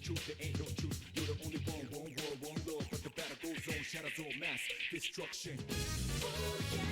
truth, there ain't no truth. You're the only one world, one love. But the battle goes on, shadows all mass destruction. Oh yeah,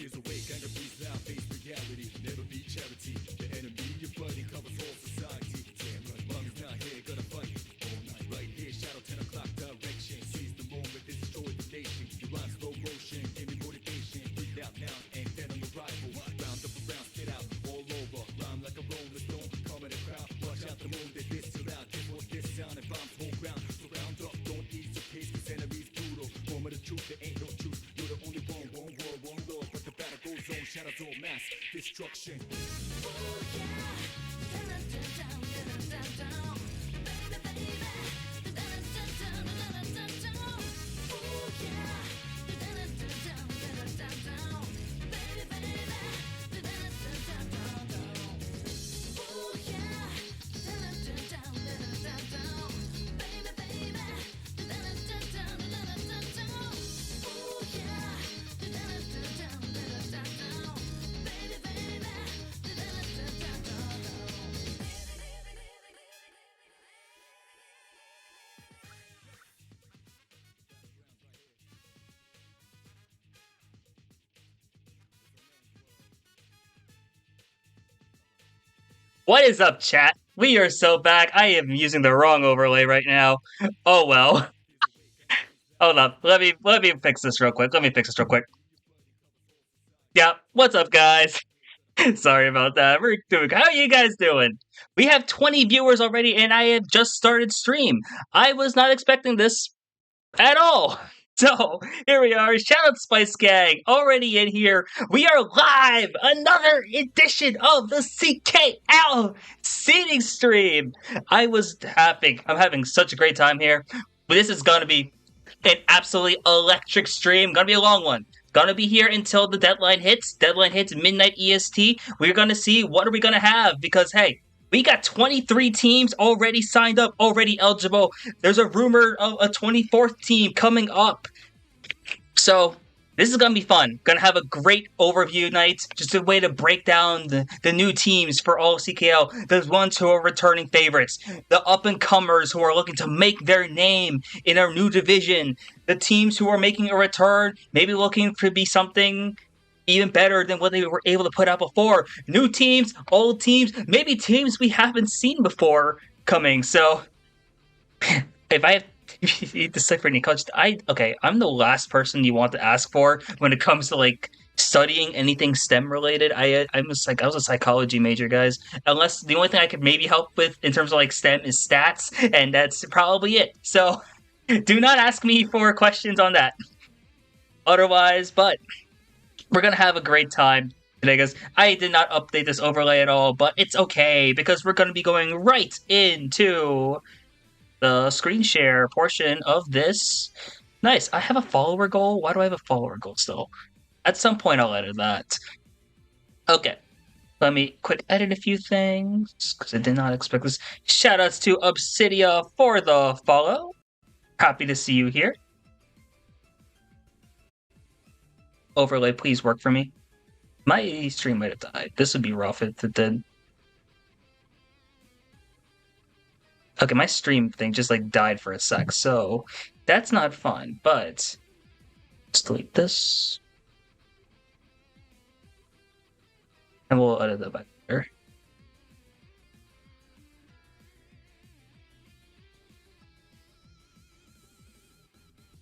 Here's a way, kind of breathe out, face reality. Never be charity. The enemy, your buddy, covers all society. Damn right, mom's not here, gonna fight all night. Right here, shadow 10 o'clock direction. Seize the moment, destroy the nation. You rhyme slow motion, give me motivation. Breathe out now, and then on the rival. Round up around, spit out, all over. Rhyme like a rolling stone, come in the crowd. Watch out the moon, they diss too loud. This one, this sound, and bombs whole ground. Surround up, don't ease your pace, cause enemies brutal. Moment of truth, there ain't no truth. You're the only one world, one love. But the battle goes on, shadows all mass destruction. Oh yeah, What is up, chat? We are so back. I am using the wrong overlay right now. Oh well. Hold up. Let me fix this real quick. Yeah, what's up, guys? Sorry about that. We're doing. How are you guys doing? We have 20 viewers already, and I have just started stream. I was not expecting this at all. So here we are. Shout out Spice Gang already in here. We are live. Another edition of the CKL Seeding stream. I'm having such a great time here. This is gonna be an absolutely electric stream. Gonna be a long one. Gonna be here until the deadline hits. Deadline hits midnight EST. We're gonna see what are we gonna have because hey. We got 23 teams already signed up, already eligible. There's a rumor of a 24th team coming up. So, this is going to be fun. Going to have a great overview night. Just a way to break down the new teams for all CKL. There's ones who are returning favorites. The up-and-comers who are looking to make their name in our new division. The teams who are making a return, maybe looking to be something even better than what they were able to put out before. New teams, old teams, maybe teams we haven't seen before coming. So, if I have to decipher any coach, I'm the last person you want to ask for when it comes to like studying anything STEM related. I was a psychology major, guys. Unless the only thing I could maybe help with in terms of like STEM is stats, and that's probably it. So, do not ask me for questions on that. Otherwise, but we're going to have a great time today, guys. I did not update this overlay at all, but it's okay, because we're going to be going right into the screen share portion of this. Nice. I have a follower goal. Why do I have a follower goal still? At some point, I'll edit that. Okay. Let me quick edit a few things, because I did not expect this. Shoutouts to Obsidia for the follow. Happy to see you here. Overlay, please work for me. My stream might have died. This would be rough if it did. Okay, my stream thing just like died for a sec, so that's not fun, but let's delete this. And we'll edit that back there.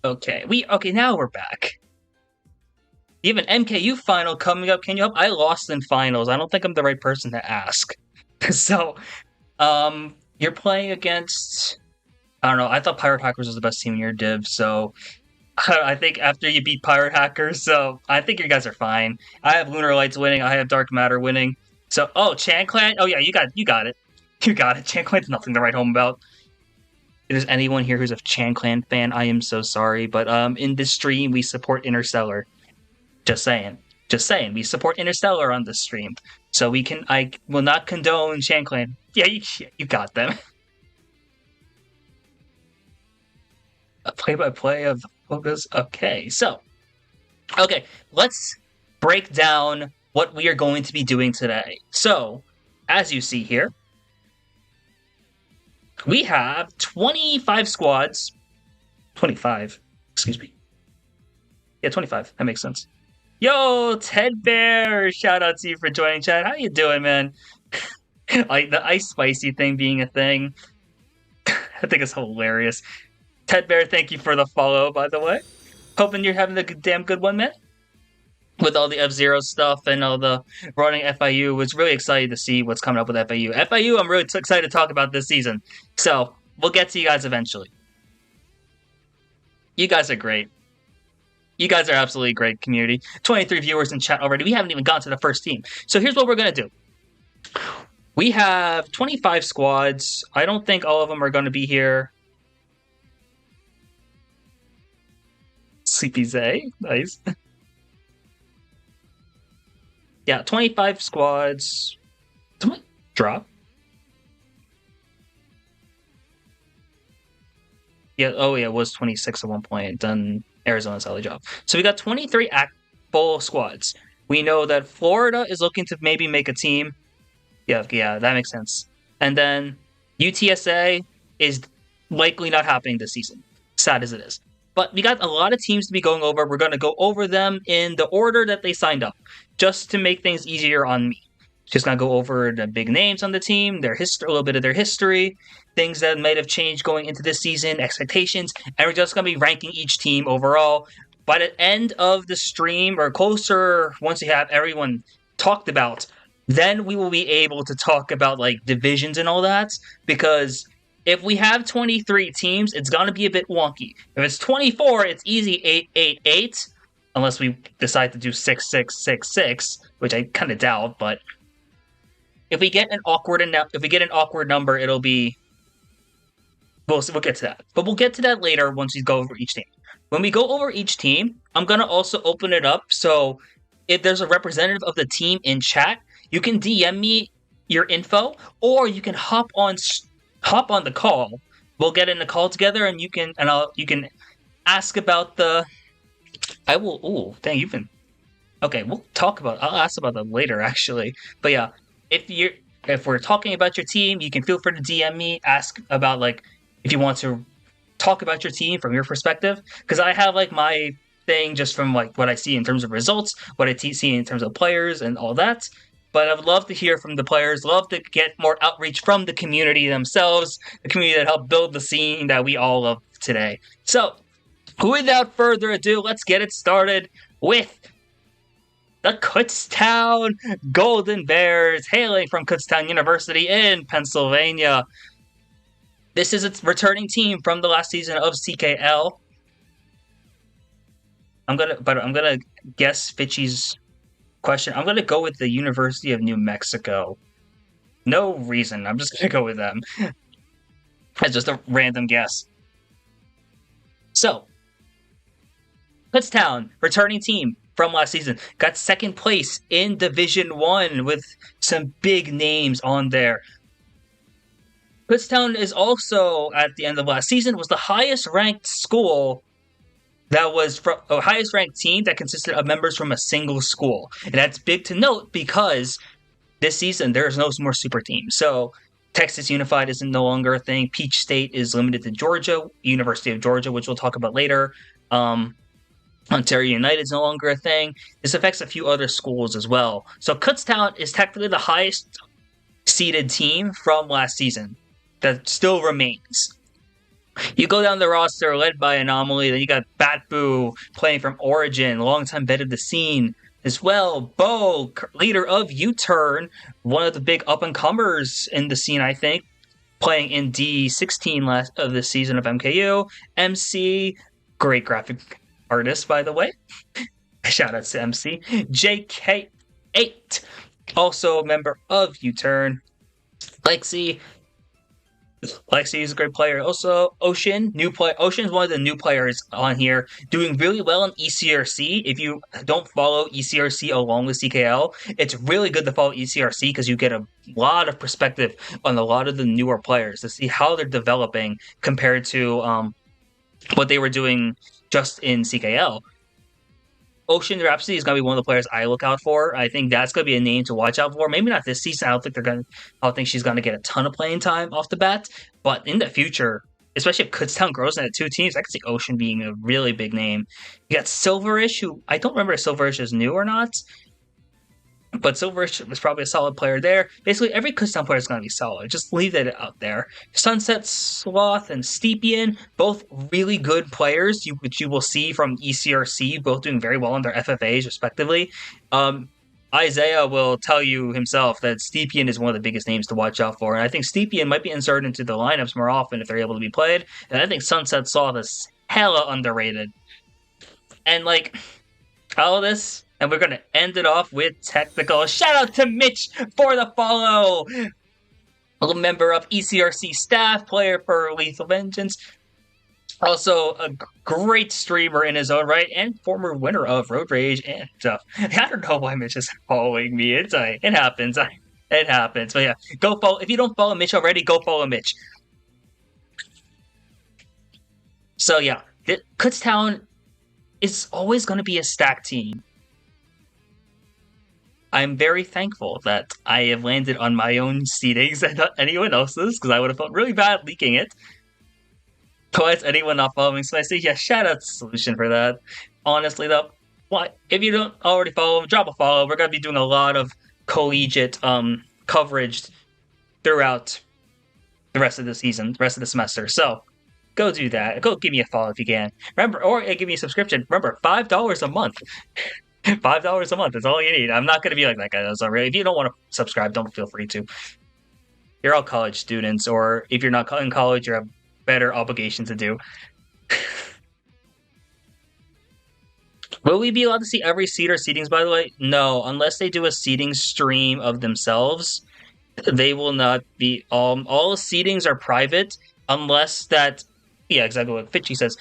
Okay, now we're back. You have an MKU final coming up. Can you help? I lost in finals. I don't think I'm the right person to ask. So, you're playing against. I don't know. I thought Pirate Hackers was the best team in your div, so I think after you beat Pirate Hackers, so I think you guys are fine. I have Lunar Lights winning. I have Dark Matter winning. So, Chan Clan. Oh yeah, you got it. You got it. Chan Clan's nothing to write home about. If there's anyone here who's a Chan Clan fan, I am so sorry. But in this stream, we support Interstellar. Just saying. We support Interstellar on this stream. So I will not condone Chan Clan. Yeah, you got them. A play-by-play of focus. Okay, let's break down what we are going to be doing today. So, as you see here, we have 25 squads. 25. Excuse me. Yeah, 25. That makes sense. Yo, Ted Bear! Shout out to you for joining, chat. How you doing, man? Like, the ice spicy thing being a thing. I think it's hilarious. Ted Bear, thank you for the follow, by the way. Hoping you're having a damn good one, man. With all the F-Zero stuff and all the running FIU, was really excited to see what's coming up with FIU. FIU, I'm really excited to talk about this season. So, we'll get to you guys eventually. You guys are great. You guys are absolutely great, community. 23 viewers in chat already. We haven't even gotten to the first team. So here's what we're going to do. We have 25 squads. I don't think all of them are going to be here. Sleepy Zay. Nice. Yeah, 25 squads. Someone drop. Yeah, it was 26 at one point. Then Arizona's solid job. So we got 23 full squads. We know that Florida is looking to maybe make a team. Yeah, that makes sense. And then UTSA is likely not happening this season. Sad as it is. But we got a lot of teams to be going over. We're going to go over them in the order that they signed up, just to make things easier on me. Just going to go over the big names on the team, their history, a little bit of their history, things that might have changed going into this season, expectations, and we're just going to be ranking each team overall. By the end of the stream, or closer, once we have everyone talked about, then we will be able to talk about like divisions and all that, because if we have 23 teams, it's going to be a bit wonky. If it's 24, it's easy 8-8-8, unless we decide to do 6-6-6-6, which I kind of doubt, but if we get an awkward number, it'll be we'll get to that. But we'll get to that later once we go over each team. When we go over each team, I'm going to also open it up, so if there's a representative of the team in chat, you can DM me your info, or you can hop on the call. We'll get in the call together, and you can ask about the. I will. Ooh, dang! You've been. Okay, we'll talk about. I'll ask about that later, actually. But yeah, if we're talking about your team, you can feel free to DM me. Ask about like if you want to talk about your team from your perspective, because I have like my thing just from like what I see in terms of results, what I see in terms of players and all that. But I would love to hear from the players, love to get more outreach from the community themselves, the community that helped build the scene that we all love today. So, without further ado, let's get it started with the Kutztown Golden Bears, hailing from Kutztown University in Pennsylvania. This is its returning team from the last season of CKL. I'm gonna guess Fitchy's question. I'm gonna go with the University of New Mexico. No reason. I'm just gonna go with them. That's just a random guess. So, Kutztown, returning team from last season, got second place in Division 1 with some big names on there. Kutztown is also, at the end of last season, was the highest ranked school that was from the highest ranked team that consisted of members from a single school. And that's big to note because this season there's no more super teams. So Texas Unified is no longer a thing. Peach State is limited to Georgia, University of Georgia, which we'll talk about later. Ontario United is no longer a thing. This affects a few other schools as well. So Kutztown is technically the highest seeded team from last season that still remains. You go down the roster led by Anomaly, then you got Batboo playing from Origin, longtime vet of the scene. As well, Bo, leader of U-Turn, one of the big up-and-comers in the scene, I think, playing in D16 last of this season of MKU. MC, great graphic artist, by the way. Shout out to MC. JK8, also a member of U-Turn. Lexi is a great player. Also, Ocean, new player. Ocean's one of the new players on here, doing really well in ECRC. If you don't follow ECRC along with CKL, it's really good to follow ECRC because you get a lot of perspective on a lot of the newer players to see how they're developing compared to what they were doing just in CKL. Ocean Rhapsody is going to be one of the players I look out for. I think that's going to be a name to watch out for. Maybe not this season. I don't think she's going to get a ton of playing time off the bat. But in the future, especially if Kutztown grows into 2 teams, I could see Ocean being a really big name. You got Silverish, who I don't remember if Silverish is new or not. But Silverish was probably a solid player there. Basically, every Kutztown player is going to be solid. Just leave that out there. Sunset Sloth and Steepian, both really good players, which you will see from ECRC, both doing very well in their FFAs, respectively. Isaiah will tell you himself that Steepian is one of the biggest names to watch out for. And I think Steepian might be inserted into the lineups more often if they're able to be played. And I think Sunset Sloth is hella underrated. And, all of this... And we're going to end it off with technical. Shout out to Mitch for the follow. A member of ECRC staff, player for Lethal Vengeance. Also a great streamer in his own right and former winner of Road Rage and stuff. I don't know why Mitch is following me. It happens. It happens. But yeah, go follow. If you don't follow Mitch already, go follow Mitch. So yeah, Kutztown is always going to be a stacked team. I'm very thankful that I have landed on my own seedings and not anyone else's, because I would have felt really bad leaking it. Why is anyone not following Spicy? Yeah, shout out to Solution for that. Honestly, though, if you don't already follow, drop a follow. We're going to be doing a lot of collegiate coverage throughout the rest of the season, the rest of the semester. So, go do that. Go give me a follow if you can. Remember, or give me a subscription. Remember, $5 a month. $5 a month is all you need. I'm not going to be like that guy. That's already. If you don't want to subscribe, don't feel free to. You're all college students, or if you're not in college, you have better obligations to do. Will we be allowed to see every seed or seedings, by the way? No, unless they do a seeding stream of themselves, they will not be. All seedings are private, unless that. Yeah, exactly what Fitchy says.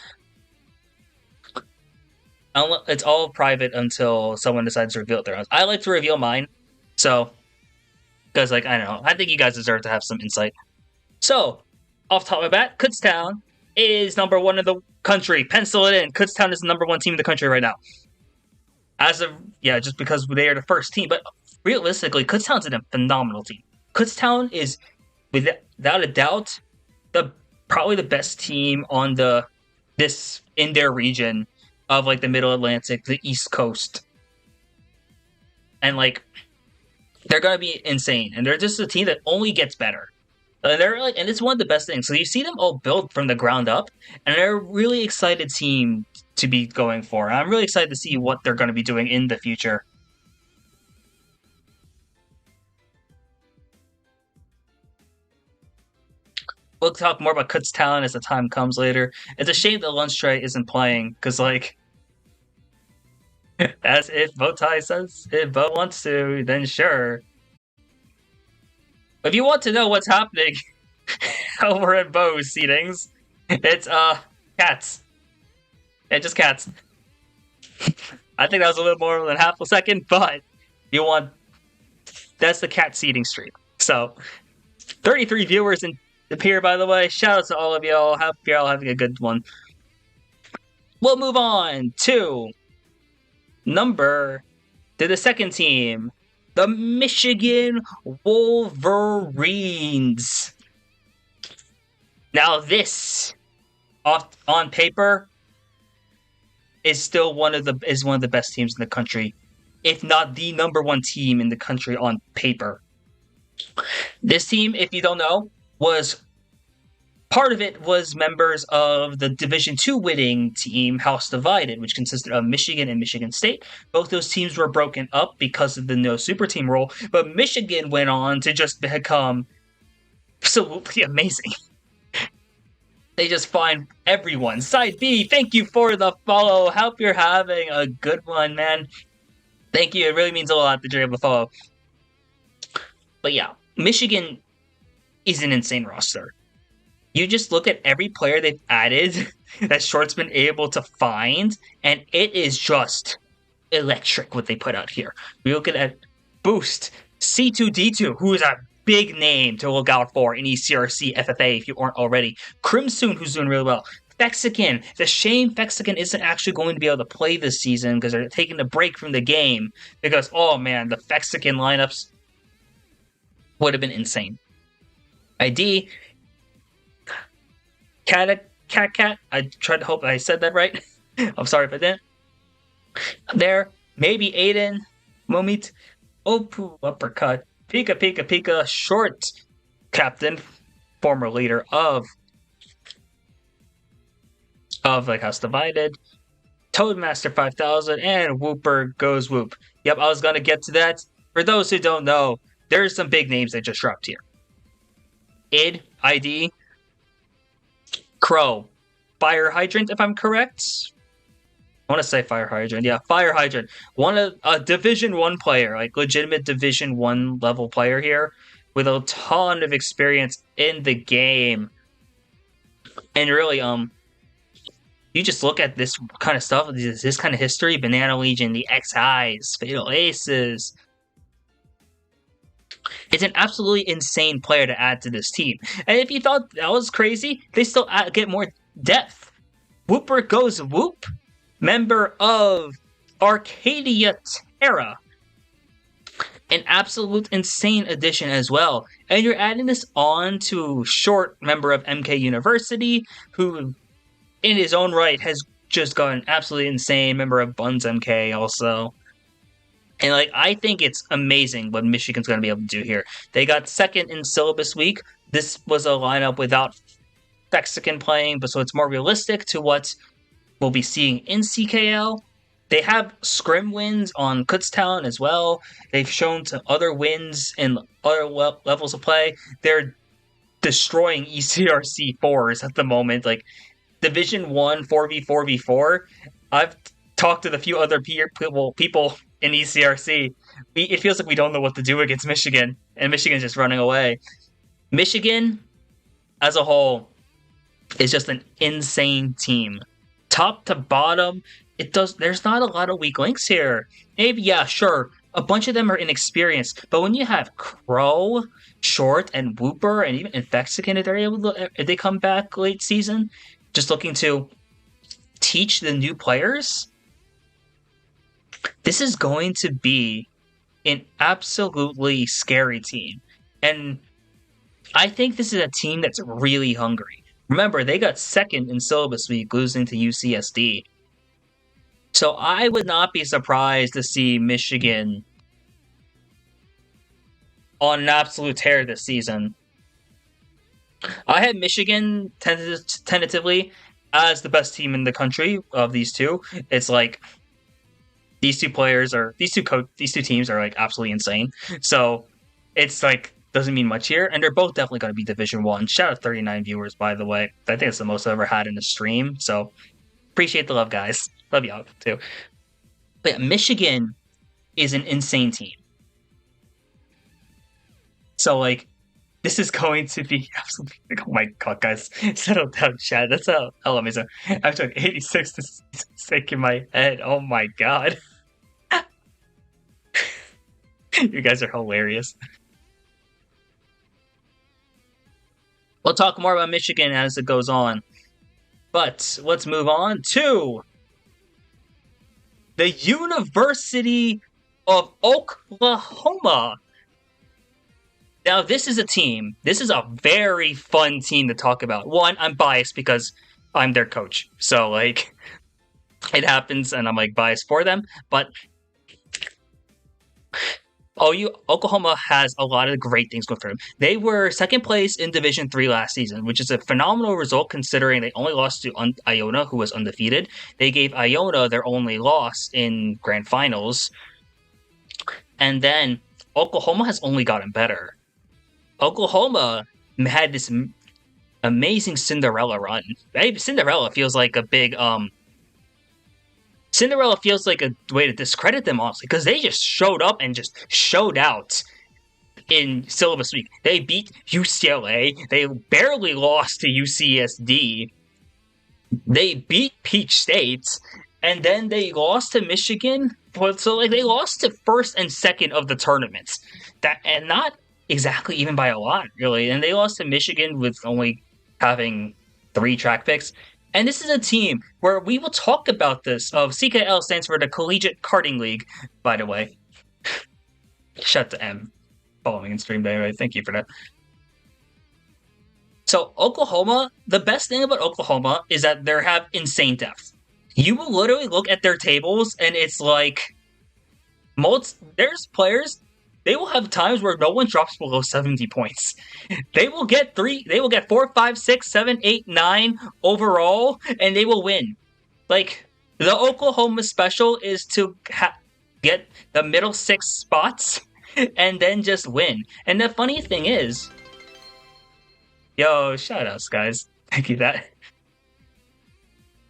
It's all private until someone decides to reveal their own. I like to reveal mine, so because I don't know, I think you guys deserve to have some insight. So, off top of my bat, Kutztown is number 1 in the country. Pencil it in. Kutztown is the number 1 team in the country right now. Just because they are the first team, but realistically, Kutztown's a phenomenal team. Kutztown is, without a doubt, probably the best team on in their region. Of the Middle Atlantic, the East Coast, and they're gonna be insane, and they're just a team that only gets better. And and it's one of the best things. So you see them all built from the ground up, and they're a really excited team to be going for. And I'm really excited to see what they're going to be doing in the future. We'll talk more about Kutztown as the time comes later. It's a shame that Lunch Tray isn't playing, because, as if Bowtie says, if Bo wants to, then sure. If you want to know what's happening over at Bo's seedings, it's, cats. Yeah, just cats. I think that was a little more than half a second, but that's the cat seeding stream. So, 33 viewers in appear, by the way. Shout out to all of y'all. Hope you're all having a good one. We'll move on to the second team, the Michigan Wolverines. Now this, on paper, is still one of the best teams in the country, if not the number 1 team in the country on paper. This team, if you don't know, was part of it was members of the Division II winning team, House Divided, which consisted of Michigan and Michigan State. Both those teams were broken up because of the no super team rule, but Michigan went on to just become absolutely amazing. They just find everyone. Side B, thank you for the follow. Hope you're having a good one, man. Thank you. It really means a lot that you're able to follow. But yeah, Michigan is an insane roster. You just look at every player they've added that Short's been able to find, and it is just electric what they put out here. We look at Boost, C2D2, who is a big name to look out for in ECRC FFA if you aren't already. Crimson, who's doing really well. Fexican. It's a shame Fexican isn't actually going to be able to play this season because they're taking a break from the game. Because, oh man, the Fexican lineups would have been insane. ID. Cat. I tried to hope I said that right. I'm sorry if I didn't. There. Maybe Aiden. Momit. Opu. Uppercut. Pika. Short. Captain. Former leader of like House Divided. Toadmaster 5000. And Whooper goes Whoop. Yep, I was going to get to that. For those who don't know, there's some big names that just dropped here. ID. Crow. Fire Hydrant, if I'm correct. I want to say Fire Hydrant. Yeah, Fire Hydrant. A Division 1 player, like legitimate Division 1 level player here, with a ton of experience in the game. And really, you just look at this kind of stuff, this kind of history, Banana Legion, the XIs, Fatal Aces. It's an absolutely insane player to add to this team. And if you thought that was crazy, they still get more depth. Whooper goes Whoop, member of Arcadia Terra. An absolute insane addition as well. And you're adding this on to Short, member of MK University, who in his own right has just gone absolutely insane, member of Buns MK also. And I think it's amazing what Michigan's going to be able to do here. They got second in syllabus week. This was a lineup without Fexican playing, but so it's more realistic to what we'll be seeing in CKL. They have scrim wins on Kutztown as well. They've shown to other wins in other levels of play. They're destroying ECRC 4s at the moment. Division 1 4v4v4. I've talked to a few other people in ECRC. It feels like we don't know what to do against Michigan, and Michigan's just running away. Michigan, as a whole, is just an insane team. Top to bottom, there's not a lot of weak links here. Maybe, yeah, sure, a bunch of them are inexperienced, but when you have Crow, Short, and Whooper, and even Fexican, if they come back late season, just looking to teach the new players, this is going to be an absolutely scary team. And I think this is a team that's really hungry. Remember, they got second in syllabus week, losing to UCSD. So I would not be surprised to see Michigan on an absolute tear this season. I had Michigan tentatively as the best team in the country of these two. It's these two teams are absolutely insane. So it's doesn't mean much here, and they're both definitely going to be Division 1. Shout out 39 viewers, by the way. I think it's the most I've ever had in a stream. So appreciate the love, guys. Love y'all too. But yeah, Michigan is an insane team. So this is going to be absolutely oh my god, guys. Settle down, Chad. That's how amazing. I'm talking 86 to sick in my head. Oh my god. You guys are hilarious. We'll talk more about Michigan as it goes on. But let's move on to the University of Oklahoma. Now, this is a very fun team to talk about. One, I'm biased because I'm their coach. So, it happens, and I'm, biased for them. But Oklahoma has a lot of great things going for them. They were second place in Division III last season, which is a phenomenal result considering they only lost to Iona, who was undefeated. They gave Iona their only loss in grand finals. And then Oklahoma has only gotten better. Oklahoma had this amazing Cinderella run. Cinderella feels like a way to discredit them, honestly, because they just showed up and just showed out in syllabus week. They beat UCLA. They barely lost to UCSD. They beat Peach State, and then they lost to Michigan. So they lost to first and second of the tournaments. And not exactly even by a lot, really. And they lost to Michigan with only having 3 track picks. And this is a team where we will talk about this. CKL stands for the Collegiate Karting League, by the way. Shout to M following in stream, anyway. Thank you for that. So Oklahoma, the best thing about Oklahoma is that they have insane depth. You will literally look at their tables and it's like there's players, they will have times where no one drops below 70 points. They will get 4, 5, 6, 7, 8, 9 overall, and they will win. Like, the Oklahoma special is to get the middle 6 spots and then just win. And the funny thing is, yo, shout outs, guys. Thank you, that.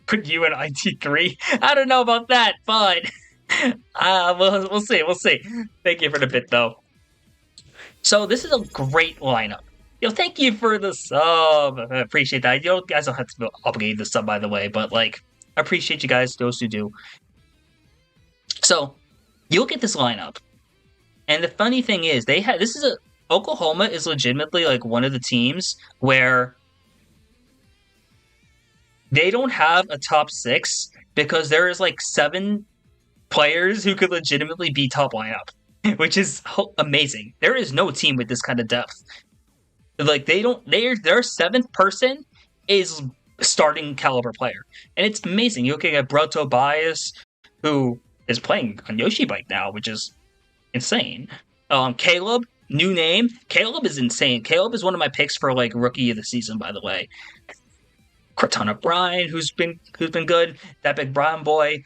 Put you in IT3? I don't know about that, but we'll see. Thank you for the bit, though. So this is a great lineup. Yo, thank you for the sub. I appreciate that. You guys don't have to be obligated to sub, by the way, but like, I appreciate you guys, those who do. So you look at this lineup, and the funny thing is, Oklahoma is legitimately like one of the teams where they don't have a top 6 because there is like 7 players who could legitimately be top lineup, which is amazing. There is no team with this kind of depth. Like their 7th person is starting caliber player, and it's amazing. You're looking at Bro Tobias, who is playing on Yoshi Bike now, which is insane. Caleb, new name. Caleb is insane. Caleb is one of my picks for like rookie of the season, by the way. Cortana Bryan, who's been good. That big brown boy,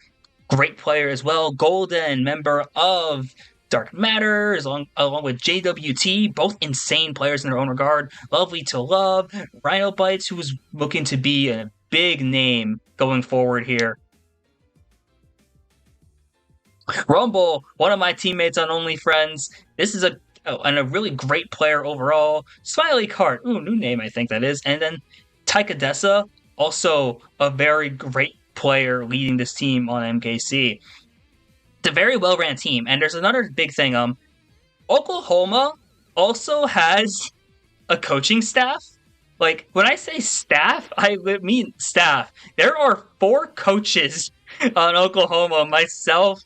great player as well. Golden, member of Dark Matter, along with JWT, both insane players in their own regard. Lovely to love. Rhino Bites, who was looking to be a big name going forward here. Rumble, one of my teammates on OnlyFriends. This is a really great player overall. Smiley Cart, new name I think that is. And then Taika Dessa, also a very great player leading this team on MKC. It's a very well-ran team. And there's another big thing. Oklahoma also has a coaching staff. Like, when I say staff, I mean staff. There are 4 coaches on Oklahoma. Myself,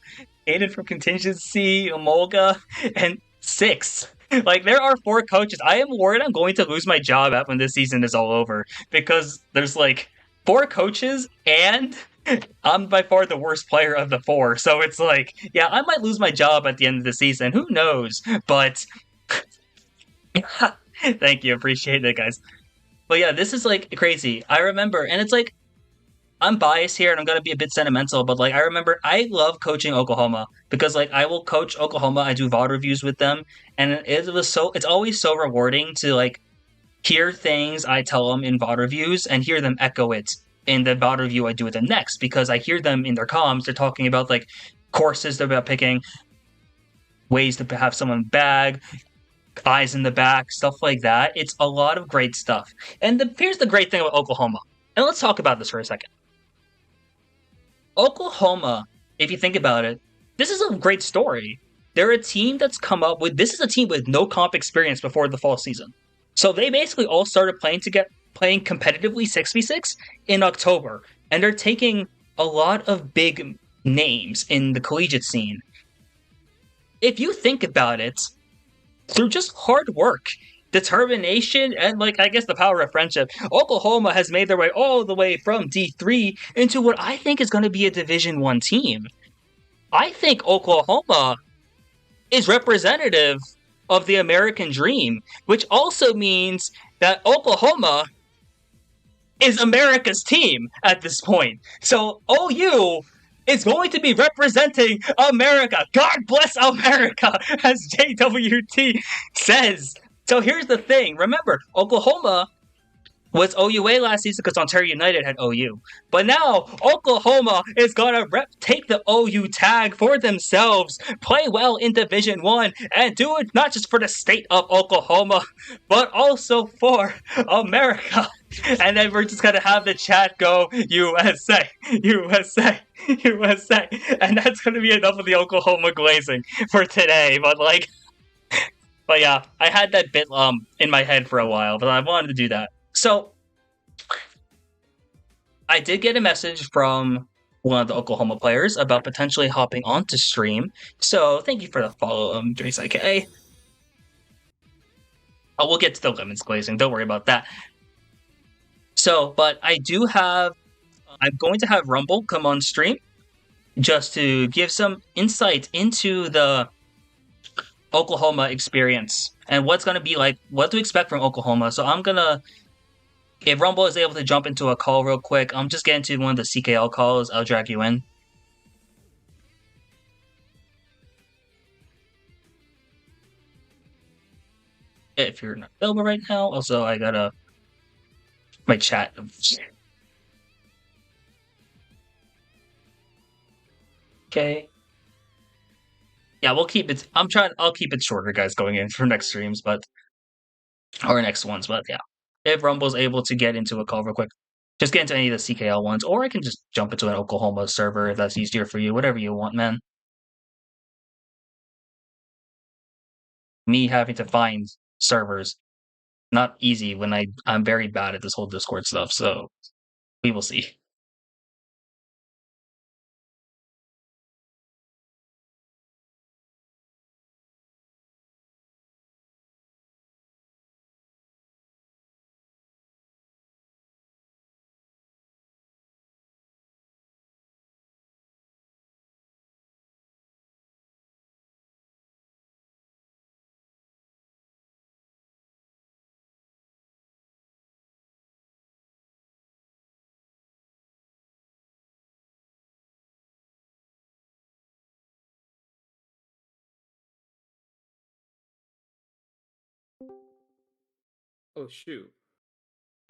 Aiden from Contingency, Omolga, and 6. Like, there are 4 coaches. I am worried I'm going to lose my job when this season is all over. Because there's, like, 4 coaches, and I'm by far the worst player of the 4. So it's like, yeah, I might lose my job at the end of the season. Who knows? But thank you. Appreciate it, guys. But yeah, this is, like, crazy. I remember, and it's like, I'm biased here and I'm going to be a bit sentimental, but like I remember I love coaching Oklahoma because like I will coach Oklahoma. I do VOD reviews with them, and it's always so rewarding to like hear things I tell them in VOD reviews and hear them echo it in the VOD review I do with them next, because I hear them in their comms. They're talking about like courses they're about picking, ways to have someone bag, eyes in the back, stuff like that. It's a lot of great stuff. And here's the great thing about Oklahoma. And let's talk about this for a second. Oklahoma, if you think about it, this is a great story. They're a team that's come up with... This is a team with no comp experience before the fall season. So they basically all started playing competitively 6v6 in October. And they're taking a lot of big names in the collegiate scene. If you think about it, through just hard work, determination, and like I guess the power of friendship, Oklahoma has made their way all the way from D3 into what I think is going to be a Division 1 team. I think Oklahoma is representative of the American dream, which also means that Oklahoma is America's team at this point. So OU is going to be representing America. God bless America, as JWT says. So here's the thing. Remember, Oklahoma was OUA last season because Ontario United had OU. But now Oklahoma is gonna take the OU tag for themselves, play well in Division One, and do it not just for the state of Oklahoma, but also for America. And then we're just gonna have the chat go USA, USA, USA, and that's gonna be enough of the Oklahoma glazing for today. But yeah, I had that bit in my head for a while, but I wanted to do that. So I did get a message from one of the Oklahoma players about potentially hopping onto stream. So thank you for the follow, JCK. Oh, we'll get to the lemons glazing. Don't worry about that. So, but I do have. I'm going to have Rumble come on stream just to give some insight into the Oklahoma experience and what's going to be like, what to expect from Oklahoma. So I'm gonna. If Rumble is able to jump into a call real quick, I'm just getting to one of the CKL calls. I'll drag you in. If you're not available right now, also I gotta my chat. Okay. Yeah, we'll keep it. I'll keep it shorter, guys, going in for next streams, or next ones. But yeah, if Rumble's able to get into a call real quick, just get into any of the CKL ones, or I can just jump into an Oklahoma server if that's easier for you. Whatever you want, man. Me having to find servers not easy when I'm very bad at this whole Discord stuff. So we will see. Oh shoot.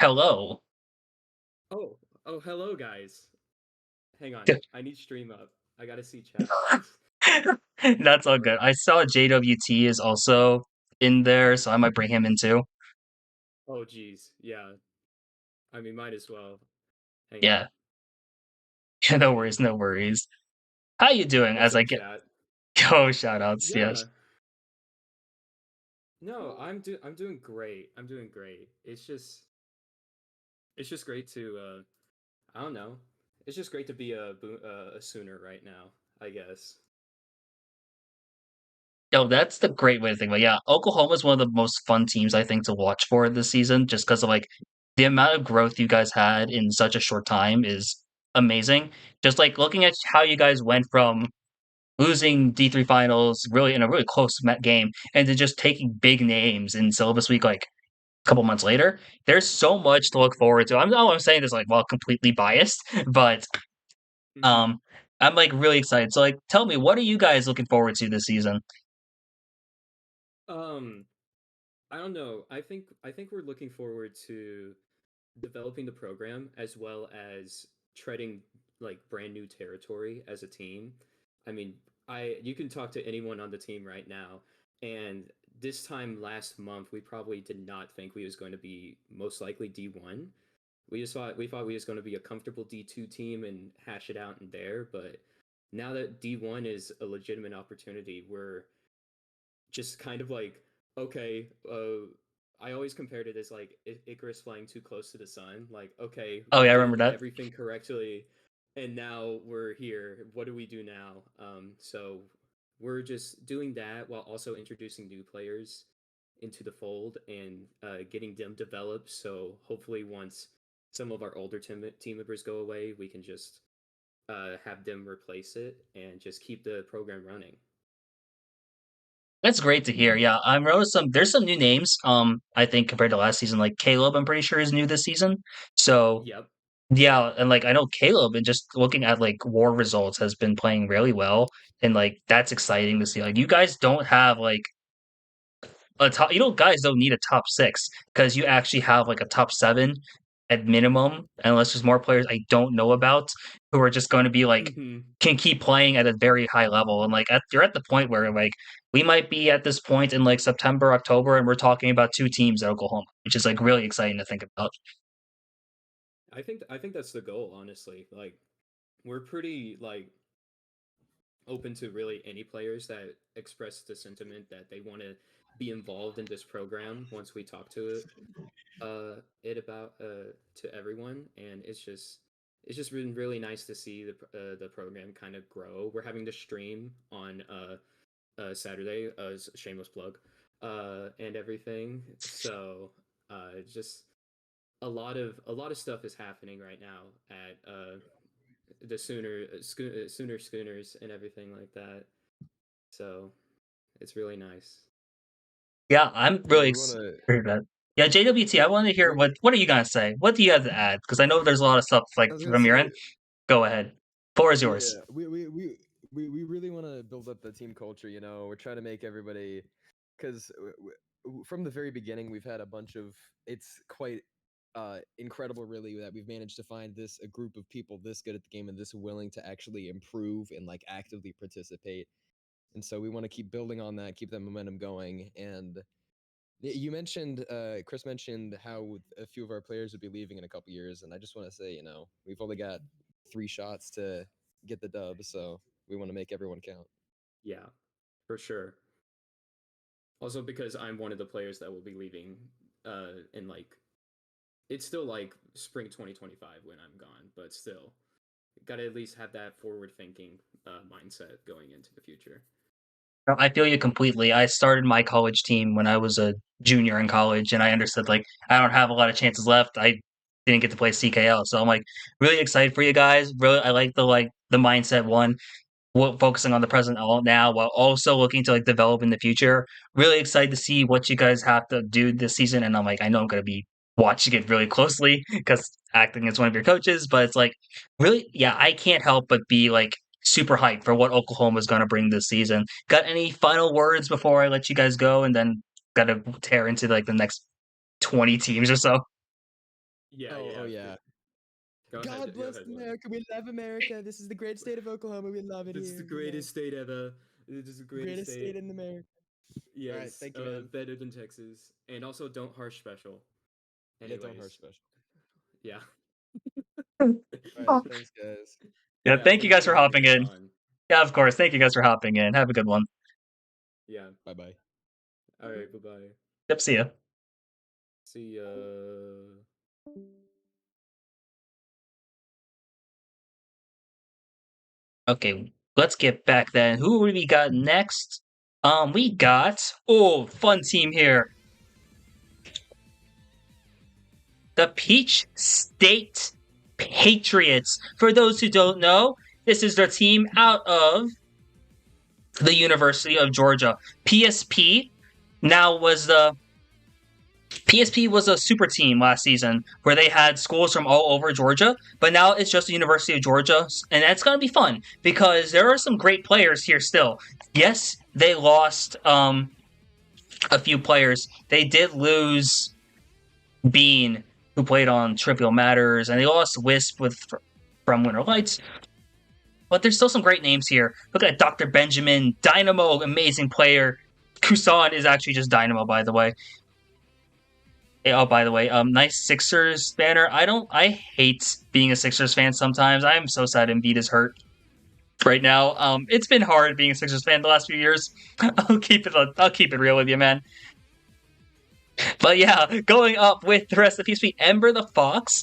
Hello. Oh, oh hello guys. Hang on. I need stream up. I gotta see chat first. That's all good. Alright. I saw JWT is also in there, so I might bring him in too. Oh geez. Yeah. I mean might as well. Hang on. Yeah. No worries, no worries. How you doing What's as I up, get chat? go shout outs, yes. Yeah. No, I'm doing great. I'm doing great. It's just great to I don't know. It's just great to be a Sooner right now, I guess. Yo, that's the great way to think about it. Yeah, Oklahoma's one of the most fun teams I think to watch for this season, just because of like the amount of growth you guys had in such a short time is amazing. Just like looking at how you guys went from losing D3 finals really in a really close game and to just taking big names in syllabus week like a couple months later. There's so much to look forward to. I'm saying this like well completely biased, but Mhm. um I'm like really excited. So like tell me, what are you guys looking forward to this season? Um I don't know. I think we're looking forward to developing the program as well as treading like brand new territory as a team. I mean, I you can talk to anyone on the team right now, and this time last month we probably did not think we was going to be most likely D1. We thought we was going to be a comfortable D2 team and hash it out in there, but now that D1 is a legitimate opportunity, we're just kind of like, okay, I always compared it as like Icarus flying too close to the sun. Like, okay, Oh we yeah, I remember did that. everything correctly, and now we're here. What do we do now? So we're just doing that while also introducing new players into the fold and getting them developed. So hopefully, once some of our older team members go away, we can just have them replace it and just keep the program running. That's great to hear. Yeah, I noticed there's some new names. I think compared to last season, like Caleb, I'm pretty sure is new this season. So Yep. yeah, and like I know Caleb, and just looking at like war results, has been playing really well, and like that's exciting to see. Like you guys don't have like a top, guys don't need a top six because you actually have like a top seven at minimum, unless there's more players I don't know about who are just going to be like Hmm. can keep playing at a very high level. And like you're at the point where like we might be at this point in like September, October, and we're talking about two teams at Oklahoma, which is like really exciting to think about. I think that's the goal, honestly. Like we're pretty like open to really any players that express the sentiment that they want to be involved in this program once we talk to it about to everyone, and it's just been really nice to see the program kind of grow. We're having to stream on Saturday, shameless plug, and everything. So just a lot of stuff is happening right now at the Sooner Schooners and everything like that. So it's really nice. Yeah, I'm Yeah, really we want to. excited about it. Yeah, JWT, I want to hear We, what are you gonna say? What do you have to add? Because I know there's a lot of stuff like I was gonna from your say, end. Go ahead. Floor is yours. yeah, we really want to build up the team culture. You know, we're trying to make everybody, because from the very beginning, we've had a bunch of. It's quite incredible, really, that we've managed to find this a group of people this good at the game and this willing to actually improve and like actively participate. And so we want to keep building on that, keep that momentum going, and you mentioned, Chris mentioned how a few of our players would be leaving in a couple years, and I just want to say, we've only got 3 shots to get the dub, so we want to make everyone count. Yeah, for sure. Also because I'm one of the players that will be leaving in like it's still like spring 2025 when I'm gone, but still got to at least have that forward thinking mindset going into the future. No, I feel you completely. I started my college team when I was a junior in college, and I understood like I don't have a lot of chances left. I didn't get to play CKL, so I'm like really excited for you guys. Really, I like the mindset one. Focusing on the present all now while also looking to like develop in the future. Really excited to see what you guys have to do this season, and I'm like, I know I'm going to be watching it really closely because acting is one of your coaches. But it's like, really, yeah, I can't help but be like super hyped for what Oklahoma is going to bring this season. Got any final words before I let you guys go, and then got to tear into like the next 20 teams or so? Yeah, Oh, yeah. oh yeah. Go ahead. God Go bless ahead, Will. America. We love America. This is the great state of Oklahoma. We love it This is the here. You know, greatest state ever. This is the greatest greatest state. state in America. All right, Yes, thank you, man. better than Texas. And also, don't harsh special. Yeah, don't hurt Anyways, special. yeah. All right, thanks, guys. Yeah, Yeah, thank you thank you guys for for having hopping us in. on. Yeah, of course. Thank you guys for hopping in. Have a good one. Yeah. Bye bye. All right, bye bye. Yep, see ya. See ya. Okay, let's get back then. Who we got next? We got fun team here. The Peach State Patriots. For those who don't know, this is their team out of the University of Georgia. PSP now was the PSP was a super team last season where they had schools from all over Georgia, but now it's just the University of Georgia, and that's going to be fun because there are some great players here still. Yes, they lost a few players. They did lose Bean, who played on Trivial Matters, and they lost Wisp from Winter Lights. But there's still some great names here. Look at Dr. Benjamin, Dynamo, amazing player. Kusan is actually just Dynamo, by the way. Oh, by the way, nice Sixers banner. I hate being a Sixers fan sometimes. I'm so sad Embiid is hurt right now. It's been hard being a Sixers fan the last few years. I'll keep it real with you, man. But yeah, going up with the rest of the PSP, Ember the Fox.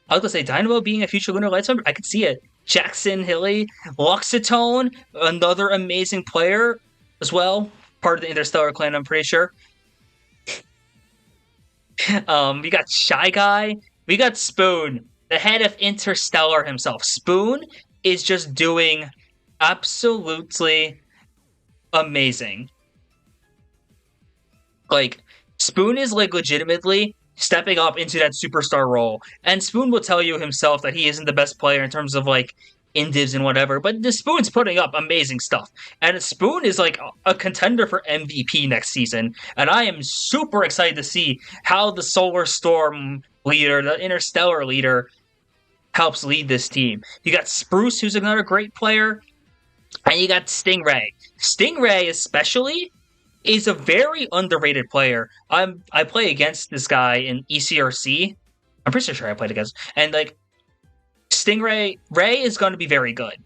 I was gonna say Dynamo being a future Lunar Lights member. I could see it. Jackson Hilly, Luxatone, another amazing player as well. Part of the Interstellar clan, I'm pretty sure. We got Shy Guy. We got Spoon, the head of Interstellar himself. Spoon is just doing absolutely amazing. Like, Spoon is like legitimately stepping up into that superstar role. And Spoon will tell you himself that he isn't the best player in terms of like indivs and whatever, but the Spoon's putting up amazing stuff. And Spoon is like a contender for MVP next season. And I am super excited to see how the Solar Storm leader, the Interstellar leader, helps lead this team. You got Spruce, who's another great player, and you got Stingray. Stingray, especially, is a very underrated player. I play against this guy in ECRC. I'm pretty sure I played against, and like Ray is going to be very good.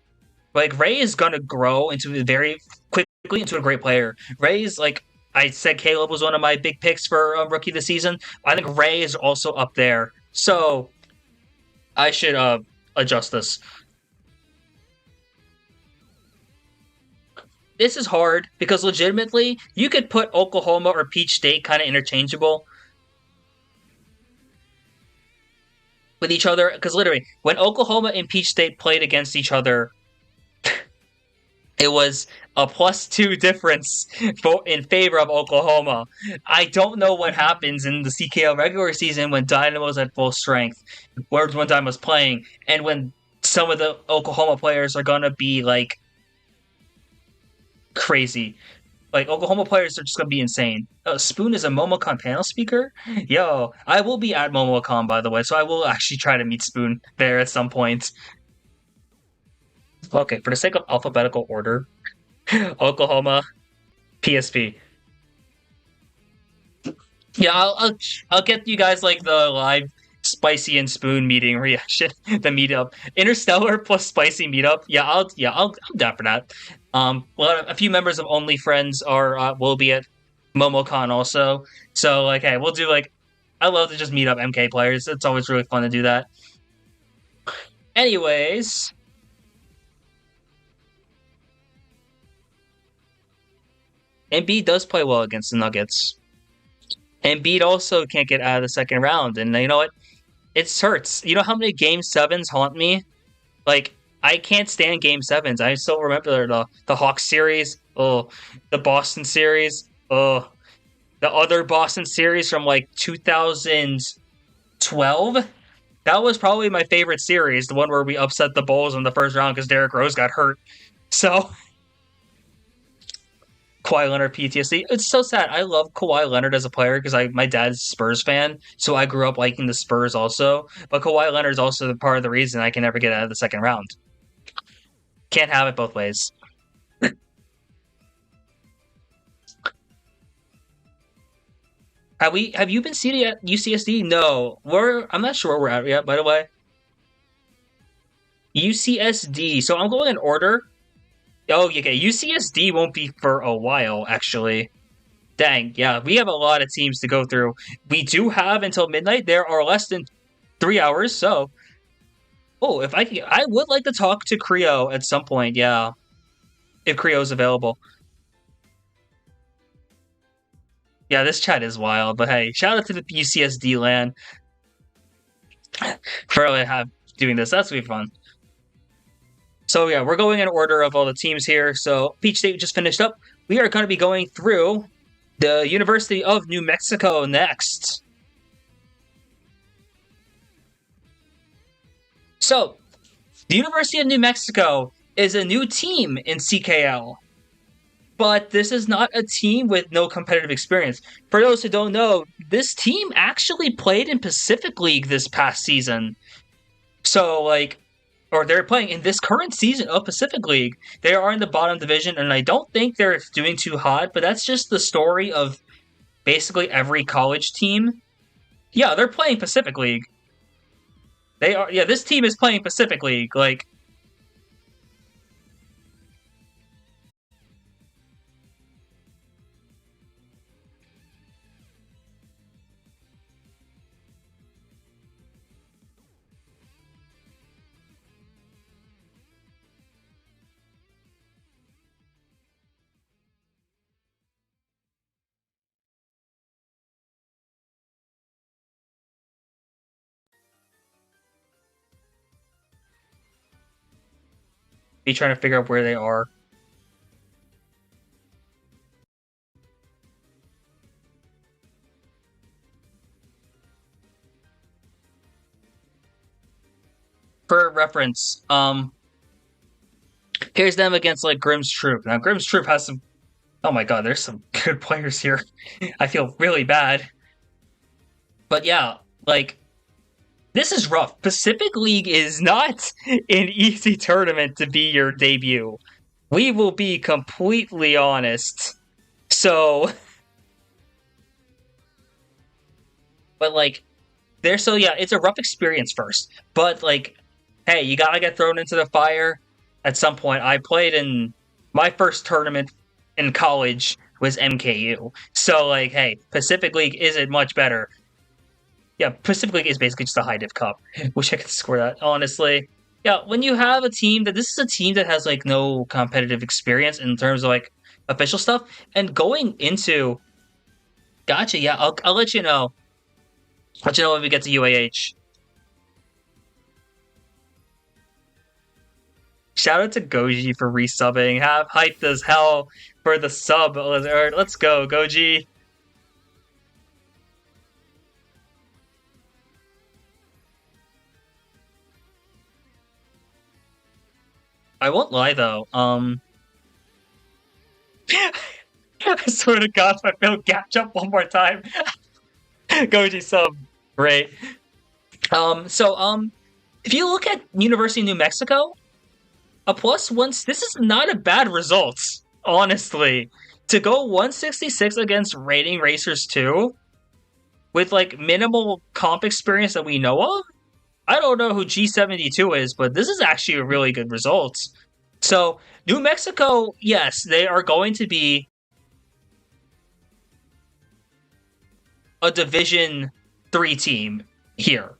Like Ray is going to grow into very quickly into a great player. Ray's like I said, Caleb was one of my big picks for rookie this season. I think Ray is also up there. So I should adjust this. This is hard because legitimately you could put Oklahoma or Peach State kind of interchangeable with each other because literally when Oklahoma and Peach State played against each other, it was a +2 difference in favor of Oklahoma. I don't know what happens in the CKL regular season when Dynamo's at full strength, where when Dynamo's playing, and when some of the Oklahoma players are gonna be like crazy. Like, Oklahoma players are just gonna be insane. Spoon is a MomoCon panel speaker? Yo, I will be at MomoCon, by the way, so I will actually try to meet Spoon there at some point. Okay, for the sake of alphabetical order, Oklahoma, PSP. Yeah, I'll get you guys like the live Spicy and Spoon meeting reaction, the meetup, Interstellar plus Spicy meetup. I'm down for that. Well, a few members of Only Friends are will be at MomoCon also. So like, hey, we'll do like, I love to just meet up MK players. It's always really fun to do that. Anyways, Embiid does play well against the Nuggets. Embiid also can't get out of the second round, and you know what? It hurts. You know how many game sevens haunt me? Like, I can't stand game sevens. I still remember the Hawks series. Oh, the Boston series. Oh, the other Boston series from like 2012. That was probably my favorite series. The one where we upset the Bulls in the first round because Derrick Rose got hurt. So Kawhi Leonard PTSD. It's so sad. I love Kawhi Leonard as a player because my dad's a Spurs fan, so I grew up liking the Spurs also. But Kawhi Leonard's also the part of the reason I can never get out of the second round. Can't have it both ways. Have you been seated at UCSD? No. I'm not sure where we're at yet, by the way. UCSD. So I'm going in order. Oh, okay. UCSD won't be for a while, actually. Dang, yeah, we have a lot of teams to go through. We do have until midnight. There are less than 3 hours, so. Oh, if I would like to talk to Creo at some point, yeah. If Creo's available. Yeah, this chat is wild, but hey, shout out to the UCSD land for doing this. That's gonna be fun. So yeah, we're going in order of all the teams here. So Peach State just finished up. We are going to be going through the University of New Mexico next. So, the University of New Mexico is a new team in CKL. But this is not a team with no competitive experience. For those who don't know, this team actually played in Pacific League this past season. So, like, or they're playing in this current season of Pacific League. They are in the bottom division, and I don't think they're doing too hot, but that's just the story of basically every college team. Yeah, they're playing Pacific League. They are, yeah, this team is playing Pacific League. Like, be trying to figure out where they are. for reference, here's them against like Grimm's Troop. Now Grimm's Troop has some. Oh my god, there's some good players here. I feel really bad. But yeah, like this is rough. Pacific League is not an easy tournament to be your debut. We will be completely honest. So, but like, it's a rough experience first. But like, hey, you gotta get thrown into the fire at some point. I played in my first tournament in college was MKU. So like, hey, Pacific League isn't much better. Yeah, Pacific League is basically just a high div cup. Wish I could score that, honestly. Yeah, when you have a team this is a team that has like no competitive experience in terms of like official stuff, and going into, gotcha. Yeah, I'll let you know. Let you know when we get to UAH. Shout out to Goji for resubbing. Have hyped as hell for the sub. Let's go, Goji. I won't lie though. I swear to God, if I fail gap jump one more time, Goji sub. Great. If you look at University of New Mexico, a +1. This is not a bad result, honestly. To go 166 against Rating Racers 2 with like minimal comp experience that we know of. I don't know who G72 is, but this is actually a really good result. So, New Mexico, yes, they are going to be a Division 3 team here.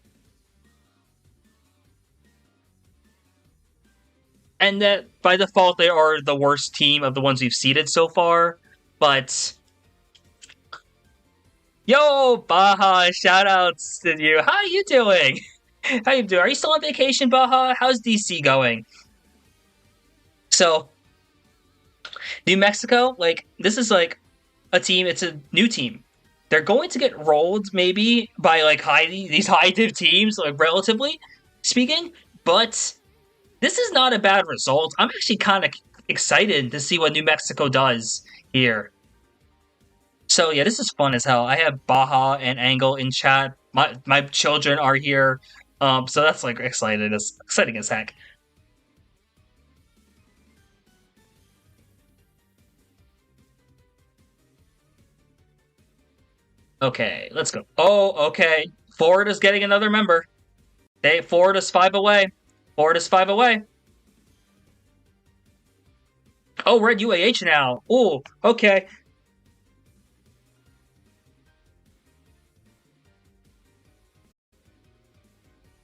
And that, by default, they are the worst team of the ones we've seeded so far. But, yo, Baja, shoutouts to you. How you doing? How you doing? Are you still on vacation, Baja? How's DC going? So, New Mexico, like, this is like a team, it's a new team. They're going to get rolled, maybe, by like these high div teams, like, relatively speaking, but this is not a bad result. I'm actually kind of excited to see what New Mexico does here. So yeah, this is fun as hell. I have Baja and Angle in chat. My children are here. So that's like exciting as heck. Okay, let's go. Oh, okay. Florida's getting another member. Florida's 5 away. Florida's 5 away. Oh, we're at UAH now. Oh, okay.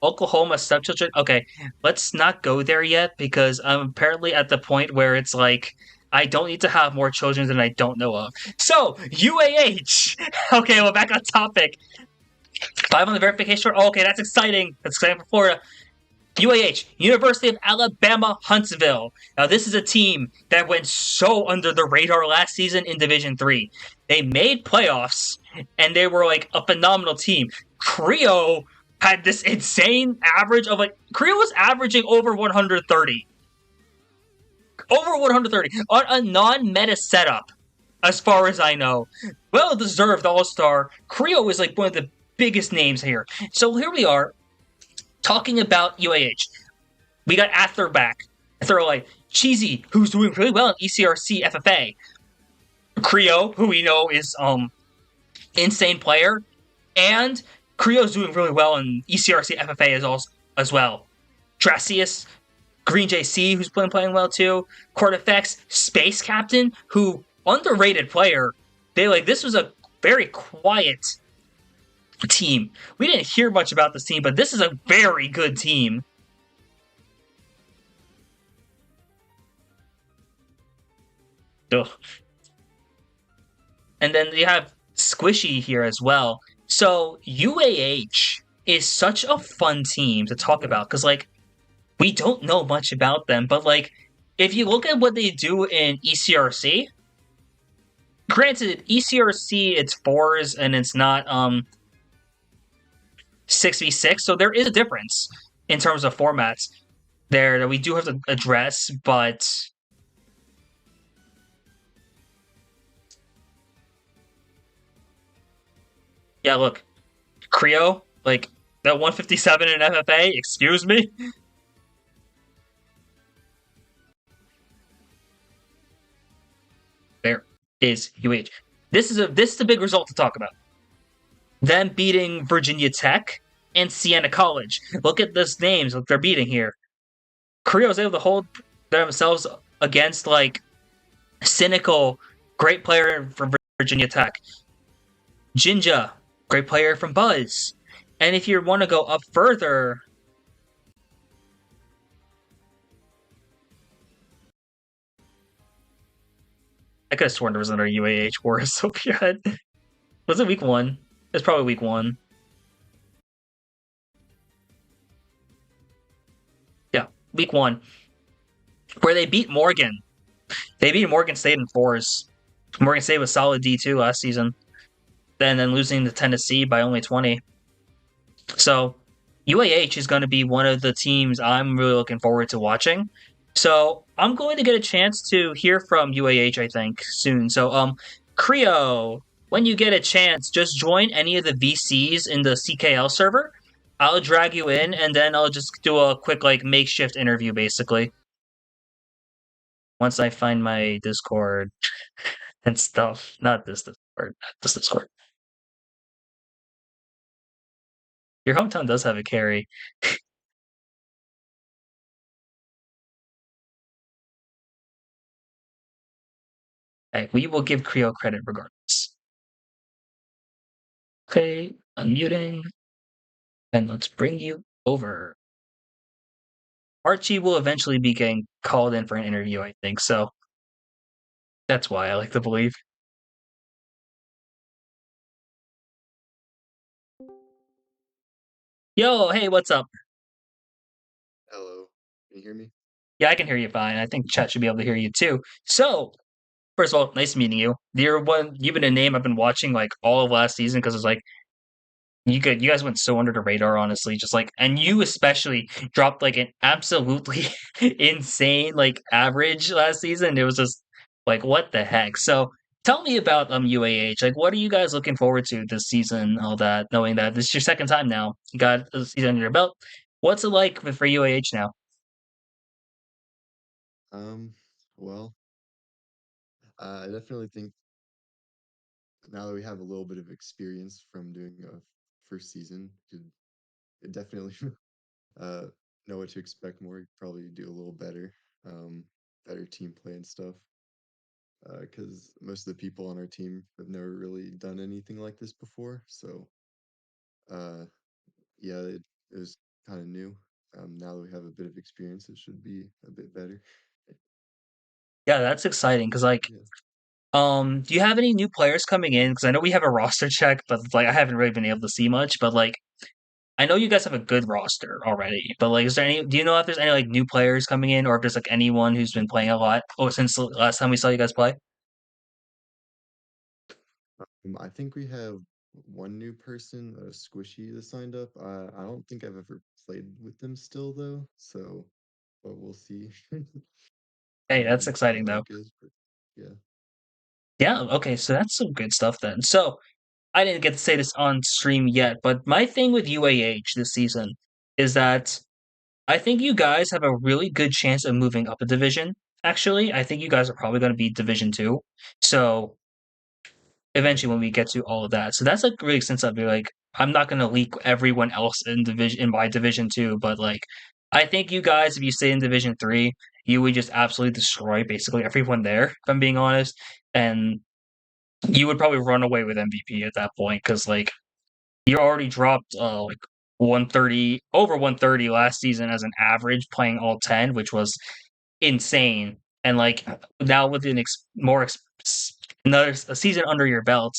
Oklahoma stepchildren. Okay, let's not go there yet because I'm apparently at the point where it's like I don't need to have more children than I don't know of. So UAH. Okay, well, back on topic. 5 on the verification. Oh, okay, that's exciting. That's exciting for Florida. UAH, University of Alabama, Huntsville. Now, this is a team that went so under the radar last season in Division 3. They made playoffs, and they were like a phenomenal team. Creo had this insane average of like, Creo was averaging over 130. Over 130 on a non-meta setup, as far as I know. Well-deserved all-star. Creo is like one of the biggest names here. So here we are, talking about UAH. We got Ather back. Atherlite. Cheesy, who's doing really well in ECRC FFA. Creo, who we know is insane player. And Creo's doing really well in ECRC FFA as well. Dracius, Green JC, who's playing well too. Cortifex, Space Captain, who underrated player. This was a very quiet team. We didn't hear much about this team, but this is a very good team. Ugh. And then you have Squishy here as well. So UAH is such a fun team to talk about because we don't know much about them, but if you look at what they do in ECRC, granted ECRC it's 4s and it's not 6v6, so there is a difference. in terms of formats there that we do have to address, but yeah, look, Creo, like that 157 in FFA, excuse me? There is UH. This is a big result to talk about. Them beating Virginia Tech and Siena College. Look at those names, what they're beating here. Creo was able to hold themselves against like cynical, great player from Virginia Tech. Jinja, great player from Buzz. And if you want to go up further, I could have sworn there was another UAH war so good. Was it week one? It's probably week one. Yeah, week one. Where they beat Morgan. They beat Morgan State in fours. Morgan State was solid D2 last season. Then losing to Tennessee by only 20. So UAH is going to be one of the teams I'm really looking forward to watching. So I'm going to get a chance to hear from UAH, I think, soon. So Creo, when you get a chance, just join any of the VCs in the CKL server. I'll drag you in, and then I'll just do a quick like makeshift interview, basically. Once I find my Discord and stuff, not this Discord, not this Discord. Your hometown does have a carry. Hey, we will give Creo credit regardless. Okay, unmuting. And let's bring you over. Archie will eventually be getting called in for an interview, I think, so that's why I like to believe. Yo, hey, what's up? Hello. Can you hear me? Yeah, I can hear you fine. I think chat should be able to hear you too. So, first of all, nice meeting you. You've been a name I've been watching like all of last season because it's like you guys went so under the radar, honestly. Just like, and you especially dropped like an absolutely insane like average last season. It was just like, what the heck? So, tell me about UAH. Like, what are you guys looking forward to this season? All that, knowing that this is your second time now, you got a season under your belt. What's it like for UAH now? Um, well, I definitely think now that we have a little bit of experience from doing a first season, could definitely uh know what to expect more. Probably do a little better, better team play and stuff. Because most of the people on our team have never really done anything like this before. So, uh, yeah, it was kind of new. Now that we have a bit of experience, it should be a bit better. Yeah, that's exciting because like Yeah. do you have any new players coming in? Because I know we have a roster check, but like I haven't really been able to see much. But like I know you guys have a good roster already. But like, is there any? Do you know if there's any like new players coming in, or if there's like anyone who's been playing a lot? Oh, since the last time we saw you guys play. I think we have one new person, Squishy, that signed up. I don't think I've ever played with them still though, so but we'll see Hey, that's how exciting though. that goes. But yeah, Yeah. Okay, so that's some good stuff then. So I didn't get to say this on stream yet, but my thing with UAH this season is that I think you guys have a really good chance of moving up a division. Actually, I think you guys are probably going to be Division Two. So eventually, when we get to all of that, so that's like really since I'd be like, I'm not going to leak everyone else in my Division Two, but like, I think you guys, if you stay in Division Three, you would just absolutely destroy basically everyone there. If I'm being honest, and you would probably run away with MVP at that point because like you already dropped like 130 over 130 last season as an average playing all 10, which was insane. And like now with another a season under your belt,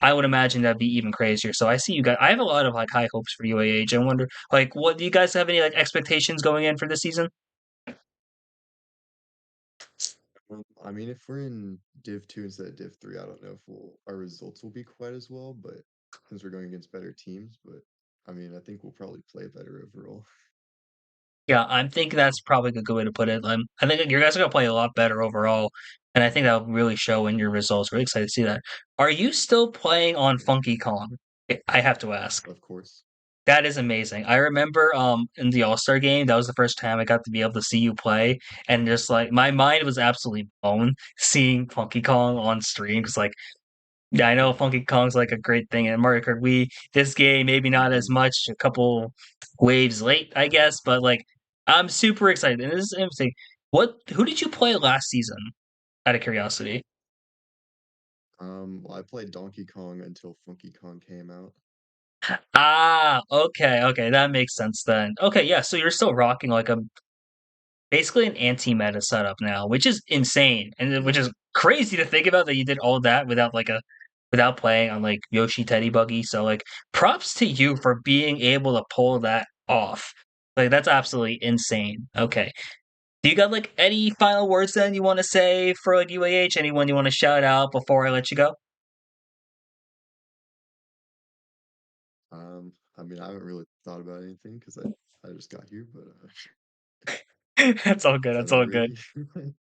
I would imagine that'd be even crazier. So I see you guys. I have a lot of like high hopes for UAH. I wonder, like, what do you guys have any like expectations going in for this season? I mean, if we're in Div 2 instead of Div 3, I don't know if our results will be quite as well, but since we're going against better teams, but I mean, I think we'll probably play better overall. Yeah, I'm thinking that's probably a good way to put it. I think you guys are gonna play a lot better overall, and I think that'll really show in your results. Really excited to see that. Are you still playing on Funky Kong? I have to ask. Of course. That is amazing. I remember in the All-Star game, that was the first time I got to be able to see you play, and just like my mind was absolutely blown seeing Funky Kong on stream. Because like, yeah, I know Funky Kong's like a great thing, and Mario Kart Wii, this game maybe not as Mhm. much, a couple waves late, I guess, but like I'm super excited. And this is interesting. Who did you play last season? Out of curiosity. Well, I played Donkey Kong until Funky Kong came out. Ah, okay, that makes sense then. Okay, yeah, so you're still rocking like a basically an anti-meta setup now, which is insane, and which Yeah. is crazy to think about that you did all that without playing on like Yoshi Teddy Buggy. So like, props to you for being able to pull that off. Like that's absolutely insane. Okay, do you got like any final words then you want to say for like UAH? Anyone you want to shout out before I let you go? I mean, I haven't really thought about anything because I just got here, but That's all good. is that That's all good. already?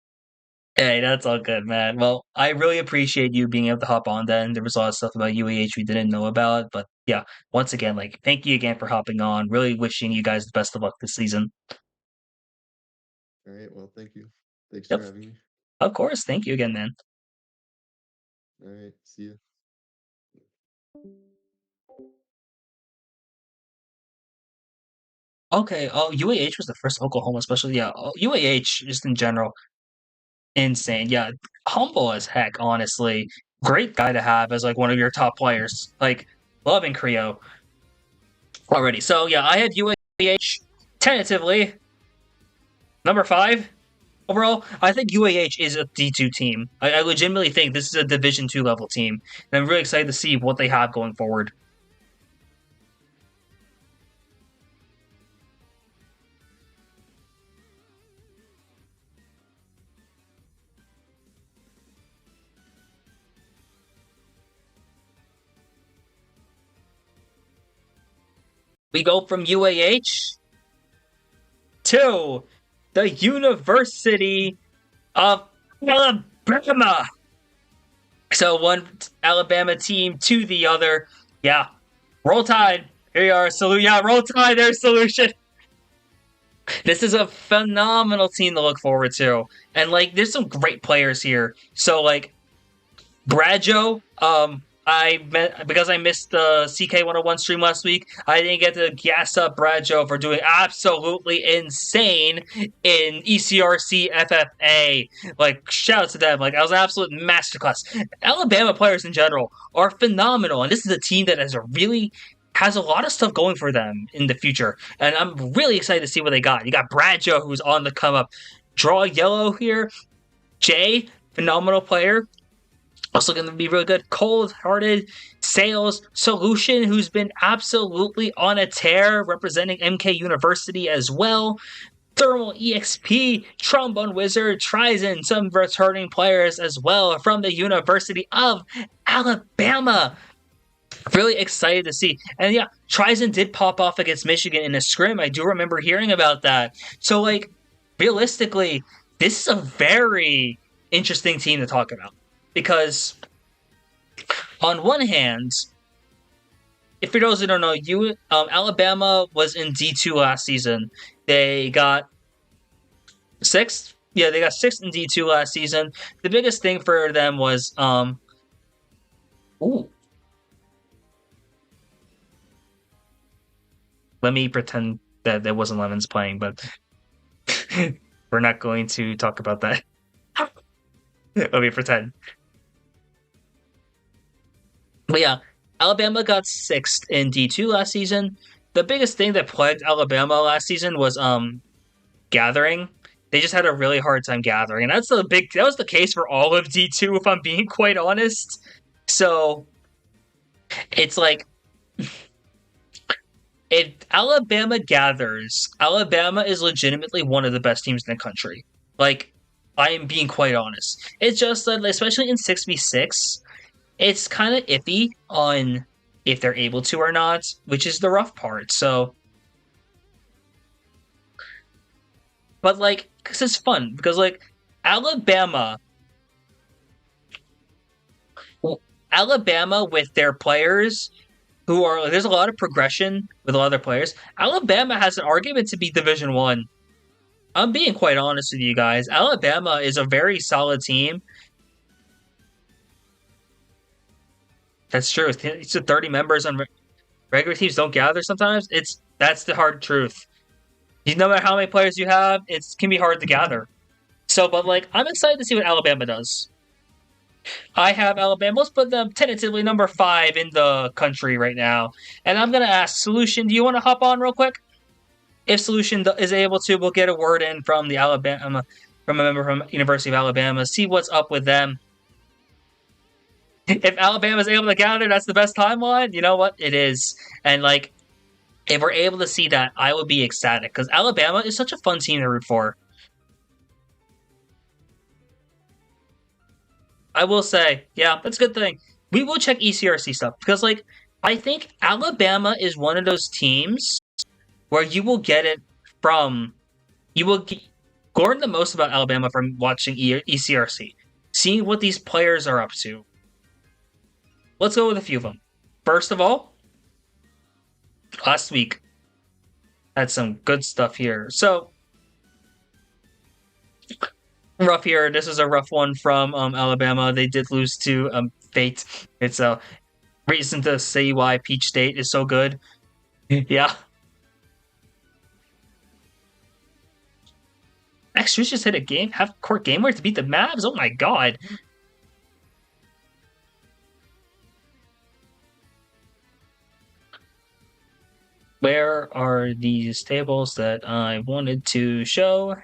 Hey, that's all good, man. Well, I really appreciate you being able to hop on then. There was a lot of stuff about UAH we didn't know about, but yeah, once again, like, thank you again for hopping on. Really wishing you guys the best of luck this season. All right. Well, thank you. Thanks Yep, for having me. of course. Thank you again, man. All right. See you. Okay, oh, UAH was the first Oklahoma, especially, yeah. UAH, just in general, insane. Yeah, humble as heck, honestly. Great guy to have as, like, one of your top players. Like, loving Creo already. So, yeah, I have UAH tentatively number 5. Overall, I think UAH is a D2 team. I legitimately think this is a Division 2 level team, and I'm really excited to see what they have going forward. We go from UAH to the University of Alabama. So one Alabama team to the other. Yeah, roll tide. Here you are. Yeah, roll tide. There's solution. This is a phenomenal team to look forward to, and like, there's some great players here. So like, Bradshaw, because I missed the CK101 stream last week, I didn't get to gas up Bradshaw for doing absolutely insane in ECRC FFA. Like, shout out to them. Like, that was an absolute masterclass. Alabama players in general are phenomenal, and this is a team that has a lot of stuff going for them in the future, and I'm really excited to see what they got. You got Bradshaw, who's on the come up. Draw yellow here. Jay, phenomenal player. Also going to be really good. Cold-hearted Sales Solution, who's been absolutely on a tear, representing MK University as well. Thermal EXP, Trombone Wizard, Trizen, some returning players as well from the University of Alabama. Really excited to see. And yeah, Trizen did pop off against Michigan in a scrim. I do remember hearing about that. So, like, realistically, this is a very interesting team to talk about. Because on one hand, if for those who don't know, Alabama was in D2 last season. They got 6th. Yeah, they got 6th in D2 last season. The biggest thing for them was ooh. Let me pretend that there wasn't Lemons playing, but we're not going to talk about that. Let me pretend. But yeah, Alabama got 6th in D2 last season. The biggest thing that plagued Alabama last season was gathering. They just had a really hard time gathering, and that was the case for all of D2, if I'm being quite honest. So it's like, if Alabama gathers, Alabama is legitimately one of the best teams in the country. Like, I am being quite honest. It's just that, especially in 6v6, it's kind of iffy on if they're able to or not, which is the rough part. So But like, this is fun because like Alabama with their players who are there's a lot of progression with a lot of their players. Alabama has an argument to be Division One. I'm being quite honest with you guys. Alabama is a very solid team. That's true. It's 30 members on regular teams don't gather sometimes. That's the hard truth. No matter how many players you have, it can be hard to gather. So, but like, I'm excited to see what Alabama does. I have Alabama. Let's put them tentatively number 5 in the country right now. And I'm gonna ask Solution. Do you want to hop on real quick? If Solution is able to, we'll get a word in from the from a member from University of Alabama. See what's up with them. If Alabama's able to gather, that's the best timeline. You know what? It is. And like, if we're able to see that, I would be ecstatic because Alabama is such a fun team to root for. I will say, yeah, that's a good thing. We will check ECRC stuff because, like, I think Alabama is one of those teams where you will get it from. You will learn the most about Alabama from watching ECRC, seeing what these players are up to. Let's go with a few of them. First of all, last week had some good stuff here. So rough here. This is a rough one from Alabama. They did lose to Fate. It's a reason to see why Peach State is so good. Yeah. Max Strus just hit a half-court game winner to beat the Mavs. Oh my god. Where are these tables that I wanted to show?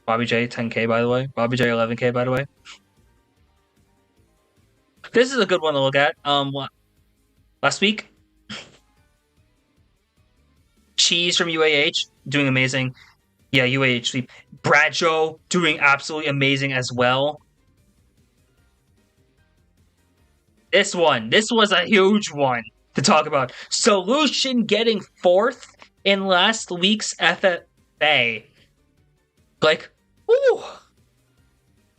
Bobby J, 10K, by the way. Bobby J, 11K, by the way. This is a good one to look at. Last week, Cheese from UAH doing amazing. Yeah, UAH sweep. Bradshaw doing absolutely amazing as well. This was a huge one to talk about. Solution getting 4th in last week's FFA. Like, woo!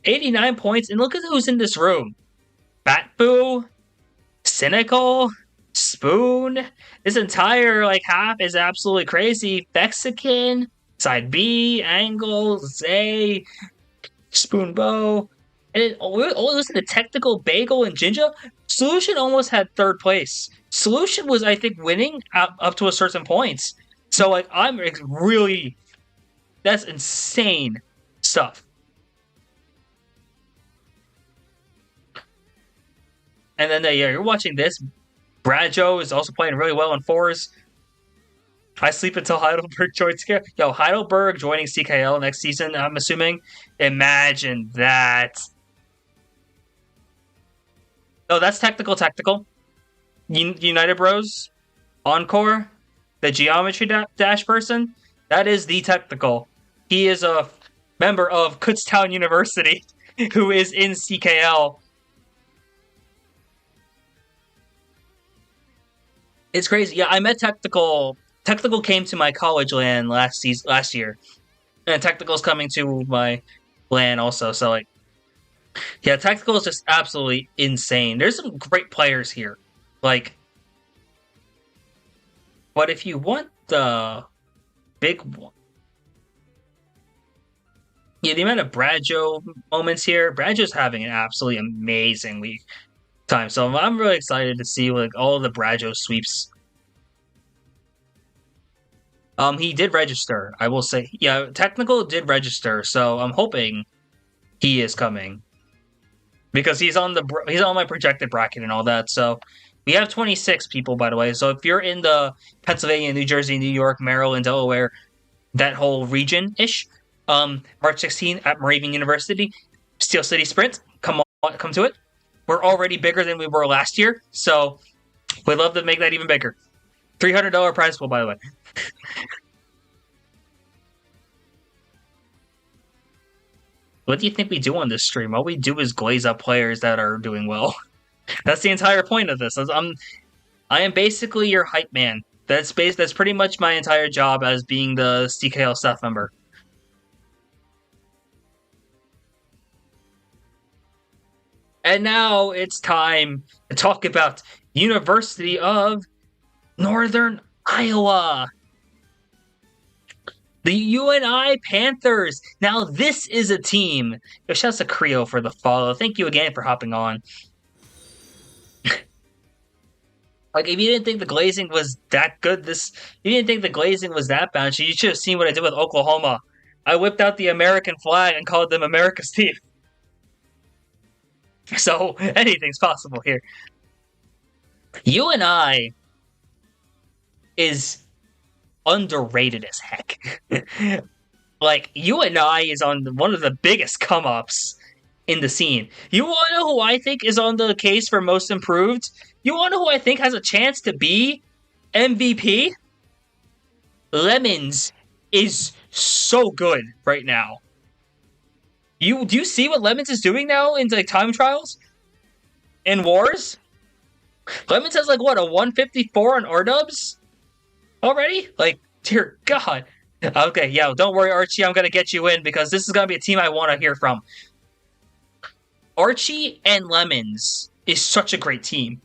89 points, and look at who's in this room. Batboo, Cynical, Spoon. This entire like half is absolutely crazy. Mexican, Side B, Angle, Zay, Spoon Bow. And listen to Technical, Bagel, and Jinja. Solution almost had 3rd place. Solution was, I think, winning up to a certain point. So, like, I'm really... That's insane stuff. And then, yeah, you're watching this. Bradshaw is also playing really well on 4s. I sleep until Heidelberg joins CKL. Yo, Heidelberg joining CKL next season, I'm assuming. Imagine that. Oh, that's Tactical. United Bros. Encore. The Geometry Dash person. That is the Technical. He is a member of Kutztown University who is in CKL. It's crazy. Yeah, I met Technical. Technical came to my college land last year. And Technical's coming to my land also, so like yeah, Technical is just absolutely insane. There's some great players here. Like, but if you want the big one, yeah, the amount of Bradshaw moments here, Bradshaw's having an absolutely amazing week time. So I'm really excited to see like all of the Bradshaw sweeps. He did register. I will say, yeah, Technical did register. So I'm hoping he is coming because he's on my projected bracket and all that. So we have 26 people, by the way. So if you're in the Pennsylvania, New Jersey, New York, Maryland, Delaware, that whole region-ish, March 16 at Moravian University, Steel City Sprint, come to it. We're already bigger than we were last year, so we'd love to make that even bigger. $300 prize pool, by the way. What do you think we do on this stream? All we do is glaze up players that are doing well. That's the entire point of this. I am basically your hype man. That's pretty much my entire job as being the CKL staff member. And now it's time to talk about University of Northern Iowa. The UNI Panthers. Now this is a team. Yo, shouts to Creo for the follow. Thank you again for hopping on. Like, if you didn't think the glazing was that good, you didn't think the glazing was that bad, you should have seen what I did with Oklahoma. I whipped out the American flag and called them America's team. So anything's possible here. UNI is underrated as heck. Like, UNI is on one of the biggest come ups in the scene. You want to know who I think is on the case for most improved? You want to know who I think has a chance to be MVP? Lemons is so good right now. Do you see what Lemons is doing now in like time trials? In wars? Lemons has like what, a 154 on R-dubs? Already? Like, dear God. Okay, yeah, don't worry, Archie, I'm gonna get you in because this is gonna be a team I want to hear from. Archie and Lemons is such a great team.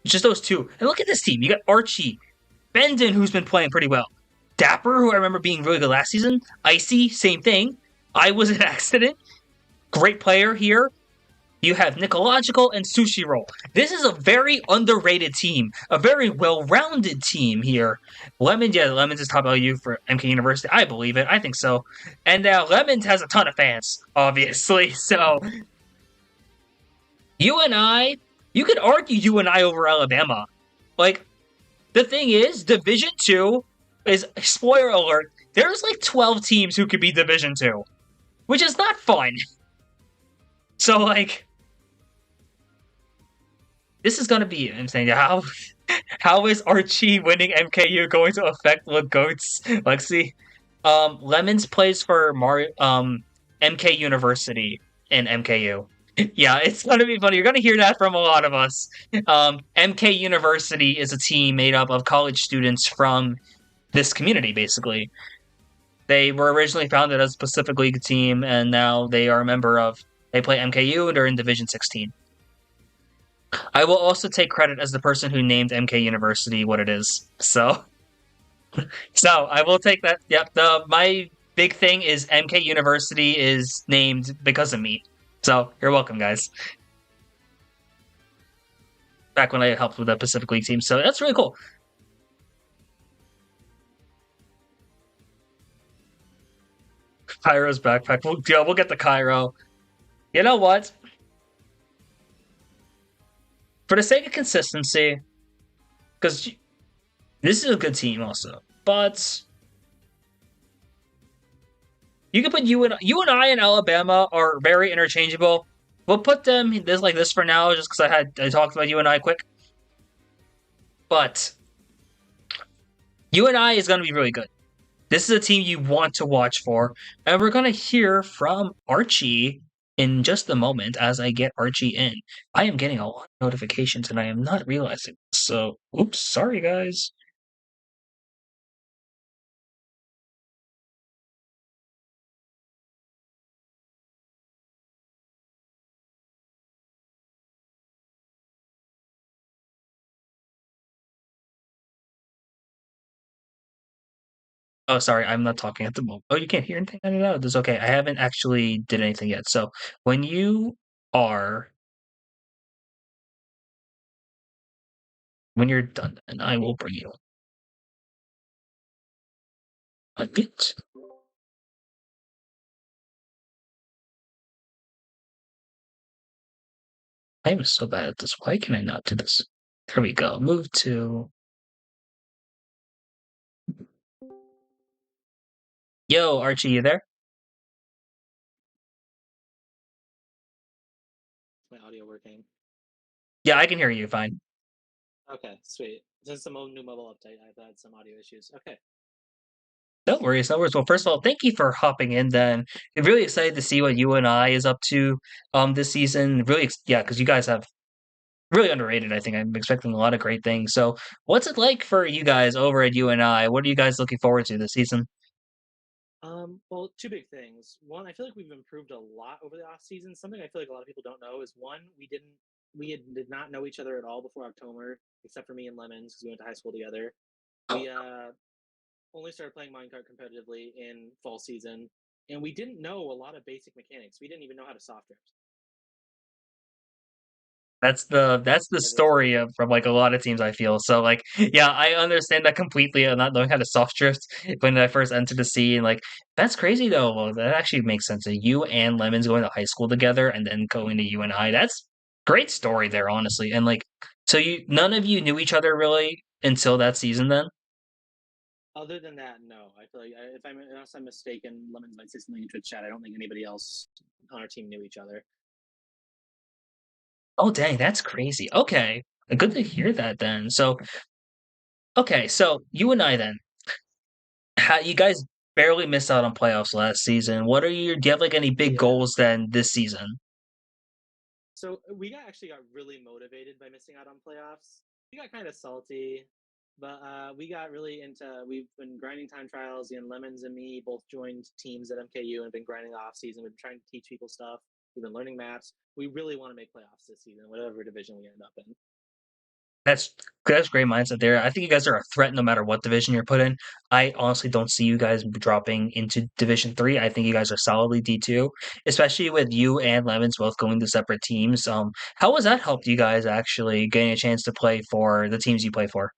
Just those two. And look at this team. You got Archie, Bendon, who's been playing pretty well. Dapper, who I remember being really good last season. Icy, same thing. I was an accident. Great player here. You have Nicological and Sushi Roll. This is a very underrated team. A very well-rounded team here. Lemons is top LU for MK University. I believe it. I think so. And Lemons has a ton of fans, obviously. So, UNI, you could argue UNI over Alabama. Like, the thing is, Division 2 is, spoiler alert, there's like 12 teams who could be Division 2. Which is not fun. So, like, this is going to be insane. How is Archie winning MKU going to affect the GOAT's Lexi? Lemons plays for MK University in MKU. Yeah, it's going to be funny. You're going to hear that from a lot of us. MK University is a team made up of college students from this community, basically. They were originally founded as a Pacific League team, and now they are a member of... They play MKU, and they're in Division 16. I will also take credit as the person who named MK University what it is. So I will take that. Yep. My big thing is MK University is named because of me. So you're welcome, guys. Back when I helped with the Pacific League team. So that's really cool. Cairo's backpack. We'll get the Cairo. You know what? For the sake of consistency, because this is a good team also, but you can put UNI and Alabama are very interchangeable. We'll put them like this for now, just because I talked about UNI quick. But UNI is going to be really good. This is a team you want to watch for, and we're going to hear from Archie in just a moment as I get Archie in. I am getting a lot of notifications and I am not realizing. So, oops, sorry guys. Oh, sorry, I'm not talking at the moment. Oh, you can't hear anything? I don't know. That's okay. I haven't actually did anything yet. So, when you're done, and I will bring you a bit. I am so bad at this. Why can I not do this? There we go. Move to... Yo, Archie, you there? My audio working? Yeah, I can hear you fine. Okay, sweet. Since the new mobile update, I've had some audio issues. Okay. No worries, no worries. Well, first of all, thank you for hopping in then. I'm really excited to see what UNI is up to this season. Really, yeah, because you guys have really underrated. I think I'm expecting a lot of great things. So, what's it like for you guys over at UNI? What are you guys looking forward to this season? Well, two big things. One, I feel like we've improved a lot over the off season. Something I feel like a lot of people don't know is one, did not know each other at all before October, except for me and Lemons because we went to high school together. We only started playing Minecraft competitively in fall season, and we didn't know a lot of basic mechanics. We didn't even know how to soft drift. That's the Yeah, that's story of from like a lot of teams I feel. So like yeah, I understand that completely of not knowing how to soft drift when I first entered the scene. Like that's crazy though. Well, that actually makes sense. You and Lemons going to high school together and then going to UNI. That's great story there, honestly. And like so you none of you knew each other really until that season then? Other than that, no. I feel like if I'm unless I'm mistaken, Lemons might say something in Twitch chat. I don't think anybody else on our team knew each other. Oh dang, that's crazy. Okay. Good to hear that then. So okay, so UNI then. How you guys barely missed out on playoffs last season. What are your do you have like any big Yeah. goals then this season? So we actually got really motivated by missing out on playoffs. We got kind of salty, but we got really into. We've been grinding time trials. And Lemons and me both joined teams at MKU and been grinding the off season. We've been trying to teach people stuff. We've been learning maps. We really want to make playoffs this season, whatever division we end up in. That's great mindset there. I think you guys are a threat no matter what division you're put in. I honestly don't see you guys dropping into Division 3. I think you guys are solidly D2, especially with you and Lemons both going to separate teams. How has that helped you guys actually getting a chance to play for the teams you play for?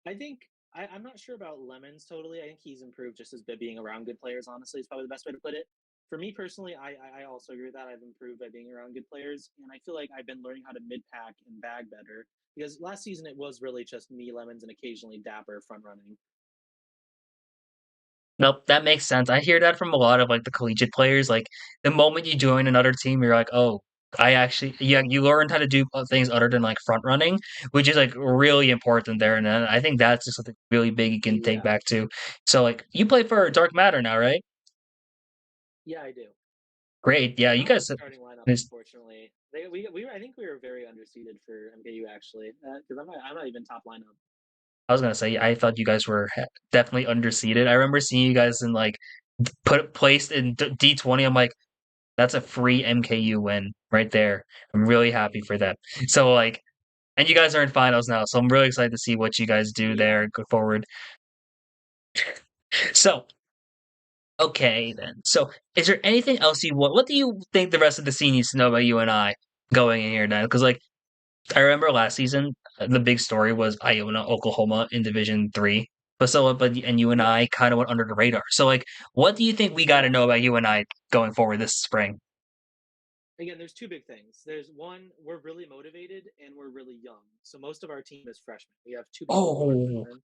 I think I'm not sure about Lemons totally. I think he's improved just as being around good players. Honestly, is probably the best way to put it. For me personally, I also agree with that. I've improved by being around good players, and I feel like I've been learning how to mid pack and bag better because last season it was really just me, Lemons, and occasionally Dapper front running. Nope, that makes sense. I hear that from a lot of like the collegiate players. Like the moment you join another team, you're like, oh, I actually, yeah, you learned how to do things other than like front running, which is like really important there. And then I think that's just something really big you can take Yeah, back to. So like you play for Dark Matter now, right? yeah, I do. Great. Yeah, you Not in the guys. starting lineup, unfortunately. I think we were very underseeded for MKU actually because I'm not even top lineup. I was gonna say I thought you guys were definitely underseeded. I remember seeing you guys in like put placed in D20. I'm like, that's a free MKU win right there. I'm really happy for that. So like, and you guys are in finals now, so I'm really excited to see what you guys do Yeah, there go forward. So okay then. So is there anything else you want? What do you think the rest of the scene needs to know about you and I going in here now? Because like I remember last season, the big story was Iona, Oklahoma in Division 3. But and you and yeah. I kind of went under the radar. So like, what do you think we got to Yeah, know about you and I going forward this spring? again, there's two big things. There's one, we're really motivated and we're really young. So most of our team is freshmen. We have two people who are Oh, freshmen.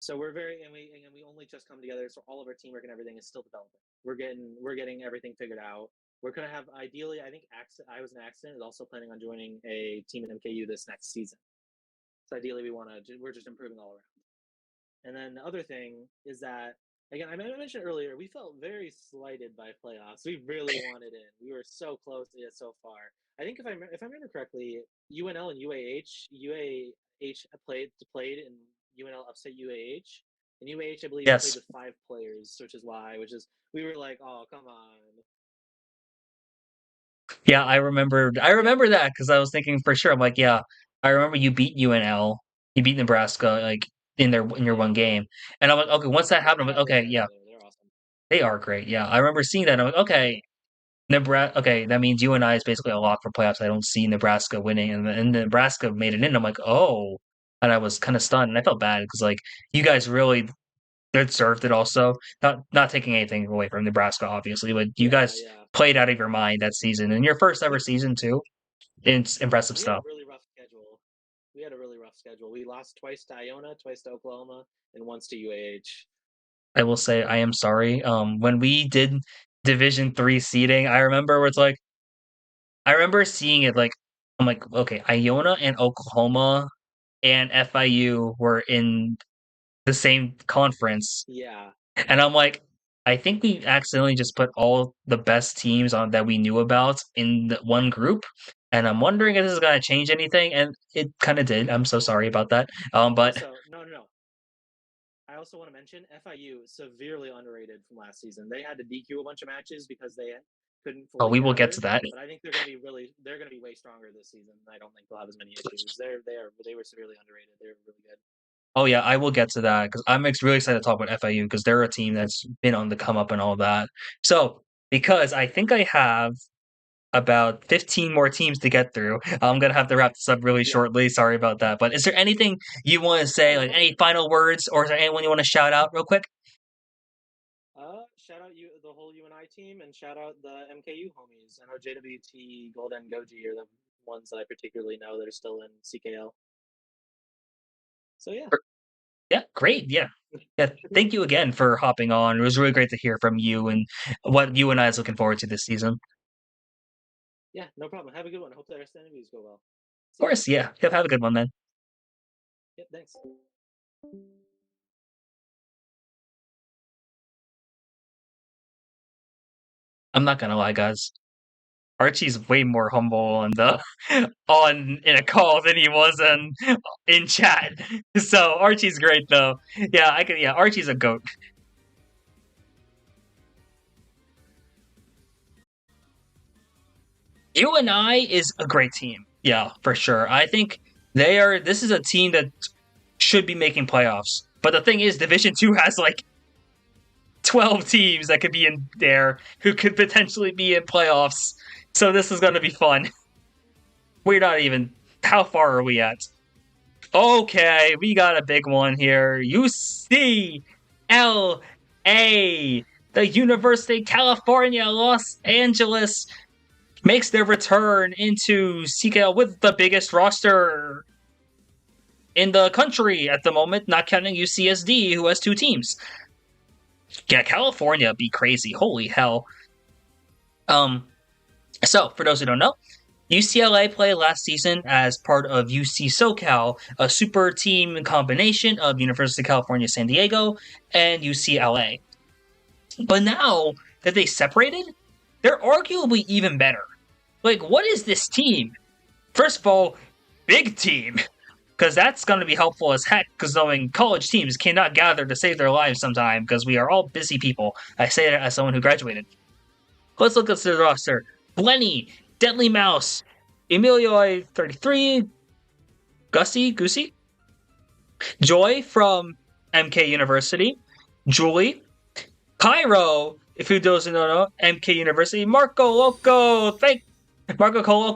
So we're very and we only just come together. So all of our teamwork and everything is still developing. We're getting everything figured out. We're gonna have ideally, I think I was an accident is also planning on joining a team in MKU this next season. So ideally, we're just improving all around. And then the other thing is that again, I mentioned earlier, we felt very slighted by playoffs. We really wanted in. We were so close to it so far. I think if I remember correctly, UNL and UAH played and UNL upset UAH. And UAH, I believe, played yes. with 5 players, which is we were like, oh come on, Yeah, I remember. I yeah, remember that because I was thinking for sure. I'm like, yeah, I remember you beat UNL, you beat Nebraska like in your one yeah. game, and I'm like, okay, once that happened, I'm like, Nebraska's okay, great yeah, though. They're awesome. they are great. Yeah, I remember seeing that. I'm like, okay, Nebraska. Okay, that means you and I is basically a lock for playoffs. I don't see Nebraska winning, and Nebraska made it in. I'm like, oh, and I was kind of stunned, and I felt bad because like you guys really deserved it. Also, not taking anything away from Nebraska, obviously, but you Yeah, guys yeah. played out of your mind that season, and your first ever We season too. It's impressive we had a stuff. really rough schedule. We had a really rough schedule. We lost twice to Iona, twice to Oklahoma, and once to UAH. I will say I am sorry. When we did Division 3 seeding, I remember where it's like I remember seeing it like I'm like, okay, Iona and Oklahoma and FIU were in the same conference, Yeah, and I'm like, I think we accidentally just put all the best teams on that we knew about in the one group. And I'm wondering if this is gonna change anything, and it kind of did. I'm so sorry about that. But Also, no. I also want to mention FIU severely underrated from last season. They had to DQ a bunch of matches because they couldn't fully we will get gather, to that. but I think they're going to be way stronger this season. I don't think they'll have as many issues. They were severely underrated. They're really good. Oh yeah, I will get to that because I'm really excited to talk about FIU because they're a team that's been on the come up and all that. So because I think I have about 15 more teams to get through, I'm gonna have to wrap this up really shortly. Sorry about that. But is there anything you want to say, like any final words, or is there anyone you want to shout out real quick? Shout out the whole UNI team, and shout out the MKU homies. I know JWT, Gold, and Goji are the ones that I particularly know that are still in CKL. So yeah. Yeah, great. Yeah. Yeah, thank you again for hopping on. It was really great to hear from you and what you and I is looking forward to this season. Yeah, no problem. Have a good one. Hope the rest of the interviews go well. Of course, yeah. Yep, have a good one then. Yep, thanks. I'm not gonna lie, guys. Archie's way more humble and on in a call than he was in chat. So Archie's great though. Yeah, Archie's a goat. UNI is a great team. Yeah, for sure. I think this is a team that should be making playoffs. But the thing is, Division 2 has like 12 teams that could be in there who could potentially be in playoffs. So this is going to be fun. We're not even. How far are we at? Okay, we got a big one here. UCLA, the University of California, Los Angeles, makes their return into CKL with the biggest roster in the country at the moment, not counting UCSD, who has 2 teams. Yeah, California be crazy. Holy hell. So, for those who don't know, UCLA played last season as part of UC SoCal, a super team combination of University of California, San Diego, and UCLA. But now that they separated, they're arguably even better. Like, what is this team? First of all, big team. Because that's going to be helpful as heck, because knowing college teams cannot gather to save their lives sometime, because we are all busy people. I say that as someone who graduated. Let's look at the roster. Blenny, Deadly Mouse, Emilio 33, Goosey, Joy from MK University, Julie, Cairo, if who doesn't know, MK University, Marco Loco, Marco Colo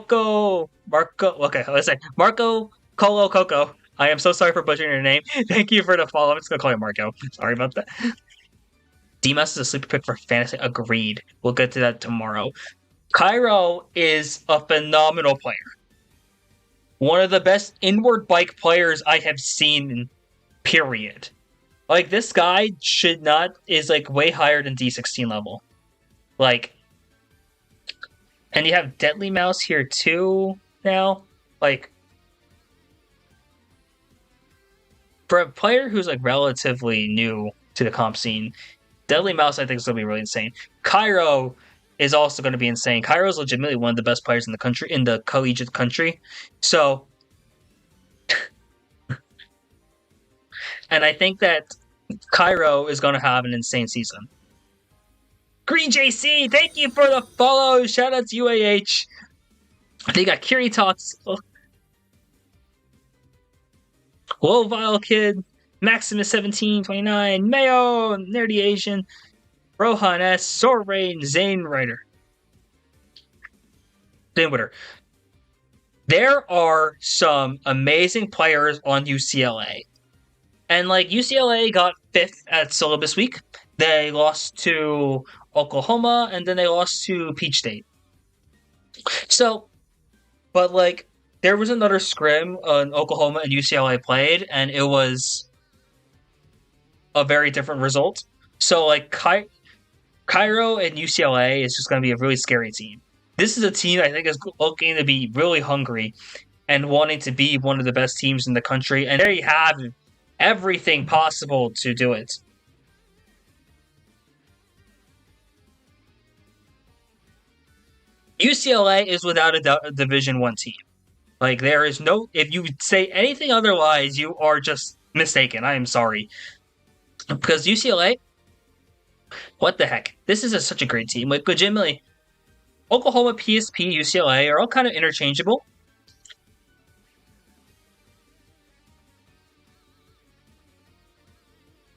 Coco. I am so sorry for butchering your name. Thank you for the follow. I'm just gonna call you Marco. Sorry about that. Demas is a sleeper pick for fantasy. Agreed. We'll get to that tomorrow. Cairo is a phenomenal player. One of the best inward bike players I have seen, period. Like, this guy is like way higher than D16 level. Like, and you have Deadly Mouse here too now. Like, for a player who's like relatively new to the comp scene, Deadly Mouse I think is going to be really insane. Cairo is also going to be insane. Cairo is legitimately one of the best players in the country, in the collegiate country. So, and I think that Cairo is going to have an insane season. Green JC, thank you for the follow. Shout out to UAH. They got Kiri Talks, Low Vile Kid, Maximus 1729, Mayo, Nerdy Asian, Rohan S, Sorain, Zane Ryder. Zane Witter. There are some amazing players on UCLA. And like UCLA got 5th at syllabus week. They lost to Oklahoma, and then they lost to Peach State. So, but like, there was another scrim on Oklahoma and UCLA played, and it was a very different result. So, like, Cairo and UCLA is just going to be a really scary team. This is a team I think is looking to be really hungry and wanting to be one of the best teams in the country, and they have everything possible to do it. UCLA is without a doubt a Division 1 team. Like, there is no... If you say anything otherwise, you are just mistaken. I am sorry. Because UCLA... What the heck? This is such a great team. Like, legitimately, Oklahoma, PSP, UCLA are all kind of interchangeable.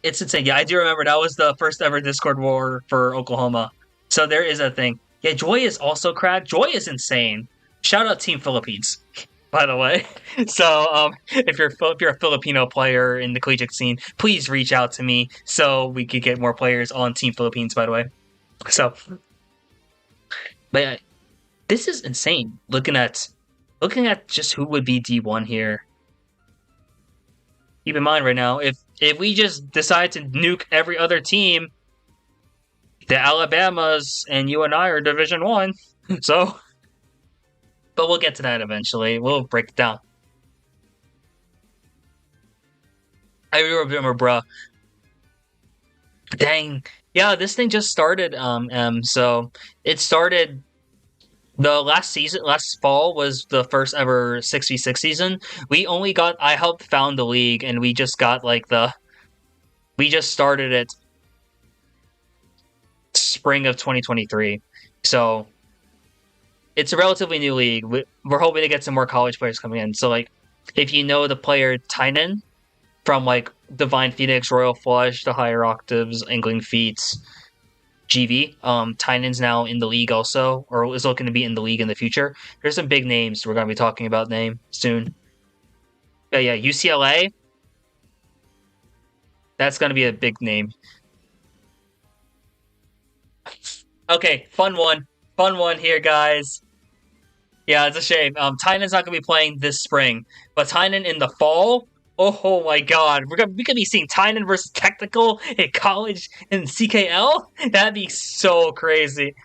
It's insane. Yeah, I do remember that was the first ever Discord war for Oklahoma. So there is a thing. Yeah, Joy is also cracked. Joy is insane. Shout out Team Philippines, by the way. So if you're a Filipino player in the collegiate scene, please reach out to me so we could get more players on Team Philippines, by the way. So, but yeah, this is insane. Looking at just who would be D1 here. Keep in mind right now, if we just decide to nuke every other team, the Alabamas and you and I are Division 1. So, but we'll get to that eventually. We'll break it down. I remember, bruh. Dang. Yeah, this thing just started, so it started the last fall was the first ever 6v6 season. I helped found the league, and we just got we just started it spring of 2023. So it's a relatively new league. We're hoping to get some more college players coming in. So, like, if you know the player Tynan from, like, Divine Phoenix, Royal Flush, The Higher Octaves, Angling Feats, GV, Tynan's now in the league also, or is looking to be in the league in the future. There's some big names we're going to be talking about soon. Yeah, UCLA. That's going to be a big name. Okay, fun one here, guys. Yeah, it's a shame. Tynan's not going to be playing this spring, but Tynan in the fall. Oh my god, we could be seeing Tynan versus Technical in college in CKL? That'd be so crazy.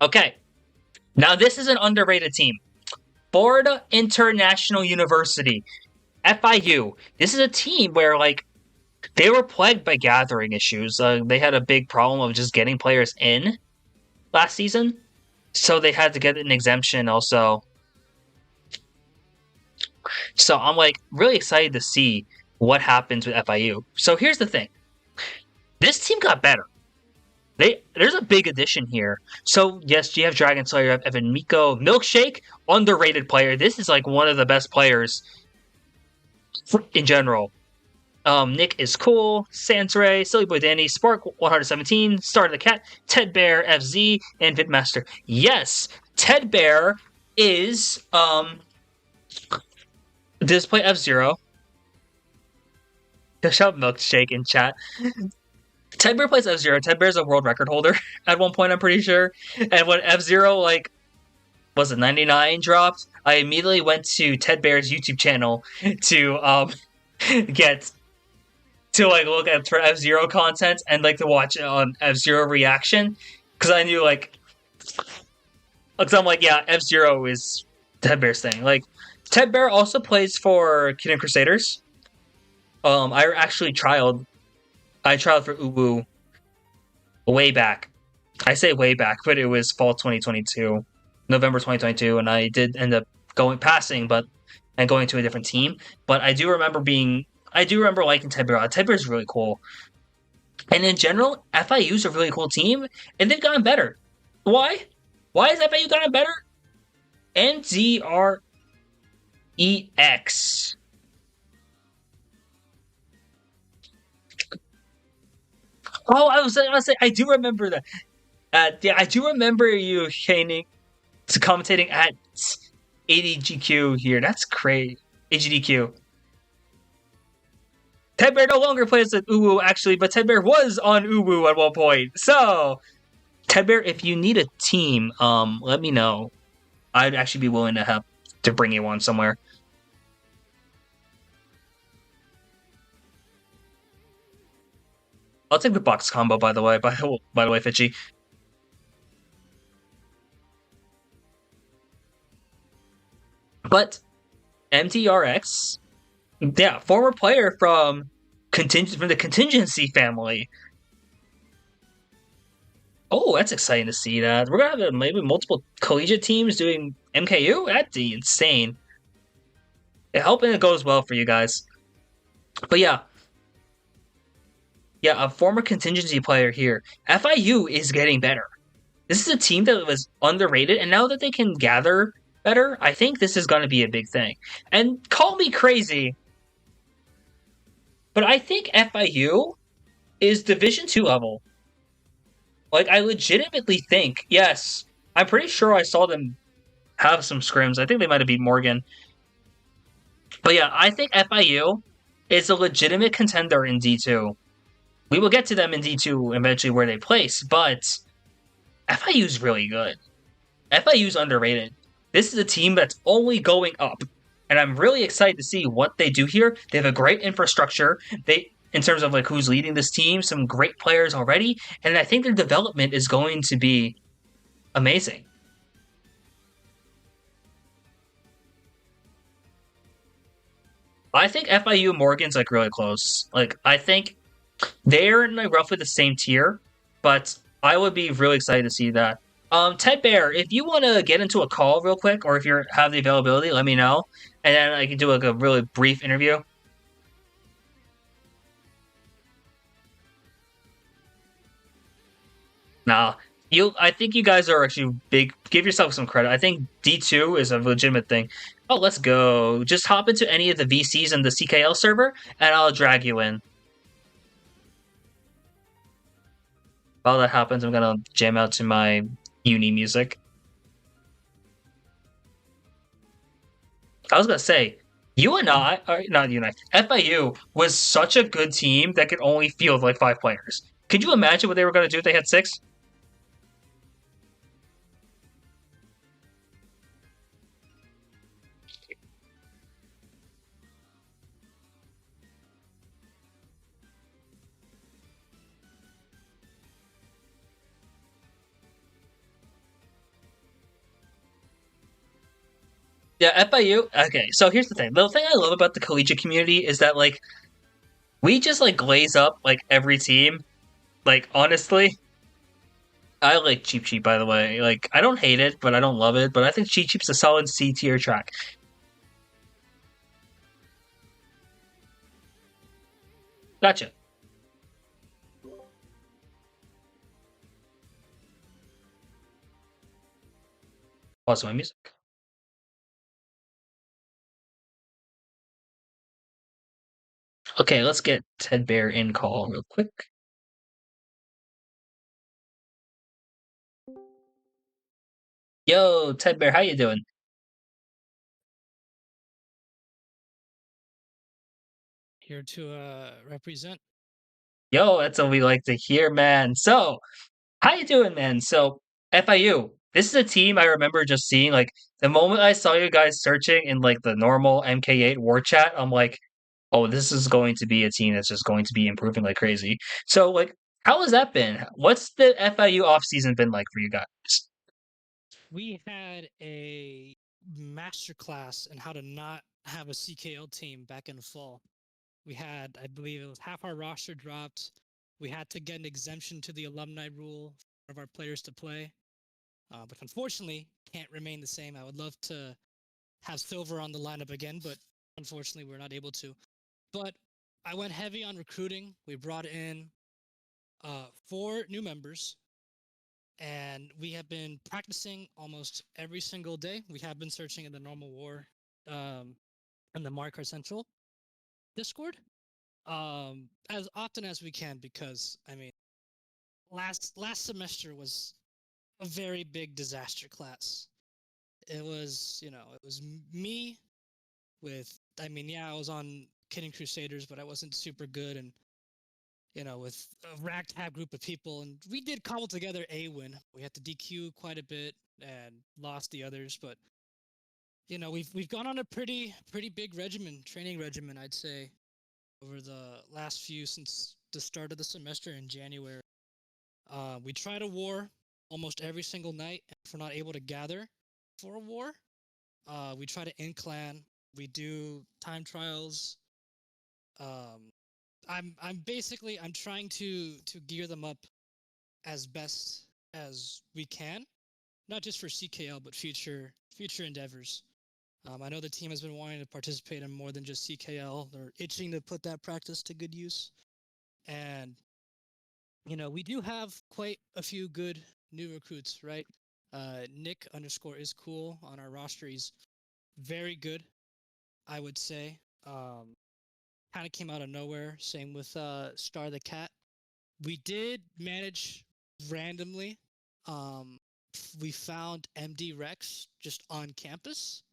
Okay, now this is an underrated team. Florida International University, FIU. This is a team where, like, they were plagued by gathering issues. They had a big problem of just getting players in last season. So they had to get an exemption also. So I'm, like, really excited to see what happens with FIU. So here's the thing. This team got better. There's a big addition here. So yes, you have Dragon Slayer, you have Evan Miko. Milkshake, underrated player. This is, like, one of the best players in general. Nick is cool, Sansray, Silly Boy Danny, Spark 117, Star of the Cat, Ted Bear, FZ, and Vidmaster. Yes, Ted Bear is Display F0. Shout Milkshake in chat. Ted Bear plays F0. Ted Bear's a world record holder at one point, I'm pretty sure. And when F0, like, was it 99 dropped, I immediately went to Ted Bear's YouTube channel to look at for F-Zero content and, like, to watch it on F-Zero reaction, because I knew, like, because I'm like, yeah, F-Zero is Ted Bear's thing. Like, Ted Bear also plays for Kingdom Crusaders. I actually trialed for Uwu way back. I say way back, but it was fall 2022, November 2022, and I did end up passing, and going to a different team. But I do remember liking Ted Bear. Ted Bear is really cool. And in general, FIU is a really cool team, and they've gotten better. Why? Why has FIU gotten better? NDREX. Oh, I was say I do remember that. Yeah, I do remember you commentating at ADGQ here. That's great. AGDQ. Ted Bear no longer plays at Uwu, actually, but Ted Bear was on Uwu at one point. So, Ted Bear, if you need a team, let me know. I'd actually be willing to help to bring you one somewhere. I'll take the box combo, by the way, Fitchy. But MTRX, yeah, former player from the contingency family. Oh, that's exciting to see that. We're gonna have maybe multiple collegiate teams doing MKU. That'd be insane. I hope it goes well for you guys. But yeah, a former contingency player here. FIU is getting better. This is a team that was underrated, and now that they can gather better, I think this is going to be a big thing. And call me crazy, but I think FIU is Division 2 level. Like, I legitimately think, yes, I'm pretty sure I saw them have some scrims. I think they might have beat Morgan. But yeah, I think FIU is a legitimate contender in D2. We will get to them in D2 eventually where they place, but FIU is really good. FIU is underrated. This is a team that's only going up, and I'm really excited to see what they do here. They have a great infrastructure. In terms of like who's leading this team, some great players already, and I think their development is going to be amazing. I think FIU and Morgan's like really close. Like I think they're in like roughly the same tier, but I would be really excited to see that. Ted Bear, if you want to get into a call real quick, or if you have the availability, let me know, and then I can do like a really brief interview. Nah, I think you guys are actually big. Give yourself some credit. I think D2 is a legitimate thing. Oh, let's go. Just hop into any of the VCs in the CKL server, and I'll drag you in. While that happens, I'm gonna jam out to my uni music. I was gonna say, UNI, or not UNI, FIU was such a good team that could only field like 5 players. Could you imagine what they were gonna do if they had 6? Yeah, FIU. Okay, so here's the thing. The thing I love about the collegiate community is that like we just like glaze up like every team. Like honestly, I like Cheap Cheap by the way. Like I don't hate it, but I don't love it. But I think Cheap Cheap's a solid C tier track. Gotcha. Pause my music. Okay, let's get Ted Bear in call real quick. Yo, Ted Bear, how you doing? Here to represent. Yo, that's what we like to hear, man. So, how you doing, man? So, FIU, this is a team I remember just seeing. Like the moment I saw you guys searching in like the normal MK8 war chat, I'm like, oh, this is going to be a team that's just going to be improving like crazy. So, like, how has that been? What's the FIU offseason been like for you guys? We had a masterclass in how to not have a CKL team back in the fall. We had, I believe it was half our roster dropped. We had to get an exemption to the alumni rule of our players to play. But unfortunately, can't remain the same. I would love to have Silver on the lineup again, but unfortunately, we're not able to. But I went heavy on recruiting. We brought in 4 new members, and we have been practicing almost every single day. We have been searching in the normal war and the Mario Kart Central Discord as often as we can, because I mean, last semester was a very big disaster class. It was, it was me with, I mean, yeah, I was on Kidding Crusaders, but I wasn't super good, and with a ragtag group of people, and we did cobble together a win. We had to DQ quite a bit and lost the others, but we've gone on a pretty big training regimen, I'd say, over the last few since the start of the semester in January. We try to war almost every single night. If we're not able to gather for a war, we try to in clan. We do time trials. I'm trying to gear them up as best as we can, not just for CKL but future endeavors. I know the team has been wanting to participate in more than just CKL. They're itching to put that practice to good use, and we do have quite a few good new recruits, right? Nick underscore is cool on our roster. He's very good, I would say. Kind of came out of nowhere. Same with Star the Cat. We did manage randomly. Um, we found MD Rex just on campus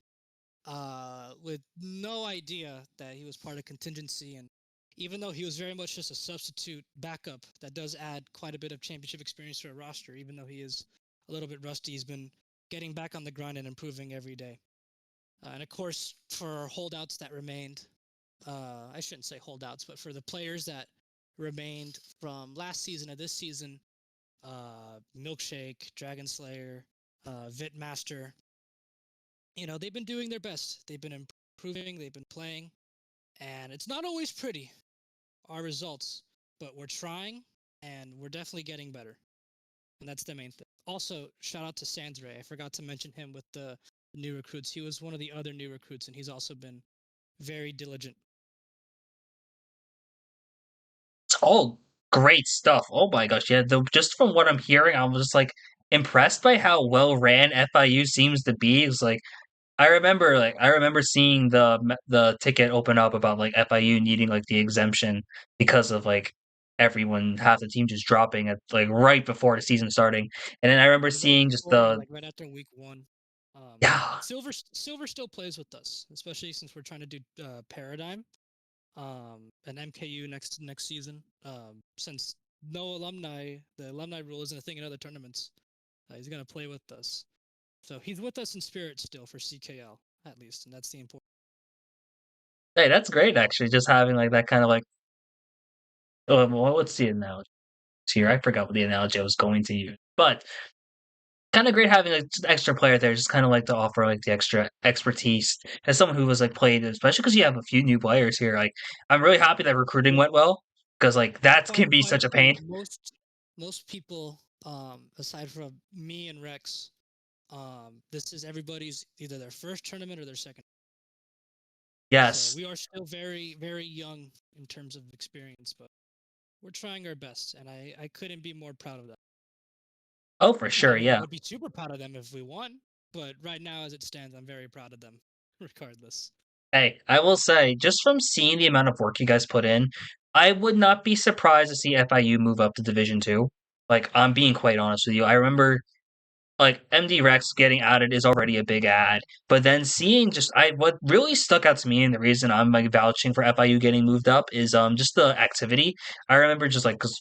with no idea that he was part of contingency. And even though he was very much just a substitute backup, that does add quite a bit of championship experience to our roster. Even though he is a little bit rusty, he's been getting back on the grind and improving every day. And of course, for holdouts that remained, I shouldn't say holdouts, but for the players that remained from last season to this season, Milkshake, Dragon Slayer, Vitmaster, they've been doing their best. They've been improving, they've been playing, and it's not always pretty, our results, but we're trying, and we're definitely getting better. And that's the main thing. Also, shout out to Sansray. I forgot to mention him with the new recruits. He was one of the other new recruits, and he's also been very diligent. It's all great stuff. Oh my gosh, yeah. Just from what I'm hearing, I'm just like impressed by how well ran FIU seems to be. It's like I remember seeing the ticket open up about like FIU needing like the exemption because of like everyone half the team just dropping at like right before the season starting. And then I remember Right seeing just before and the like right after week 1. yeah. Silver still plays with us, especially since we're trying to do Paradigm, and MKU next season. Since no alumni, the alumni rule isn't a thing in other tournaments. He's gonna play with us, so he's with us in spirit still for CKL at least, and that's the important. Hey, that's great actually. Just having like that kind of like what's the analogy here? I forgot what the analogy I was going to use, but kind of great having like just extra player there, just kind of like to offer like the extra expertise as someone who was like played, especially because you have a few new players here. Like I'm really happy that recruiting went well because like that can be Quite a such a few. pain. Most people, aside from me and Rex, this is everybody's either their first tournament or their second. So Yes. we are still very, very young in terms of experience, but we're trying our best, and I couldn't be more proud of that. Oh, for I sure. mean, I Yeah. would be super proud of them if we won, but right now, as it stands, I'm very proud of them, regardless. Hey, I will say, just from seeing the amount of work you guys put in, I would not be surprised to see FIU move up to Division Two. Like, I'm being quite honest with you. I remember like MD Rex getting added is already a big ad, but then seeing just I what really stuck out to me and the reason I'm like vouching for FIU getting moved up is just the activity. I remember just like 'cause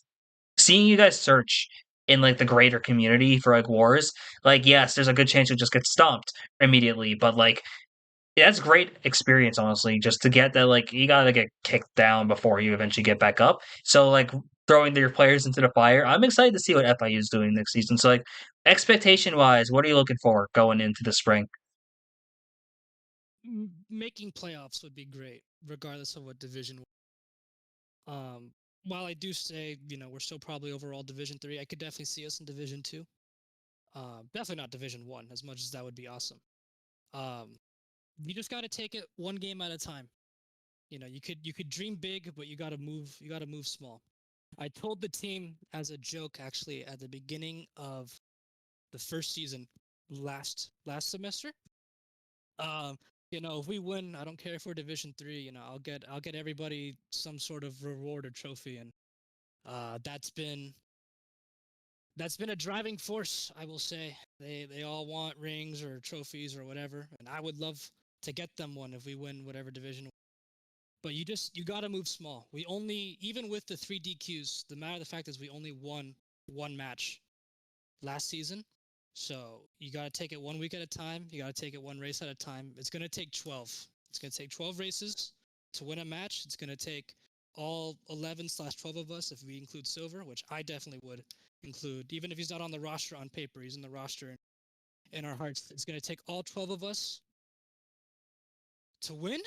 seeing you guys search in like the greater community for like wars. Like yes, there's a good chance you'll just get stomped immediately, but like yeah, that's great experience, honestly, just to get that, like, you gotta get kicked down before you eventually get back up. So, like, throwing their players into the fire, I'm excited to see what FIU is doing next season. So, like, expectation-wise, what are you looking for going into the spring? Making playoffs would be great, regardless of what division. Um, while I do say, we're still probably overall Division 3, I could definitely see us in Division 2. Definitely not Division 1, as much as that would be awesome. You just got to take it one game at a time. You could dream big, but you got to move small. I told the team as a joke actually at the beginning of the first season last semester. Um, if we win, I don't care if we're Division 3. I'll get everybody some sort of reward or trophy, and that's been a driving force. I will say they all want rings or trophies or whatever, and I would love to get them one if we win whatever division. But you got to move small. We only even with the 3 DQs, the matter of the fact is we only won one match last season. So you got to take it 1 week at a time. You got to take it one race at a time. It's going to take 12. It's going to take 12 races to win a match. It's going to take all 11/12 of us if we include Silver, which I definitely would include. Even if he's not on the roster on paper, he's in the roster in our hearts. It's going to take all 12 of us to win.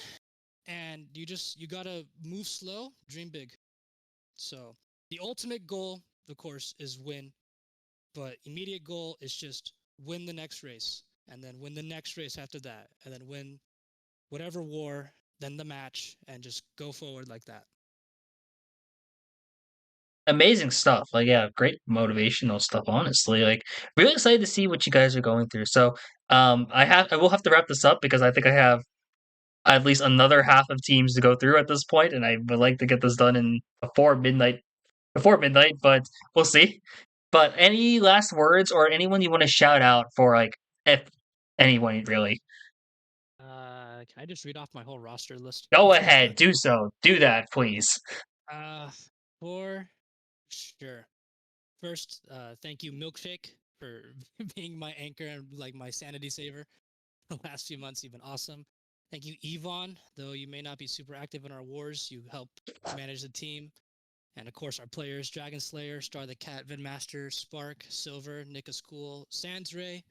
And you got to move slow, dream big. So the ultimate goal, of course, is win. But immediate goal is just win the next race, and then win the next race after that, and then win whatever war, then the match, and just go forward like that. Amazing stuff. Like, yeah, great motivational stuff, honestly. Like, really excited to see what you guys are going through. So, I will have to wrap this up because I think I have at least another half of teams to go through at this point, and I would like to get this done in before midnight, but we'll see. But any last words or anyone you want to shout out for, like, if anyone really? Can I just read off my whole roster list? Go ahead, do so. Do that, please. For sure. First, thank you, Milkshake, for being my anchor and like my sanity saver the last few months. You've been awesome. Thank you, Yvonne. Though you may not be super active in our wars, you help manage the team. And of course, our players, Dragon Slayer, Star the Cat, Vidmaster, Spark, Silver, Nika School, Sansray,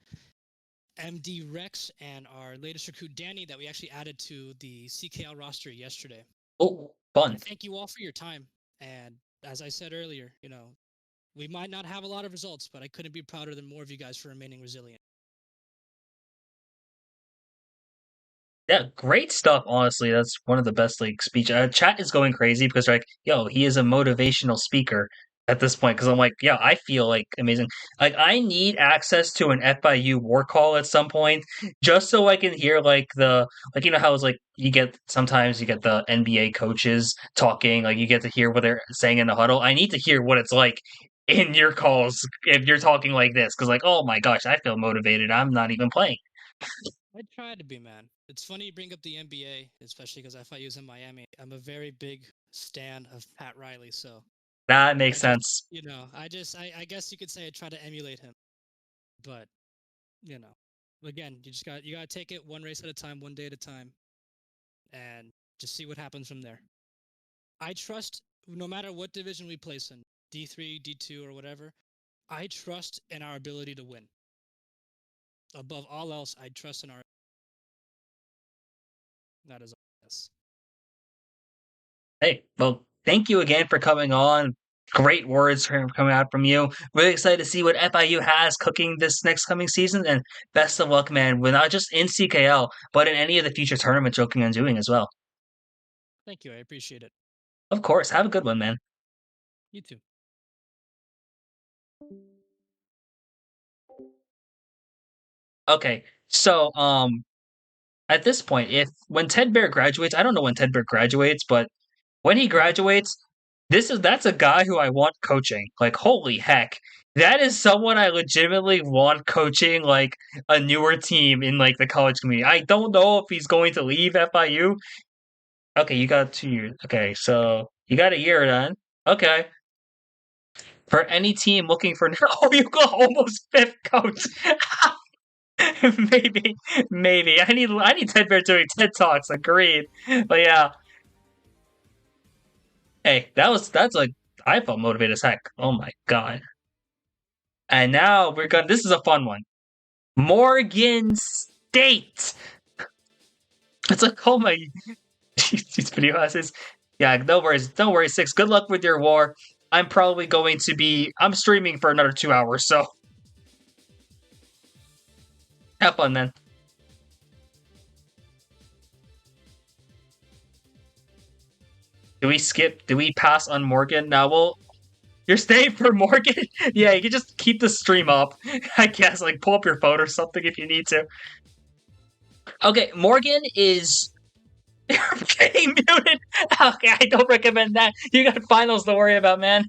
MD Rex, and our latest recruit, Danny, that we actually added to the CKL roster yesterday. Oh, fun. Thank you all for your time. And as I said earlier, we might not have a lot of results, but I couldn't be prouder than more of you guys for remaining resilient. Yeah, great stuff. Honestly, that's one of the best like speech. Chat is going crazy because they're like, "Yo, he is a motivational speaker." At this point, because I'm like, yeah, I feel like amazing. Like, I need access to an FIU war call at some point, just so I can hear like how it's like sometimes you get the NBA coaches talking, like you get to hear what they're saying in the huddle. I need to hear what it's like in your calls if you're talking like this, because like, oh my gosh, I feel motivated. I'm not even playing. I try to be, man. It's funny you bring up the NBA, especially because FIU's in Miami. I'm a very big stan of Pat Riley, so That makes sense. I guess you could say I try to emulate him, but again, you gotta take it one race at a time, one day at a time, and just see what happens from there. I trust, no matter what division we place in, D3, D2, or whatever, I trust in our ability to win. Above all else, I trust in our. That is all. Yes. Hey, well, thank you again for coming on. Great words coming out from you. Really excited to see what FIU has cooking this next coming season, and best of luck, man. We're not just in CKL, but in any of the future tournaments you're looking on doing as well. Thank you. I appreciate it. Of course. Have a good one, man. You too. Okay, so at this point, if when Ted Bear graduates, I don't know when Ted Bear graduates, but when he graduates, that's a guy who I want coaching. Like, holy heck. That is someone I legitimately want coaching like a newer team in like the college community. I don't know if he's going to leave FIU. Okay, you got 2 years. Okay, so you got a year then. Okay. For any team looking for oh, you go almost fifth coach. maybe, maybe. I need Ted Bear doing TED Talks, agreed. But yeah. Hey, that's like I felt motivated as heck. Oh my god. And now this is a fun one. Morgan State. It's like, oh my these video classes. Yeah, no worries. Don't worry, Six. Good luck with your war. I'm streaming for another 2 hours, so have fun then. Do we pass on Morgan? Now you're staying for Morgan? Yeah, you can just keep the stream up. I guess, like, pull up your phone or something if you need to. Okay, Morgan is getting muted. Okay, I don't recommend that. You got finals to worry about, man.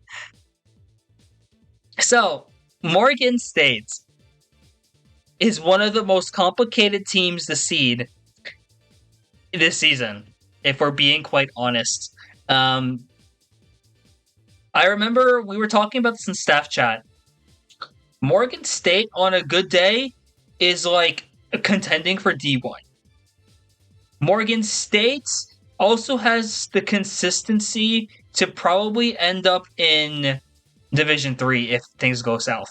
So, Morgan State is one of the most complicated teams to seed this season, if we're being quite honest. I remember we were talking about this in staff chat. Morgan State on a good day is like contending for D1. Morgan State also has the consistency to probably end up in Division 3 if things go south.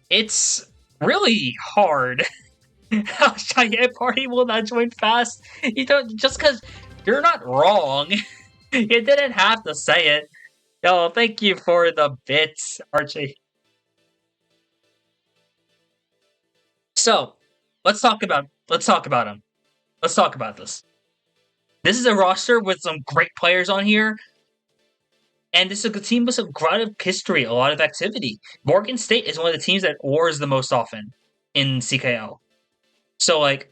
It's really hard. Cheyenne Party will not join fast. You don't, just because you're not wrong. You didn't have to say it. Yo, thank you for the bits, Archie. So let's talk about him. Let's talk about this. This is a roster with some great players on here, and this is a team with a lot of history, a lot of activity. Morgan State is one of the teams that wars the most often in CKL. So, like,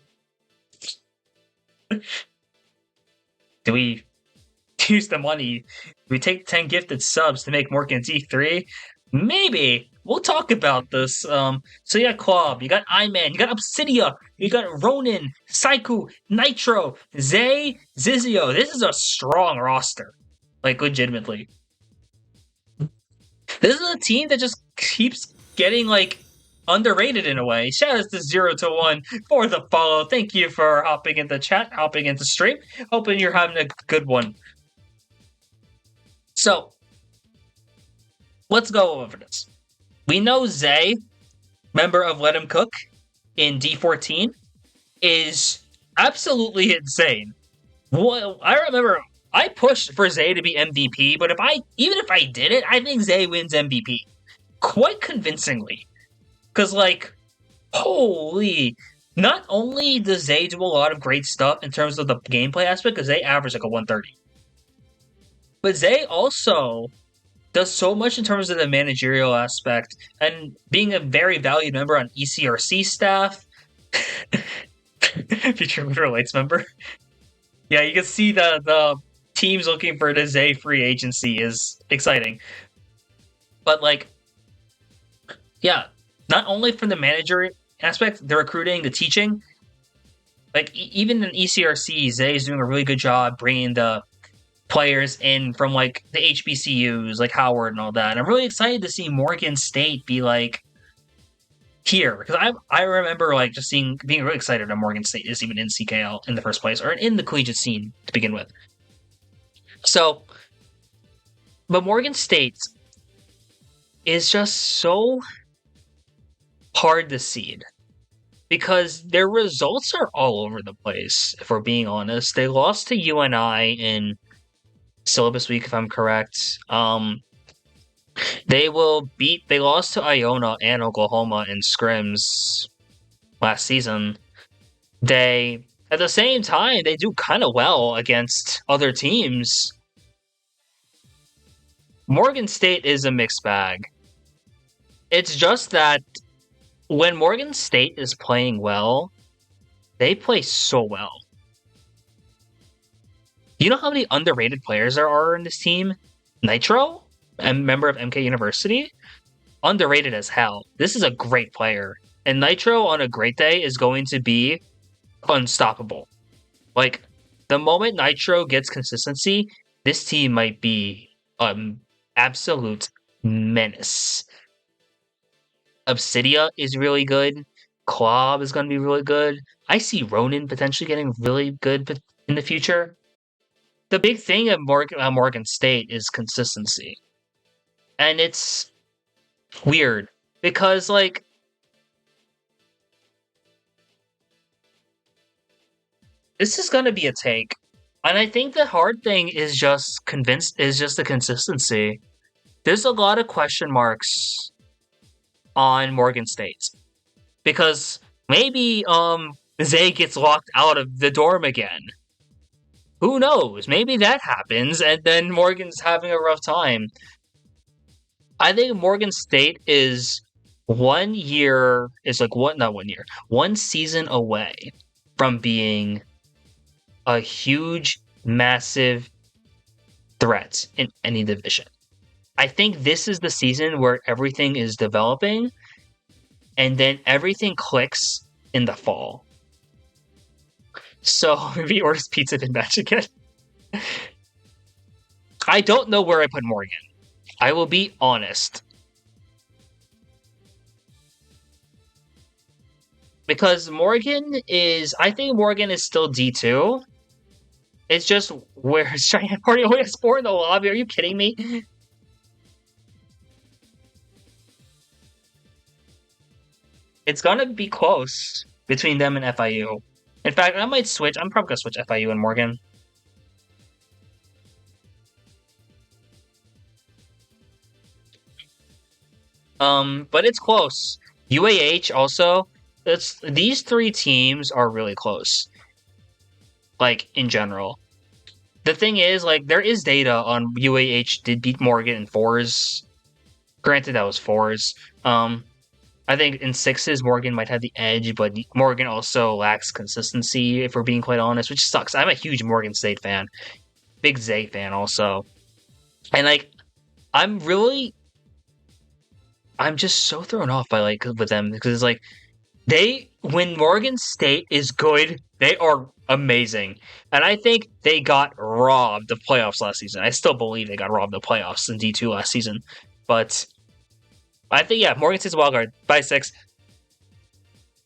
do we use the money? Do we take 10 gifted subs to make Morgan E3? Maybe. We'll talk about this. So you got Quab, you got Iman, you got Obsidia, you got Ronin, Saiku, Nitro, Zay, Zizio. This is a strong roster. Like, legitimately. This is a team that just keeps getting, like, underrated in a way. Shout out to 0 to 1 for the follow. Thank you for hopping into chat, hopping into stream. Hoping you're having a good one. So, let's go over this. We know Zay, member of Let Him Cook in D14, is absolutely insane. Well, I remember I pushed for Zay to be MVP, but even if I did it, I think Zay wins MVP. Quite convincingly. Because, like, holy, not only does Zay do a lot of great stuff in terms of the gameplay aspect, because Zay average like a 130, but Zay also does so much in terms of the managerial aspect and being a very valued member on ECRC staff. Future Relates member. Yeah, you can see the teams looking for the Zay free agency is exciting. But, like, yeah, not only from the manager aspect, the recruiting, the teaching, like, even in ECRC, Zay is doing a really good job bringing the players in from, like, the HBCUs, like Howard and all that. And I'm really excited to see Morgan State be, like, here. Because I remember, like, just being really excited that Morgan State is even in CKL in the first place, or in the collegiate scene to begin with. So, but Morgan State is just so hard to seed. Because their results are all over the place, if we're being honest. They lost to UNI in syllabus week, if I'm correct. They lost to Iona and Oklahoma in scrims last season. At the same time, they do kind of well against other teams. Morgan State is a mixed bag. It's just that when Morgan State is playing well, they play so well. You know how many underrated players there are in this team? Nitro, a member of MK University, underrated as hell. This is a great player. And Nitro on a great day is going to be unstoppable. Like, the moment Nitro gets consistency, this team might be an absolute menace. Obsidia is really good. Klob is going to be really good. I see Ronin potentially getting really good in the future. The big thing at Morgan State is consistency. And it's weird because, like, this is going to be a take. And I think the hard thing is just the consistency. There's a lot of question marks on Morgan State. Because maybe Zay gets locked out of the dorm again. Who knows? Maybe that happens, and then Morgan's having a rough time. I think Morgan State is 1 year, one season away from being a huge, massive threat in any division. I think this is the season where everything is developing, and then everything clicks in the fall. So, maybe he orders pizza and match again. I don't know where I put Morgan. I will be honest. Because I think Morgan is still D2. It's just where is Cheyenne Party always sport in the lobby? Are you kidding me? It's gonna be close between them and FIU. In fact, I might switch. I'm probably gonna switch FIU and Morgan. But it's close. UAH also, these three teams are really close. Like in general, the thing is, like, there is data on UAH did beat Morgan in fours. Granted, that was fours. I think in sixes, Morgan might have the edge, but Morgan also lacks consistency, if we're being quite honest, which sucks. I'm a huge Morgan State fan. Big Zay fan also. And, like, I'm just so thrown off by, like, with them, because it's like, when Morgan State is good, they are amazing. And I think they got robbed of playoffs last season. I still believe they got robbed of playoffs in D2 last season. But I think, yeah, Morgan State's a wild card by 6.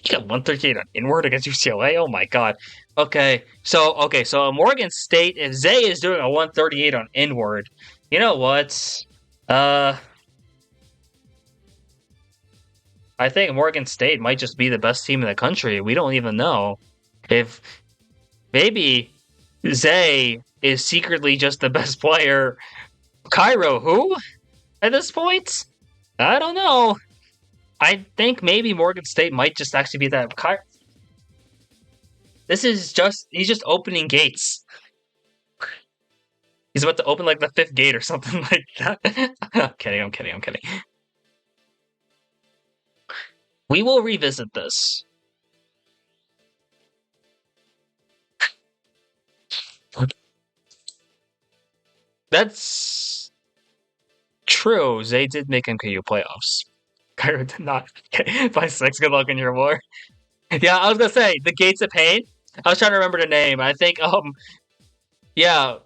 You got 138 on inward against UCLA? Oh my god. Okay, so Morgan State, if Zay is doing a 138 on inward, you know what? I think Morgan State might just be the best team in the country. We don't even know. If maybe Zay is secretly just the best player. Cairo, who? At this point? I don't know. I think maybe Morgan State might just actually be that. He's just opening gates. He's about to open like the 5th gate or something like that. I'm kidding. We will revisit this. That's true. Zay did make MKU playoffs. Cairo did not. By 6, good luck in your war. Yeah, I was gonna say, the Gates of Pain. I was trying to remember the name. I think, yeah,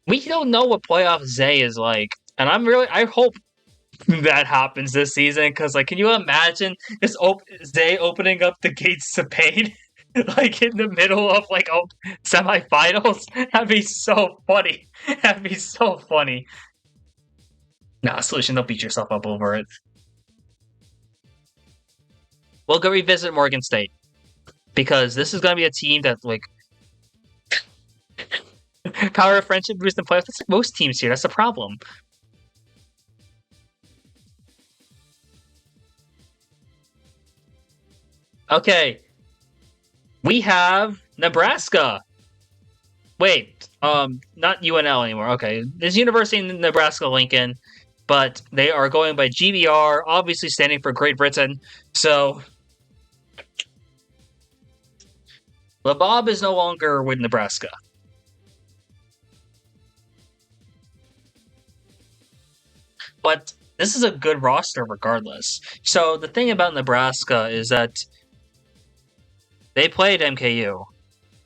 we don't know what playoff Zay is like. And I hope that happens this season, because, like, can you imagine this Zay opening up the Gates of Pain? Like, in the middle of, like, semifinals? That'd be so funny. That'd be so funny. Nah, Solution, don't beat yourself up over it. We'll go revisit Morgan State, because this is gonna be a team that, like, power of friendship boost in playoffs. That's like most teams here. That's the problem. Okay. We have Nebraska. Wait, not UNL anymore. Okay, there's University in Nebraska Lincoln, but they are going by GBR, obviously standing for Great Britain. So LeBob is no longer with Nebraska. But this is a good roster regardless. So the thing about Nebraska is that they played MKU.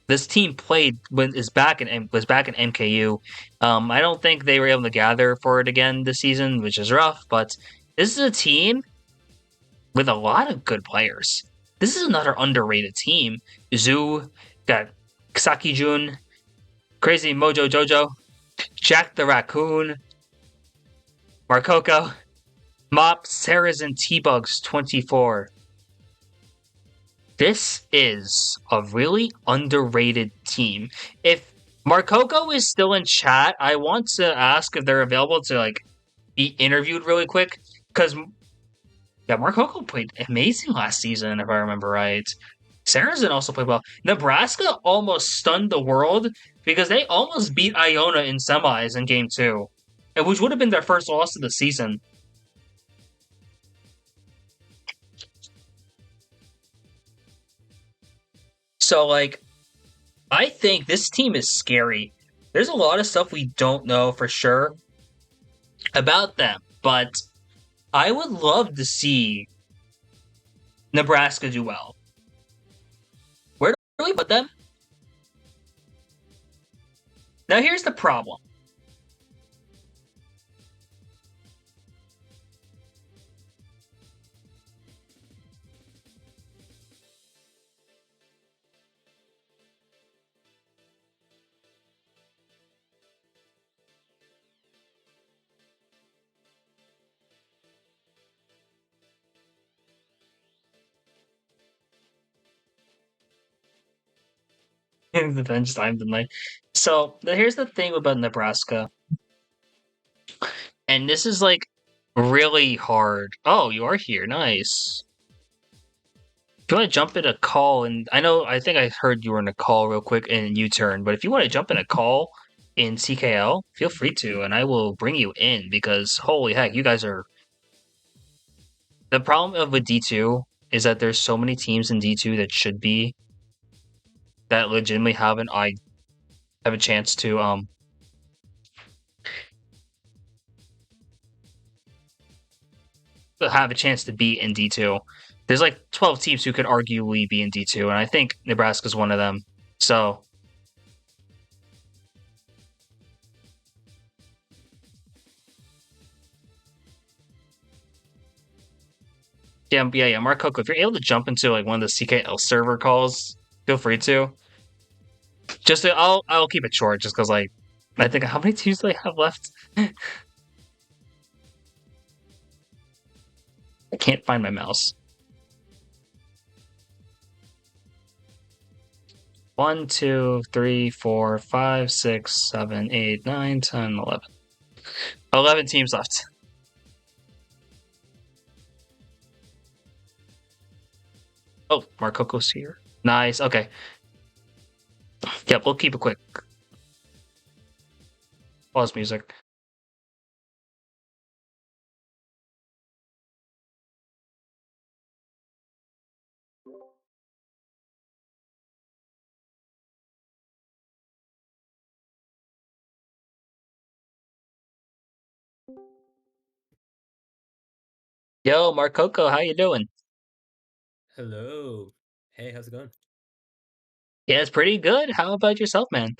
This team was back in MKU. I don't think they were able to gather for it again this season, which is rough. But this is a team with a lot of good players. This is another underrated team. Zoo, got Saki Jun, Crazy Mojo Jojo, Jack the Raccoon, Marcoco, Mop, Saracen, T-Bugs 24. This is a really underrated team. If Marcoco is still in chat, I want to ask if they're available to, like, be interviewed really quick. Because, yeah, Marcoco played amazing last season, if I remember right. Saracen also played well. Nebraska almost stunned the world because they almost beat Iona in semis in Game 2, which would have been their first loss of the season. So, like, I think this team is scary. There's a lot of stuff we don't know for sure about them, but I would love to see Nebraska do well. Where do we put them? Now, here's the problem. The bench time tonight. So here's the thing about Nebraska, and this is like really hard. Oh, you are here, nice. If you want to jump in a call, and I think I heard you were in a call real quick in U-turn, but if you want to jump in a call in CKL, feel free to, and I will bring you in because holy heck, you guys are. The problem of with D2 is that there's so many teams in D2 that should be that legitimately have a chance to have a chance to be in D2. There's like 12 teams who could arguably be in D2, and I think Nebraska's one of them. So yeah, Mark Coco, if you're able to jump into like one of the CKL server calls, feel free to. I'll keep it short just because like I think how many teams do they have left? I can't find my mouse. 1, 2, 3, 4, 5, 6, 7, 8, 9, 10, 11. 11 teams left. Oh, Mark Coco's here. Nice. Okay. Yep, we'll keep it quick. Pause music. Yo, Mark Coco, how you doing? Hello. Hey, how's it going? Yeah, it's pretty good. How about yourself, man?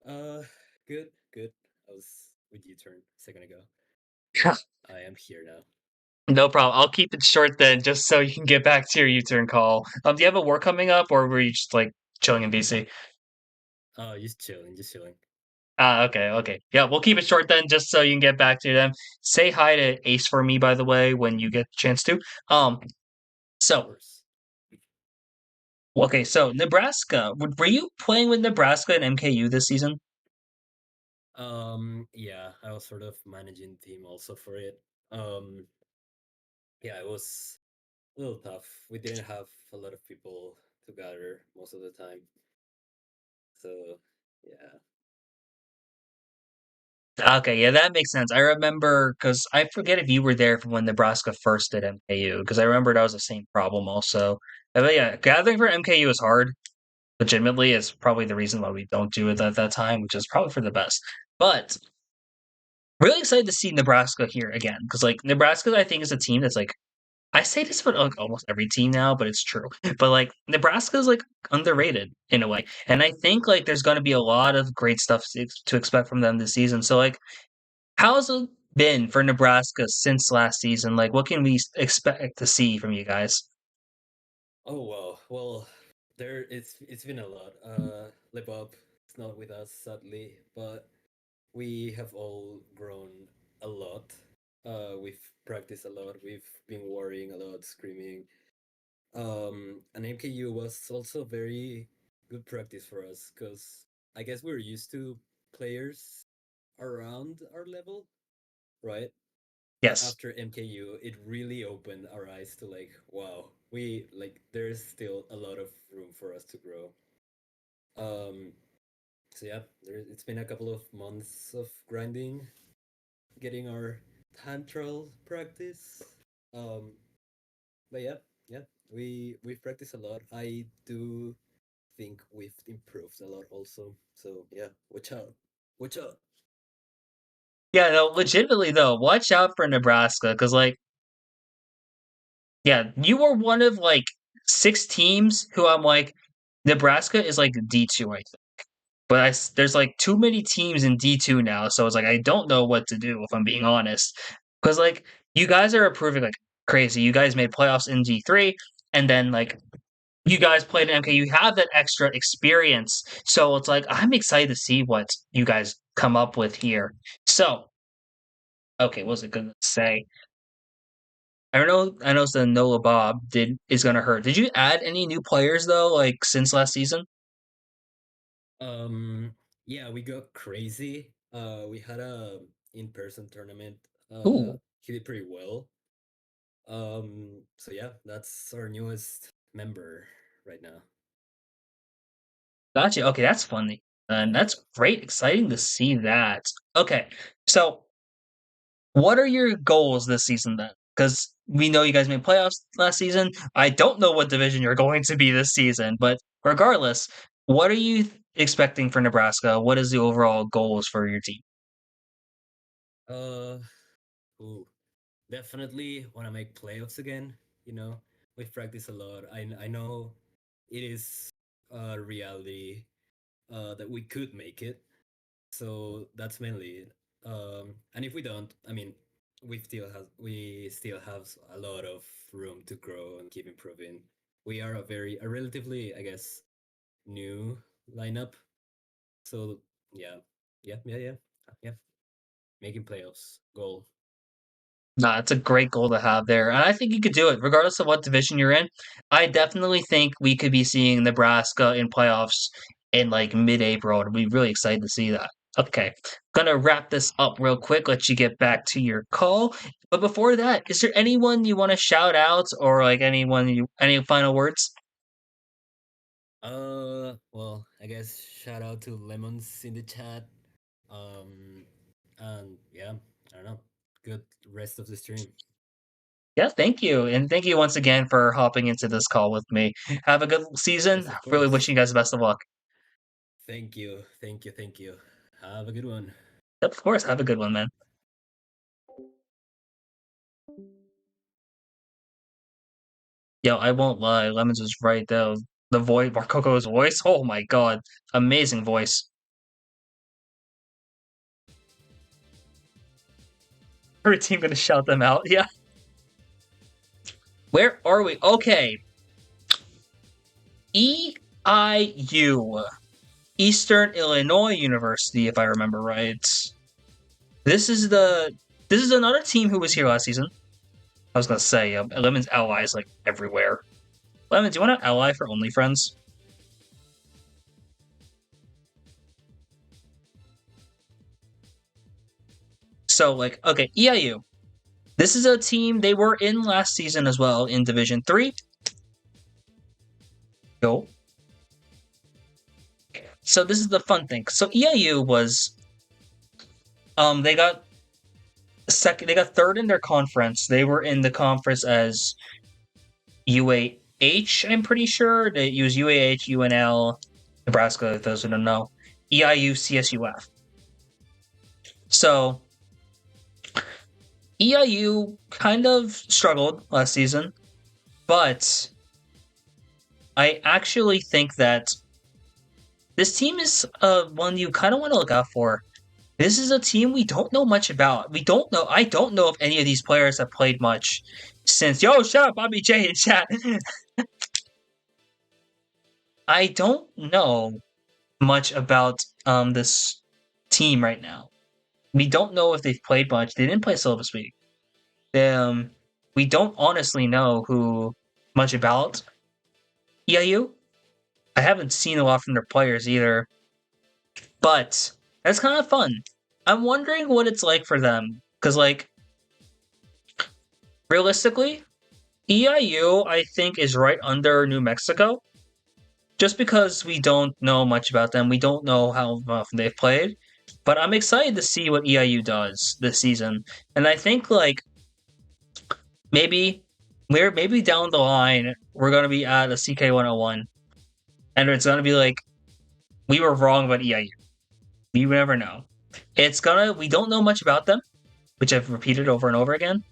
Uh, good, good. I was with U-turn a second ago. I am here now. No problem. I'll keep it short then, just so you can get back to your U-turn call. Do you have a war coming up, or were you just like chilling in BC? Just chilling, just chilling. Okay. Yeah, we'll keep it short then, just so you can get back to them. Say hi to Ace for me, by the way, when you get a chance to. Of So course. okay, so Nebraska. Were you playing with Nebraska and MKU this season? Yeah, I was sort of managing the team also for it. Yeah, it was a little tough. We didn't have a lot of people to gather most of the time. So, yeah. Okay, yeah, that makes sense. I remember because I forget if you were there from when Nebraska first did MKU, because I remember that was the same problem also. But yeah, gathering for MKU is hard. Legitimately, it's probably the reason why we don't do it at that time, which is probably for the best. But really excited to see Nebraska here again because like Nebraska, I think is a team that's like I say this about like almost every team now, but it's true. But like Nebraska is like underrated in a way, and I think like there's going to be a lot of great stuff to expect from them this season. So like how's it been for Nebraska since last season? Like, what can we expect to see from you guys? Oh well, it's been a lot. Bob is not with us sadly, but we have all grown a lot. We've practiced a lot. We've been worrying a lot, screaming. And MKU was also very good practice for us because I guess we're used to players around our level, right? But Yes. after MKU, it really opened our eyes to like, wow, we like there's still a lot of room for us to grow. Um, so yeah, it's been a couple of months of grinding, getting our tantral practice. Um, but yeah, we've practiced a lot. I do think we've improved a lot also. So yeah, watch out. Yeah, no, legitimately though, watch out for Nebraska because like yeah, you were one of like 6 teams who I'm like Nebraska is like D2, I think. But there's like too many teams in D2 now, so it's like I don't know what to do if I'm being honest. Because like you guys are improving like crazy. You guys made playoffs in D3, and then like you guys played in MK. You have that extra experience, so it's like I'm excited to see what you guys come up with here. So okay, what was it gonna say? I don't know. I know the Nola Bob is gonna hurt. Did you add any new players though, like since last season? Um, yeah, we got crazy. We had a in-person tournament. Ooh, He did pretty well. So yeah, that's our newest member right now. Gotcha. Okay, that's funny. And that's great. Exciting to see that. Okay, so what are your goals this season then? Because we know you guys made playoffs last season. I don't know what division you're going to be this season, but regardless, what are you expecting for Nebraska? What is the overall goals for your team? Uh, ooh, definitely want to make playoffs again. You know, we've practiced a lot. I know it is a reality that we could make it. So that's mainly it. And if we don't, I mean, we still have a lot of room to grow and keep improving. We are a relatively, I guess, new lineup. So yeah. Making playoffs goal. Nah, it's a great goal to have there. And I think you could do it, regardless of what division you're in. I definitely think we could be seeing Nebraska in playoffs in like mid-April. I'd be really excited to see that. Okay, gonna wrap this up real quick, let you get back to your call. But before that, is there anyone you want to shout out or like any final words? Well, I guess shout out to Lemons in the chat. Um, and yeah, I don't know. Good rest of the stream. Yeah, thank you. And thank you once again for hopping into this call with me. Have a good season. Yes, of Really course. wishing you guys the best of luck. Thank you. Have a good one. Yep, of course. Have a good one, man. Yo, I won't lie. Lemons was right though. The voice, Marcoco's voice. Oh my god, amazing voice. Every team gonna shout them out. Yeah. Where are we? Okay. EIU, Eastern Illinois University, if I remember right. This is another team who was here last season. I was gonna say, Lemons allies like everywhere. Lemons, you want to ally for OnlyFriends? So, like, okay, EIU. This is a team they were in last season as well in Division 3. Go. So this is the fun thing. So EIU was they got second, they got third in their conference. They were in the conference as UAH, I'm pretty sure. They use UAH, UNL, Nebraska, if those who don't know. EIU, CSUF. So EIU kind of struggled last season, but I actually think that this team is one you kind of want to look out for. This is a team we don't know much about. We don't know. I don't know if any of these players have played much since. Yo, shut up, Bobby J in chat. I don't know much about this team right now. We don't know if they've played much. They didn't play Syllabus Week. We don't honestly know who much about EIU. I haven't seen a lot from their players either, but that's kind of fun. I'm wondering what it's like for them because, like, realistically, EIU I think is right under New Mexico. Just because we don't know much about them, we don't know how often they've played. But I'm excited to see what EIU does this season, and I think like maybe down the line we're gonna be at a CK 101, and it's gonna be like we were wrong about EIU. We never know. We don't know much about them, which I've repeated over and over again.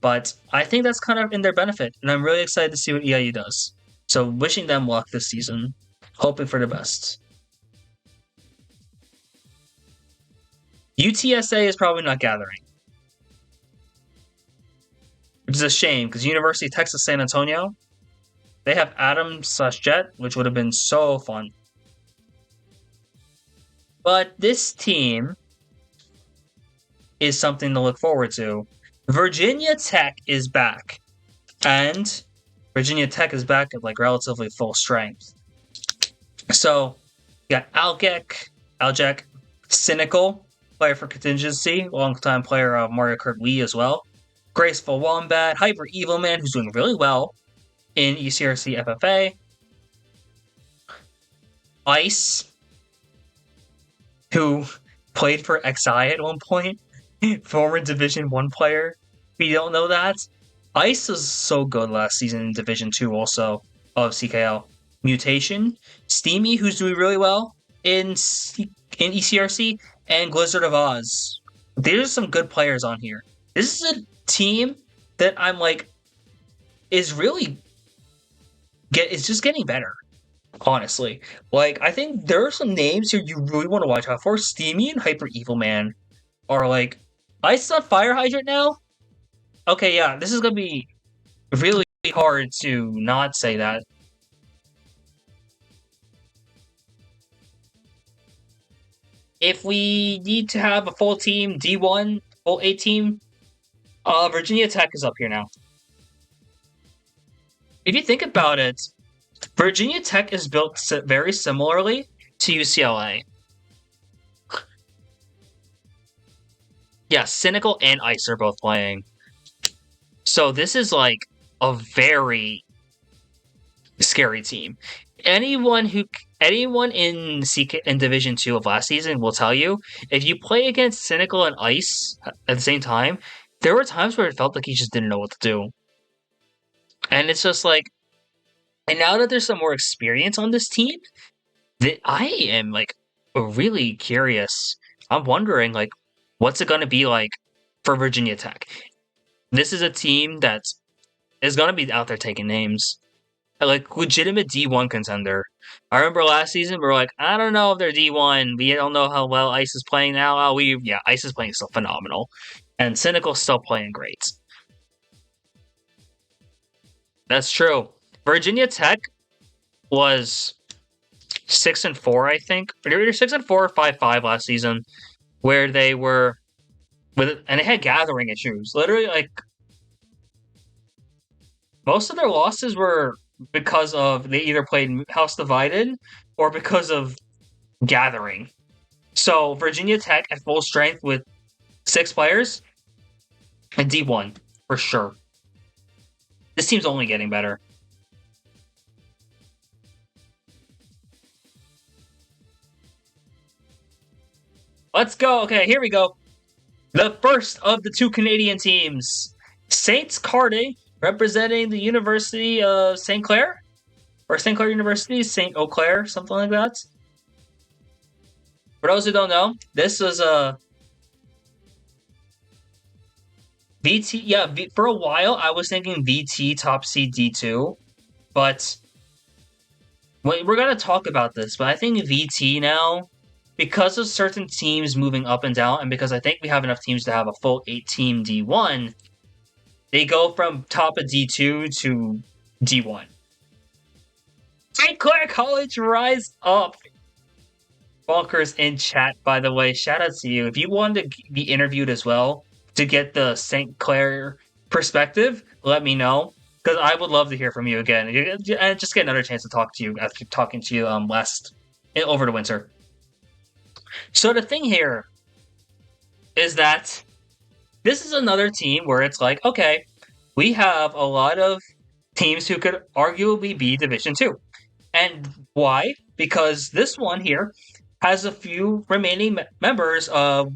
But I think that's kind of in their benefit, and I'm really excited to see what EIU does. So wishing them luck this season, hoping for the best. UTSA is probably not gathering, which is a shame because University of Texas San Antonio, they have Adam/Jet, which would have been so fun. But this team is something to look forward to. Virginia Tech is back, and Virginia Tech is back at like relatively full strength. So you got Aljek, Cynical, player for contingency, longtime player of Mario Kart Wii as well. Graceful Wombat, Hyper Evil Man, who's doing really well in ECRC FFA. Ice, who played for XI at one point, former Division 1 player. If you don't know that, Ice was so good last season in Division 2 also of CKL. Mutation, Steamy, who's doing really well in ECRC, and Blizzard of Oz. There's some good players on here. This is a team that I'm like is really it's just getting better. Honestly, like I think there are some names here you really want to watch out for. Steamy and Hyper Evil Man are like Ice on Fire Hydrant now. Okay, yeah, this is gonna be really hard to not say that. If we need to have a full team, D1, full A team, Virginia Tech is up here now. If you think about it, Virginia Tech is built very similarly to UCLA. Yeah, Cynical and Ice are both playing. So this is like a very scary team. Anyone in Division 2 of last season will tell you, if you play against Cynical and Ice at the same time, there were times where it felt like he just didn't know what to do. And it's just like, and now that there's some more experience on this team, that I am like really curious. I'm wondering like, what's it going to be like for Virginia Tech? This is a team that is going to be out there taking names. Like, legitimate D1 contender. I remember last season, we were like, I don't know if they're D1. We don't know how well Ice is playing now. Ice is playing still phenomenal. And Cynical's still playing great. That's true. Virginia Tech was 6-4, I think. They were 6-4 or 5-5 last season, where they were and they had gathering issues. Literally, like, most of their losses were because of they either played House Divided or because of gathering. So Virginia Tech at full strength with 6 players and D1 for sure. This team's only getting better. Let's go. Okay, here we go. The first of the 2 Canadian teams. Saints Carde, representing the University of St. Clair? Or St. Clair University, St. Eau Claire, something like that. For those who don't know, this was a VT. Yeah, for a while I was thinking VT top seed D2, but we're gonna talk about this. But I think VT now, because of certain teams moving up and down, and because I think we have enough teams to have a full 8-team D1, they go from top of D2 to D1. St. Clair College, rise up! Bonkers in chat, by the way. Shout out to you. If you wanted to be interviewed as well to get the St. Clair perspective, let me know. Because I would love to hear from you again. And just get another chance to talk to you after talking to you over the winter. So the thing here is that this is another team where it's like, okay, we have a lot of teams who could arguably be Division 2. And why? Because this one here has a few remaining members of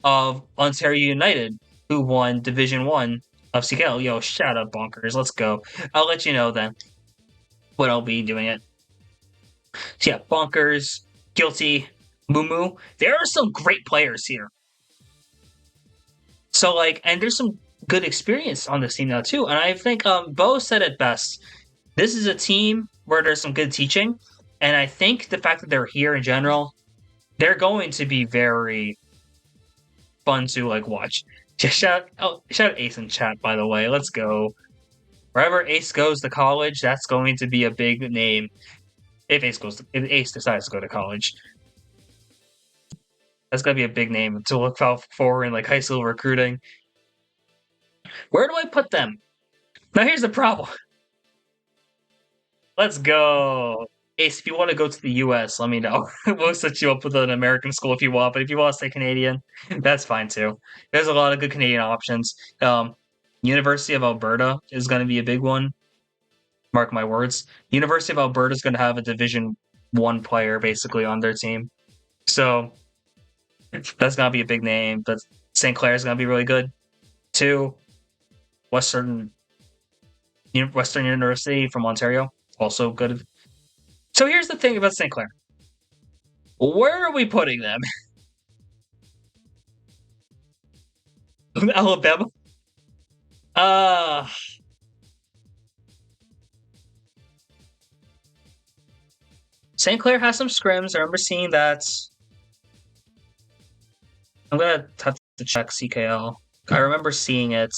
Ontario United who won Division 1 of CKL. Yo, shout out Bonkers. Let's go. I'll let you know then when I'll be doing it. So yeah, Bonkers, Guilty, Moo. There are some great players here. So like, and there's some good experience on this team now too. And I think Bo said it best. This is a team where there's some good teaching. And I think the fact that they're here in general, they're going to be very fun to like watch. Just shout out Ace in chat, by the way. Let's go. Wherever Ace goes to college, that's going to be a big name. If Ace decides to go to college, that's gonna be a big name to look out for in like high school recruiting. Where do I put them? Now here's the problem. Let's go. Ace, if you want to go to the US, let me know. We'll set you up with an American school if you want, but if you want to stay Canadian, that's fine too. There's a lot of good Canadian options. University of Alberta is going to be a big one. Mark my words. University of Alberta is going to have a Division 1 player basically on their team. So that's going to be a big name, but St. Clair is going to be really good. 2, Western University from Ontario, also good. So here's the thing about St. Clair. Where are we putting them? Alabama? Uh St. Clair has some scrims. I remember seeing that. I'm gonna have to check CKL. I remember seeing it.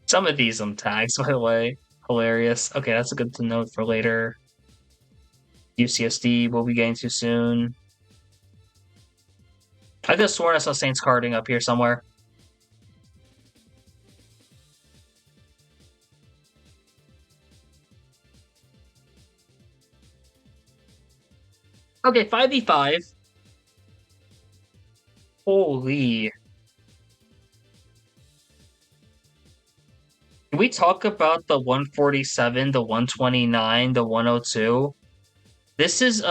Some of these tags, by the way. Hilarious. Okay, that's a good to note for later. UCSD will be getting to soon. I could have sworn I saw Saints carding up here somewhere. Okay, 5v5. Holy. Can we talk about the 147, the 129, the 102? This is,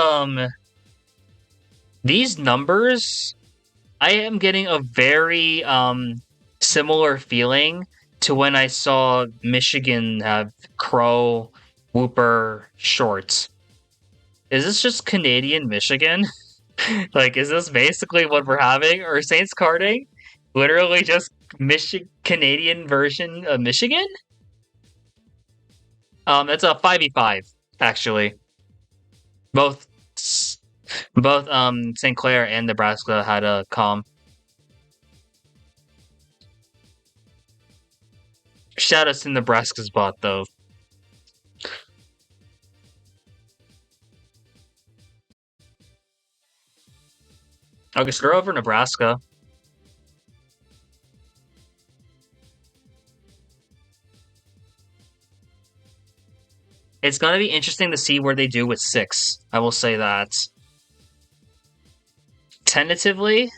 these numbers, I am getting a very, similar feeling to when I saw Michigan have Crow, Whooper, Shorts. Is this just Canadian Michigan? Like, is this basically what we're having? Or Saints carding? Literally just Canadian version of Michigan? It's a 5v5, actually. Both St. Clair and Nebraska had a com. Shout out to Nebraska's bot, though. Okay, screw over Nebraska. It's going to be interesting to see where they do with 6. I will say that. Tentatively,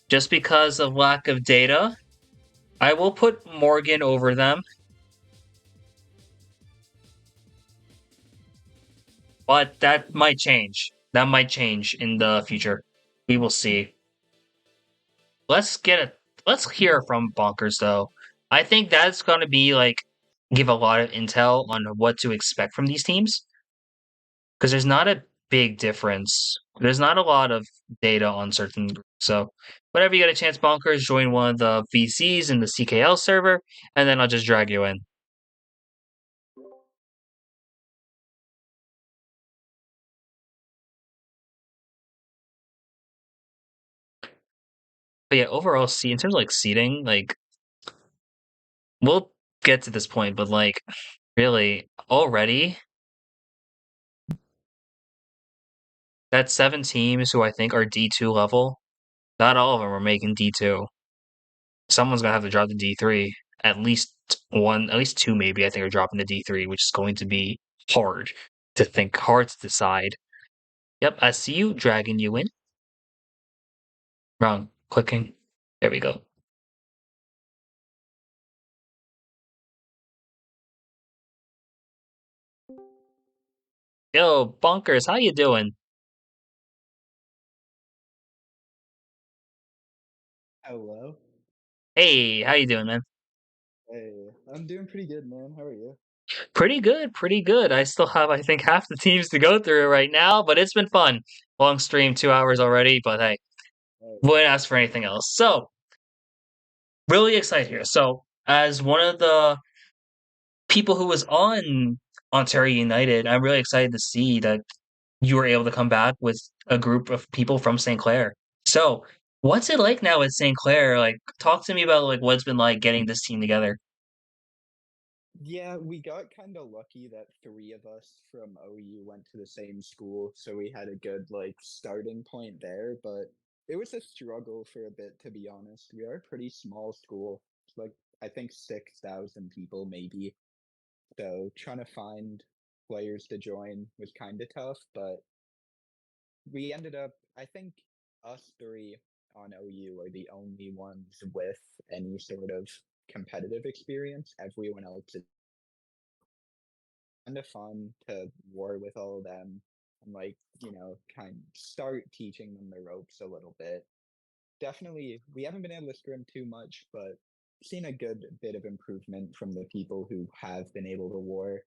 just because of lack of data, I will put Morgan over them. But that might change. That might change in the future. We will see. Let's hear from Bonkers though. I think that's gonna be like give a lot of intel on what to expect from these teams. Because there's not a big difference. There's not a lot of data on certain groups. So whenever you get a chance, Bonkers, join one of the VCs in the CKL server, and then I'll just drag you in. But yeah, overall, in terms of like seeding, like we'll get to this point, but like really already, that's 7 teams who I think are D2 level. Not all of them are making D2. Someone's gonna have to drop to D3. At least 1, at least 2 maybe, I think, are dropping to D3, which is going to be hard hard to decide. Yep, I see you, dragging you in. Wrong. Clicking. There we go. Yo, Bonkers, how you doing? Hello. Hey, how you doing, man? Hey, I'm doing pretty good, man. How are you? Pretty good, pretty good. I still have, I think, half the teams to go through right now, but it's been fun. Long stream, 2 hours already, but hey, Hey. wouldn't ask for anything else. So, really excited here. So, as one of the people who was on Ontario United, I'm really excited to see that you were able to come back with a group of people from St. Clair. So, what's it like now at St. Clair? Like, talk to me about like what it's been like getting this team together. Yeah, we got kind of lucky that three of us from OU went to the same school, so we had a good like starting point there, but it was a struggle for a bit, to be honest. We are a pretty small school, like I think 6,000 people maybe. So trying to find players to join was kind of tough, but we ended up, I think us three on OU are the only ones with any sort of competitive experience. Everyone else is kind of fun to war with all of them and like, kind of start teaching them the ropes a little bit. Definitely, we haven't been able to scrim too much, but seen a good bit of improvement from the people who have been able to war.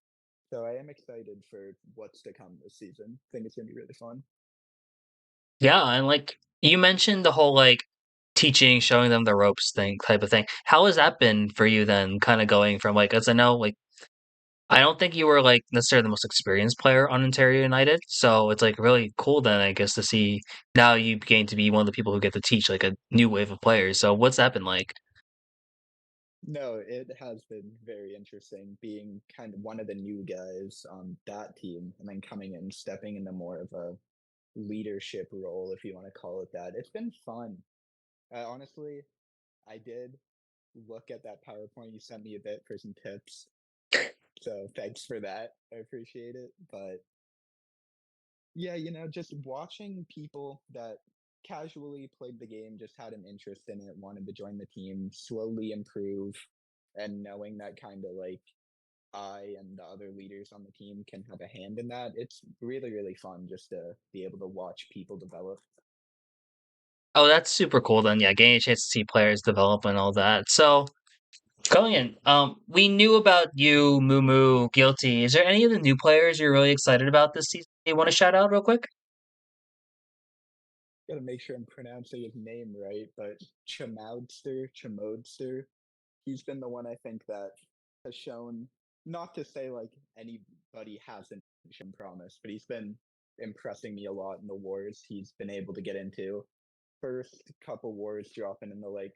So I am excited for what's to come this season. I think it's gonna be really fun. Yeah, and like you mentioned the whole like teaching, showing them the ropes thing type of thing. How has that been for you then? Kind of going from like, as I know, like I don't think you were like necessarily the most experienced player on Ontario United, so it's like really cool then I guess to see now you gain to be one of the people who get to teach like a new wave of players. So what's that been like? No, it has been very interesting being kind of one of the new guys on that team and then coming in, stepping into more of a leadership role, if you want to call it that. It's been fun. Honestly, I did look at that PowerPoint you sent me a bit for some tips. So thanks for that. I appreciate it. But yeah, just watching people that casually played the game, just had an interest in it, wanted to join the team, slowly improve, and knowing that kind of like I and the other leaders on the team can have a hand in that. It's really, really fun just to be able to watch people develop. Oh, that's super cool then. Yeah, getting a chance to see players develop and all that. So going in, we knew about you, Moo Guilty. Is there any of the new players you're really excited about this season you want to shout out real quick? Gotta make sure I'm pronouncing his name right, but Chamodster, he's been the one I think that has shown, not to say like anybody hasn't shown promise, but he's been impressing me a lot in the wars he's been able to get into. First couple wars dropping in the like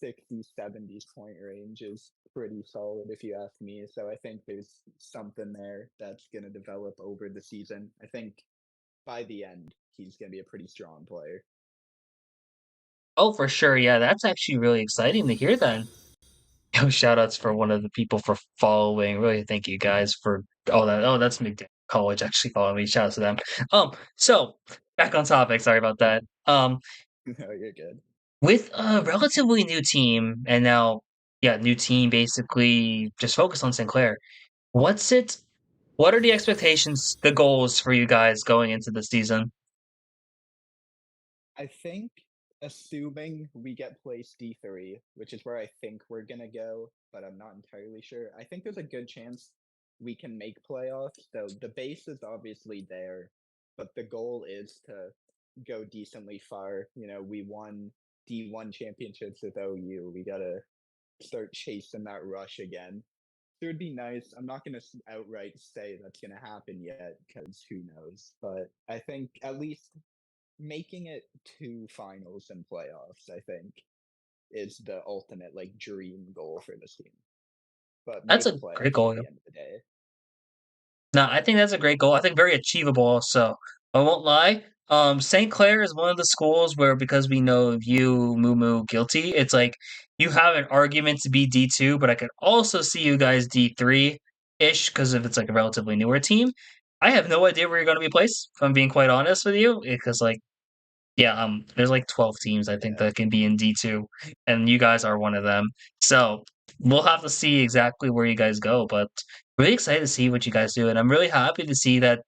60s, 70s point range is pretty solid if you ask me. So I think there's something there that's going to develop over the season. I think by the end, he's going to be a pretty strong player. Oh, for sure. Yeah, that's actually really exciting to hear then. Yo, shout outs for one of the people for following. Really, thank you guys for all that. Oh, that's McDaniel College actually following me. Shout out to them. So back on topic. Sorry about that. No, you're good. With a relatively new team, and now, yeah, new team basically just focused on Sinclair. What's it? What are the expectations, the goals for you guys going into the season? I think, assuming we get placed D3, which is where I think we're going to go, but I'm not entirely sure, I think there's a good chance we can make playoffs. So the base is obviously there, but the goal is to go decently far. We won D1 championships with OU. We got to start chasing that rush again. So it'd be nice. I'm not going to outright say that's going to happen yet because who knows. But I think at least making it to finals and playoffs, I think, is the ultimate like dream goal for this team. But That's make a great playoffs goal. at the end of the day. No, I think that's a great goal. I think very achievable also. I won't lie. St. Clair is one of the schools where because we know of you, Moo Guilty, it's like you have an argument to be D2, but I could also see you guys D3-ish because if it's like a relatively newer team. I have no idea where you're going to be placed, if I'm being quite honest with you, because like yeah, there's like 12 teams I think Yeah. that can be in D2, and you guys are one of them. So we'll have to see exactly where you guys go, but really excited to see what you guys do, and I'm really happy to see that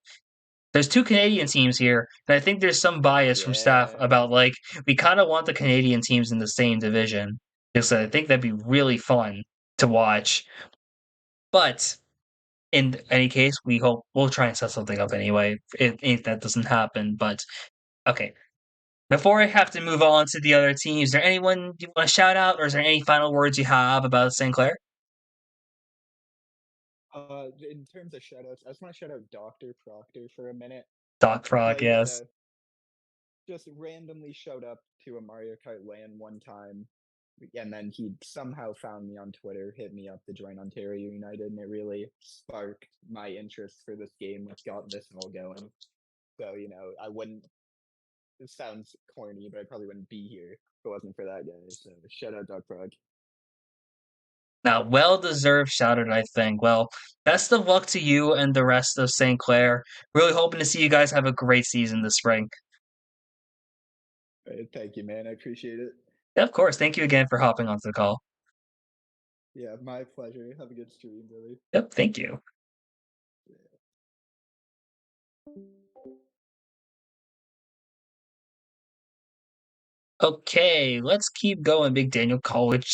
there's two Canadian teams here, and I think there's some bias from staff Yeah. about like we kind of want the Canadian teams in the same division because I think that'd be really fun to watch. But in any case, we'll try and set something up anyway if that doesn't happen. But okay, before I have to move on to the other teams, is there anyone you want to shout out, or is there any final words you have about St. Clair? In terms of shoutouts, I just want to shout out Dr. Proctor for a minute. Doc Frog, Like, yes. just randomly showed up to a Mario Kart LAN one time, and then he somehow found me on Twitter, hit me up to join Ontario United, and it really sparked my interest for this game, which got this all going. So, I wouldn't, it sounds corny, but I probably wouldn't be here if it wasn't for that guy. So shout out Doc Prague. Now, well-deserved shout-out, I think. Well, best of luck to you and the rest of St. Clair. Really hoping to see you guys have a great season this spring. Thank you, man. I appreciate it. Yeah, of course. Thank you again for hopping onto the call. Yeah, my pleasure. Have a good stream, Billy. Yep, thank you. Okay, let's keep going. Big Daniel College,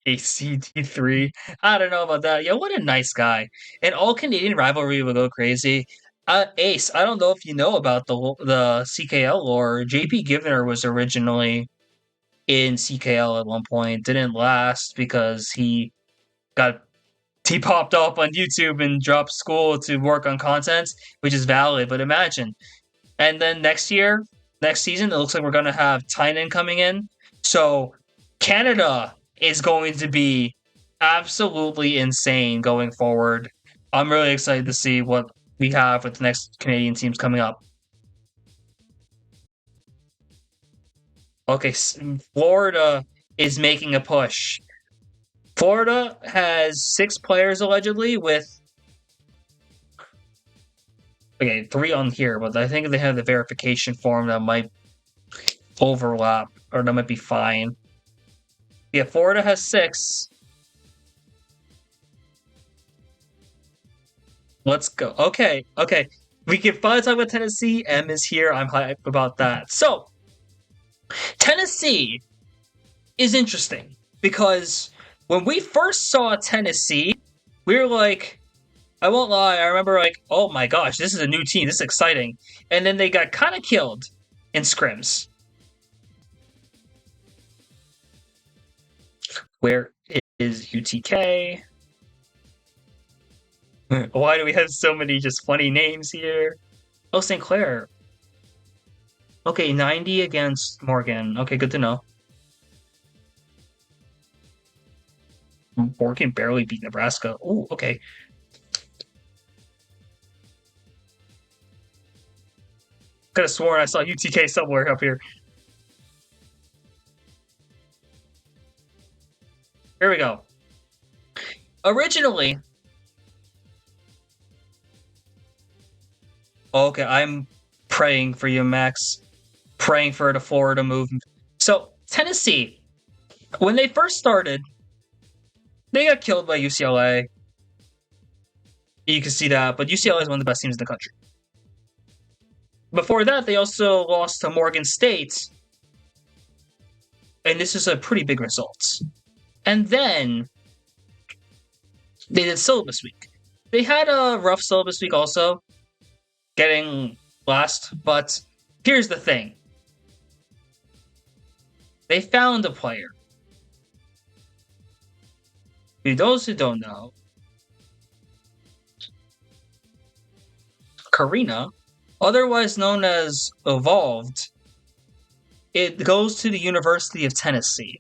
ACD3. I don't know about that. Yeah, what a nice guy. An all-Canadian rivalry will go crazy. Ace, I don't know if you know about the CKL lore. JP Givner was originally in CKL at one point. Didn't last because he popped off on YouTube and dropped school to work on content, which is valid. But imagine. And then next season, it looks like we're going to have Tynan coming in. So Canada is going to be absolutely insane going forward. I'm really excited to see what we have with the next Canadian teams coming up. Okay, Florida is making a push. Florida has 6 players allegedly with 3 on here, but I think they have the verification form that might overlap, or that might be fine. Yeah, Florida has 6. Let's go. Okay. We can finally talk about Tennessee. M is here. I'm hyped about that. So, Tennessee is interesting because when we first saw Tennessee, we were like, I won't lie, I remember like, oh my gosh, this is a new team. This is exciting. And then they got kind of killed in scrims. Where is UTK? Why do we have so many just funny names here? Oh, St. Clair. Okay, 90 against Morgan. Okay, good to know. Morgan barely beat Nebraska. Oh, okay. Could have sworn I saw UTK somewhere up here. Here we go. Originally... Okay, I'm praying for you, Max. Praying for the Florida move. So, Tennessee, when they first started, they got killed by UCLA. You can see that, but UCLA is one of the best teams in the country. Before that, they also lost to Morgan State. And this is a pretty big result. And then they did syllabus week. They had a rough syllabus week also, getting last. But here's the thing. They found a player. For those who don't know, Karina, otherwise known as Evolved, it goes to the University of Tennessee.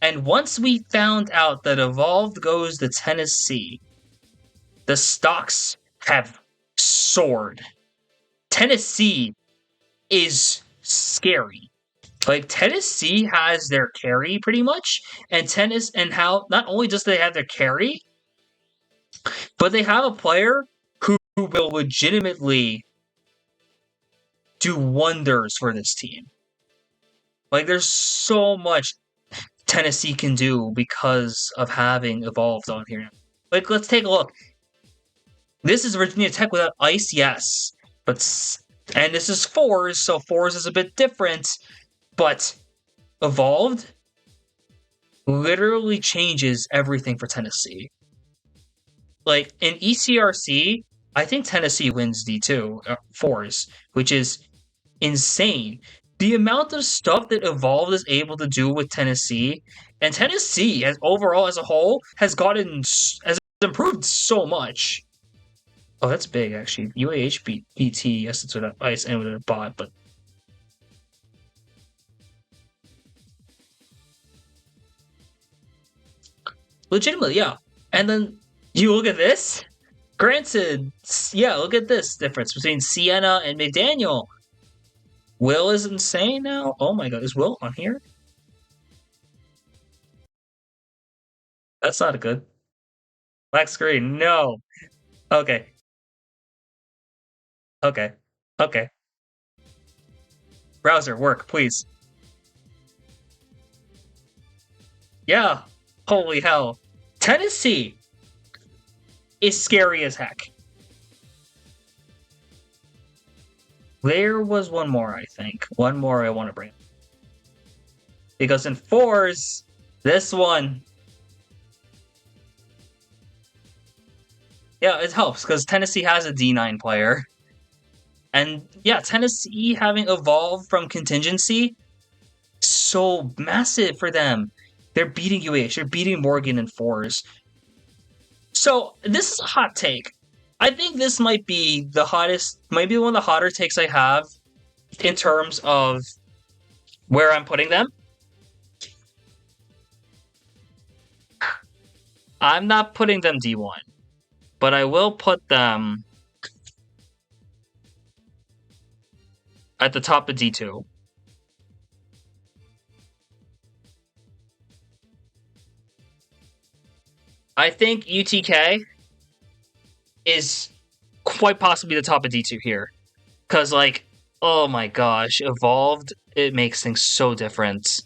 And once we found out that Evolved goes to Tennessee, the stocks have soared. Tennessee is scary. Like, Tennessee has their carry pretty much, and how not only does they have their carry, but they have a player who will legitimately do wonders for this team. Like, there's so much Tennessee can do because of having Evolved on here. Like, let's take a look. This is Virginia Tech without Ice, yes. And this is Fours, so Fours is a bit different. But Evolved literally changes everything for Tennessee. Like, in ECRC, I think Tennessee wins D2, Fours, which is insane. The amount of stuff that Evolved is able to do with Tennessee, and Tennessee, overall as a whole, has improved so much. Oh, that's big, actually. UAH beat BT, yes, it's with Ice and with a bot, but... Legitimately, yeah. And then you look at this. Granted, yeah, look at this difference between Sienna and McDaniel. Will is insane now. Oh my god, is Will on here? That's not good. Black screen, no. Okay. Okay. Okay. Browser, work, please. Yeah. Holy hell. Tennessee is scary as heck. There was one more, I think. One more I want to bring up. Because in fours, this one. Yeah, it helps because Tennessee has a D9 player. And yeah, Tennessee having evolved from contingency, so massive for them. They're beating UH, they're beating Morgan in fours. So this is a hot take. I think this might be the hottest, might be one of the hotter takes I have in terms of where I'm putting them. I'm not putting them D1, but I will put them at the top of D2. I think UTK is quite possibly the top of D2 here. Because, like, oh my gosh, Evolved, it makes things so different.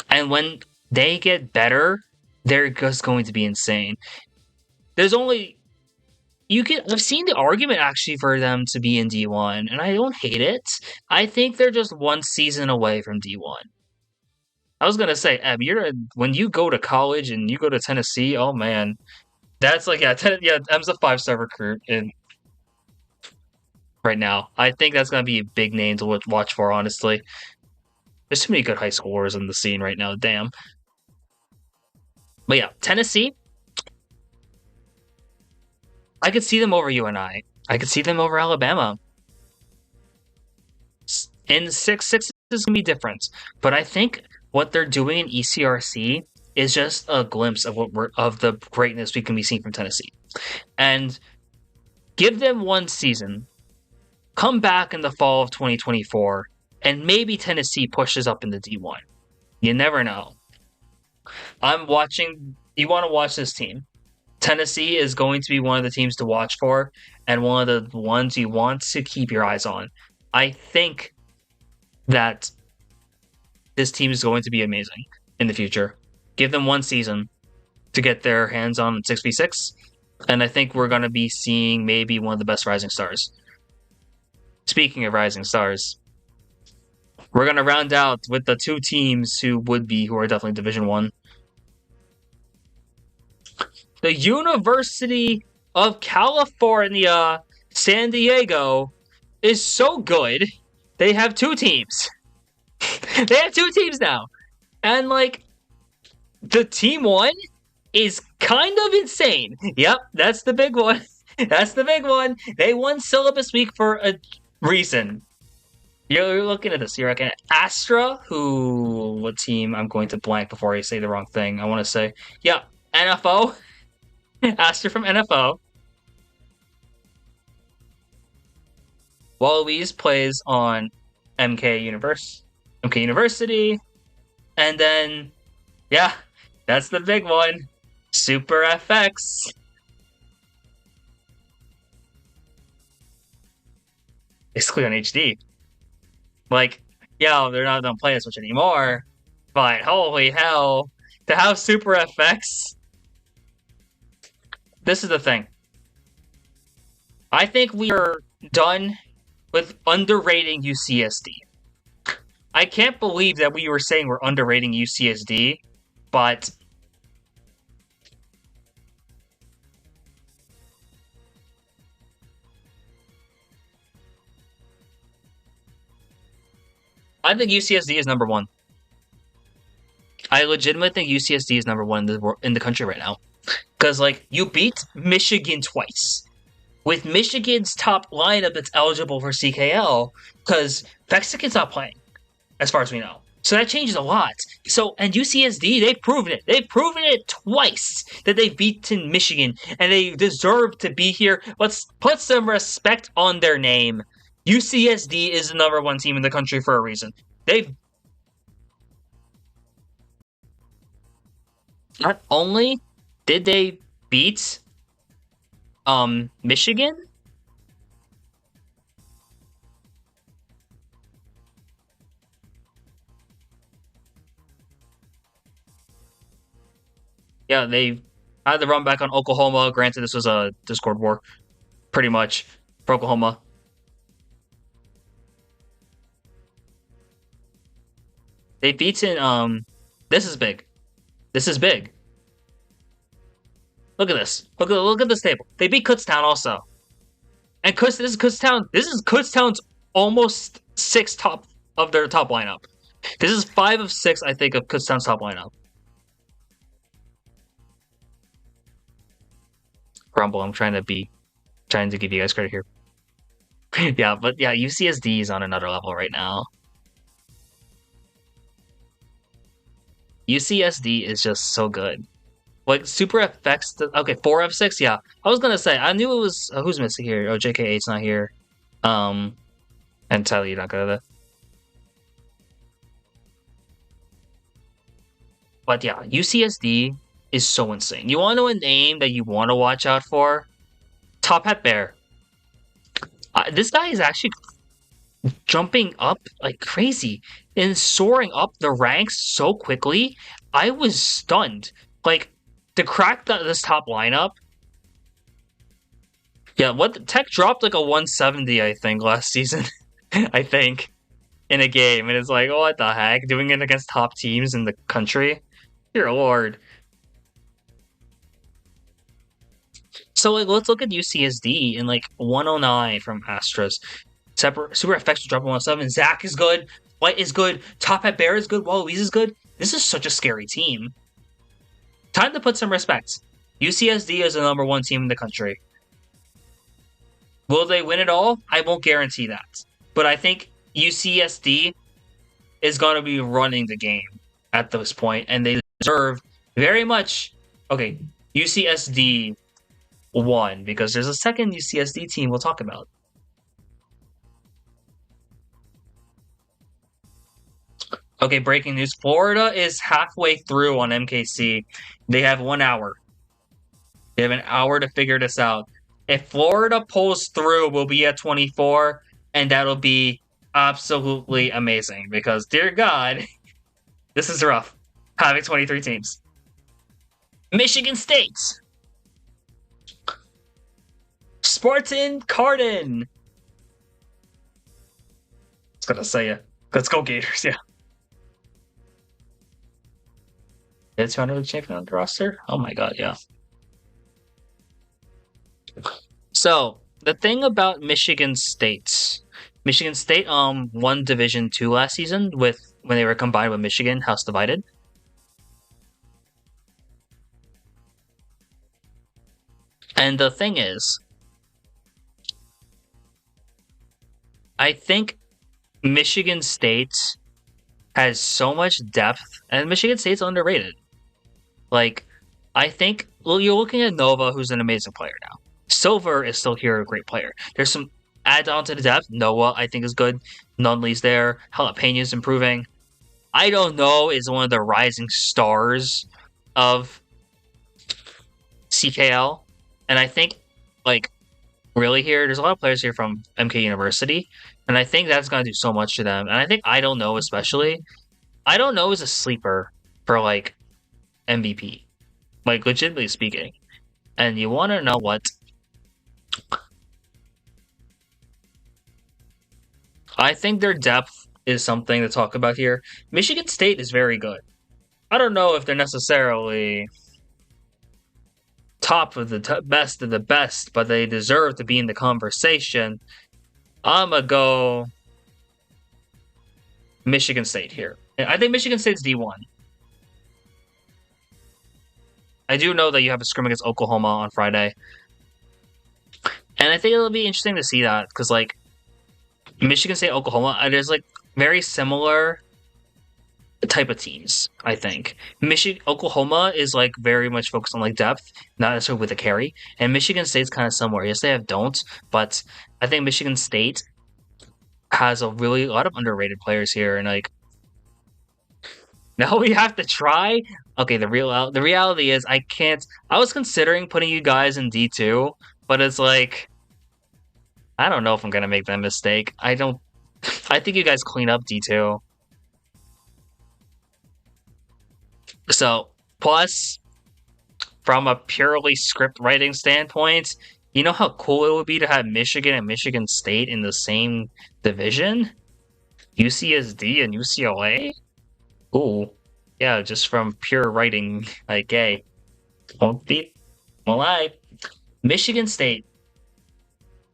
And when they get better, they're just going to be insane. There's only... I've seen the argument, actually, for them to be in D1, and I don't hate it. I think they're just one season away from D1. I was gonna say, Eb, when you go to college and you go to Tennessee, oh man. That's like, Em's a 5-star recruit right now. I think that's going to be a big name to watch for, honestly. There's too many good high schoolers in the scene right now, damn. But yeah, Tennessee, I could see them over UNI. I could see them over Alabama. In 6-6 is going to be different. But I think what they're doing in ECRC is just a glimpse of of the greatness we can be seeing from Tennessee. And give them one season, come back in the fall of 2024, and maybe Tennessee pushes up into D1. You never know. I'm watching. You want to watch this team. Tennessee is going to be one of the teams to watch for, and one of the ones you want to keep your eyes on. I think that this team is going to be amazing in the future. Give them one season to get their hands on 6v6, and I think we're going to be seeing maybe one of the best rising stars. Speaking of rising stars, we're going to round out with the two teams who are definitely Division 1. The University of California, San Diego is so good. They have two teams. They have two teams now. And, like, the team one is kind of insane. Yep, that's the big one. That's the big one. They won Syllabus Week for a reason. You're looking at this. You're looking at Astra, what team? I'm going to blank before I say the wrong thing. I want to say, yeah, NFO. Astra from NFO. Wallabies plays on MK University. And then, yeah, that's the big one. Super FX. Basically on HD. Like, yeah, they're not gonna play as much anymore. But holy hell. To have Super FX. This is the thing. I think we are done with underrating UCSD. I can't believe that we were saying we're underrating UCSD, but I think UCSD is number 1. I legitimately think UCSD is number 1 in the country right now. Because, like, you beat Michigan twice. With Michigan's top lineup that's eligible for CKL, because Mexican's not playing, as far as we know. So that changes a lot. So, and UCSD, they've proven it. They've proven it twice that they've beaten Michigan, and they deserve to be here. Let's put some respect on their name. UCSD is the #1 team in the country for a reason. They've not only did they beat Michigan, yeah, they had the run back on Oklahoma. Granted, this was a Discord war, pretty much, for Oklahoma. They've beaten, this is big. This is big. Look at this. Look at this table. They beat Kutztown also. And this is Kutztown. This is Kutztown's almost 6 top of their top lineup. This is 5 of 6, I think, of Kutztown's top lineup. Rumble, I'm trying to give you guys credit here. Yeah, but yeah, UCSD is on another level right now. UCSD is just so good. Like, Super FX, okay, 4 of 6, yeah. I was gonna say, I knew it was, who's missing here? Oh, JK8's not here. And Tyler, you're not good at it. But yeah, UCSD is so insane. You wanna know a name that you wanna watch out for? Top Hat Bear. This guy is actually jumping up like crazy and soaring up the ranks so quickly. I was stunned. Like, to crack this top lineup. Yeah, Tech dropped like a 170, I think, last season. I think, in a game, and it's like, oh, what the heck? Doing it against top teams in the country? Dear lord. So, like, let's look at UCSD in, like, 109 from Astros. Super FX will drop 107. Zach is good. White is good. Top Hat Bear is good. Wallace is good. This is such a scary team. Time to put some respect. UCSD is the #1 team in the country. Will they win it all? I won't guarantee that. But I think UCSD is going to be running the game at this point, and they deserve very much. Okay, UCSD won, because there's a second UCSD team we'll talk about. Okay, breaking news. Florida is halfway through on MKC. They have 1 hour. They have an hour to figure this out. If Florida pulls through, we'll be at 24, and that'll be absolutely amazing, because, dear God, this is rough, having 23 teams. Michigan State. Spartan Cardin. I was gonna say it. Let's go Gators, yeah. Is 200 champion on the roster? Oh my god, yeah. So, the thing about Michigan State won Division 2 last season when they were combined with Michigan, House Divided. And the thing is, I think Michigan State has so much depth, and Michigan State's underrated. Like, I think, well, you're looking at Nova, who's an amazing player now. Silver is still here, a great player. There's some add-on to the depth. Noah, I think, is good. Nunley's there. Jalapeño's improving. I don't know is one of the rising stars of CKL. And I think, like, really here, there's a lot of players here from MK University. And I think that's going to do so much to them. And I think I Don't Know especially. I Don't Know is a sleeper for, like, MVP. Like, legitimately speaking. And you want to know what? I think their depth is something to talk about here. Michigan State is very good. I don't know if they're necessarily top of the best of the best, but they deserve to be in the conversation. I'm going to go Michigan State here. I think Michigan State's D1. I do know that you have a scrim against Oklahoma on Friday. And I think it'll be interesting to see that, because, like, Michigan State, Oklahoma, there's, like, very similar type of teams, I think. Oklahoma is like very much focused on like depth, not necessarily with a carry. And Michigan State's kind of somewhere. Yes, they have don't, but I think Michigan State has a lot of underrated players here, and like now we have to try. Okay, the reality is I can't. I was considering putting you guys in D2, but it's like I don't know if I'm gonna make that mistake. I don't. I think you guys clean up D2. So plus, from a purely script writing standpoint, you know how cool it would be to have Michigan and Michigan State in the same division? UCSD and UCLA? Ooh. Yeah, just from pure writing, like, hey, won't lie. Michigan State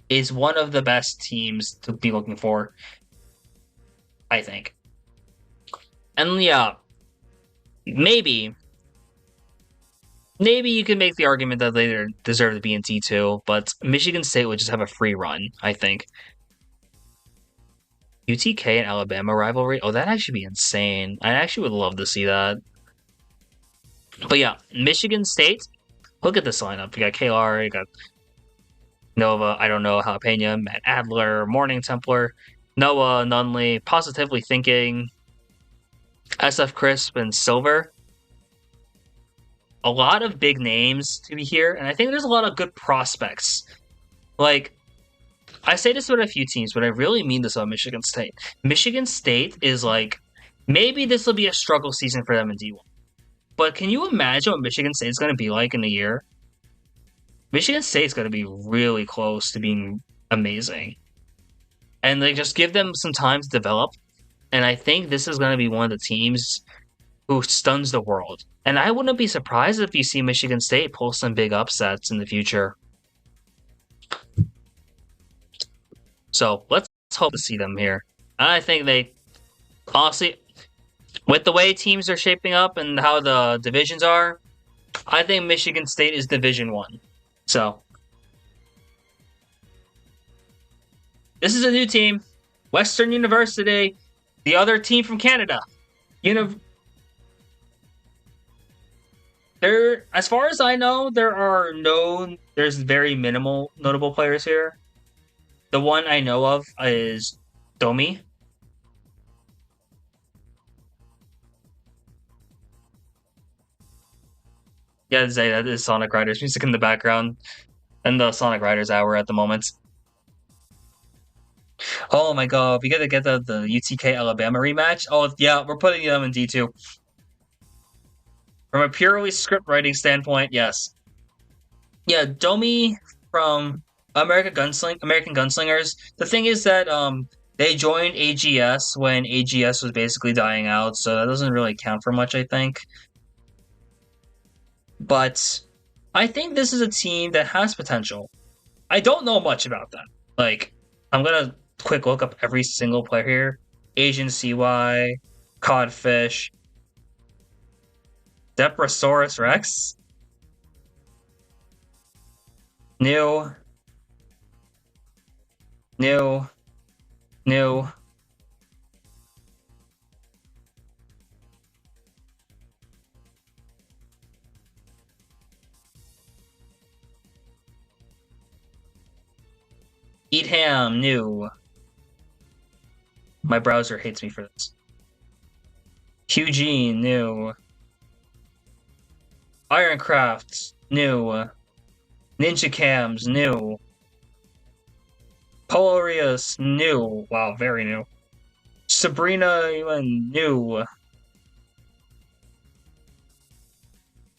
is one of the best teams to be looking for, I think. And yeah, maybe you can make the argument that they deserve to be in T2, but Michigan State would just have a free run, I think. UTK and Alabama rivalry? Oh, that'd actually be insane. I actually would love to see that. But yeah, Michigan State. Look at this lineup. You got KR, you got Nova, I don't know, Jalapeno, Matt Adler, Morning Templar, Noah, Nunley, Positively Thinking, SF Crisp, and Silver. A lot of big names to be here, and I think there's a lot of good prospects. Like, I say this about a few teams, but I really mean this about Michigan State. Michigan State is like, maybe this will be a struggle season for them in D1. But can you imagine what Michigan State is going to be like in a year? Michigan State is going to be really close to being amazing. And they just give them some time to develop. And I think this is going to be one of the teams who stuns the world. And I wouldn't be surprised if you see Michigan State pull some big upsets in the future. So let's hope to see them here. And I think they, honestly, with the way teams are shaping up and how the divisions are, I think Michigan State is Division 1. So, this is a new team. Western University, the other team from Canada. As far as I know, there's very minimal notable players here. The one I know of is Domi. Yeah, I'd say that is Sonic Riders music in the background. And the Sonic Riders hour at the moment. Oh my god, we gotta get the UTK Alabama rematch. Oh yeah, we're putting them in D2. From a purely script writing standpoint, yes. Yeah, Domi from American Gunslingers. The thing is that they joined AGS when AGS was basically dying out, so that doesn't really count for much, I think. But I think this is a team that has potential. I don't know much about them. Like, I'm gonna quick look up every single player here. Asian CY, Codfish, Deprosaurus Rex, new, Eat Ham, new. My browser hates me for this. Eugene, new. Ironcraft, new. Ninja Cams, new. Polarius, new. Wow, very new. Sabrina, new.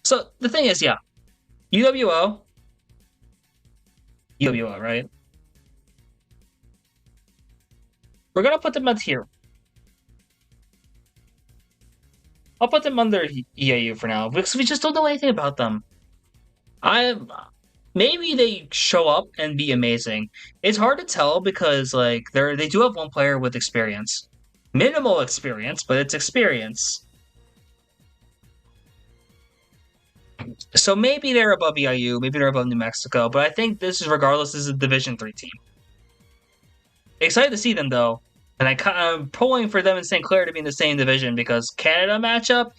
So, the thing is, yeah. UWO, right? We're gonna put them at here. I'll put them under EAU for now, because we just don't know anything about them. Maybe they show up and be amazing. It's hard to tell because like they do have one player with experience. Minimal experience, but it's experience. So maybe they're above EIU, maybe they're above New Mexico, but I think this is regardless is a Division 3 team. Excited to see them though. And I'm pulling for them in St. Clair to be in the same division because Canada matchup,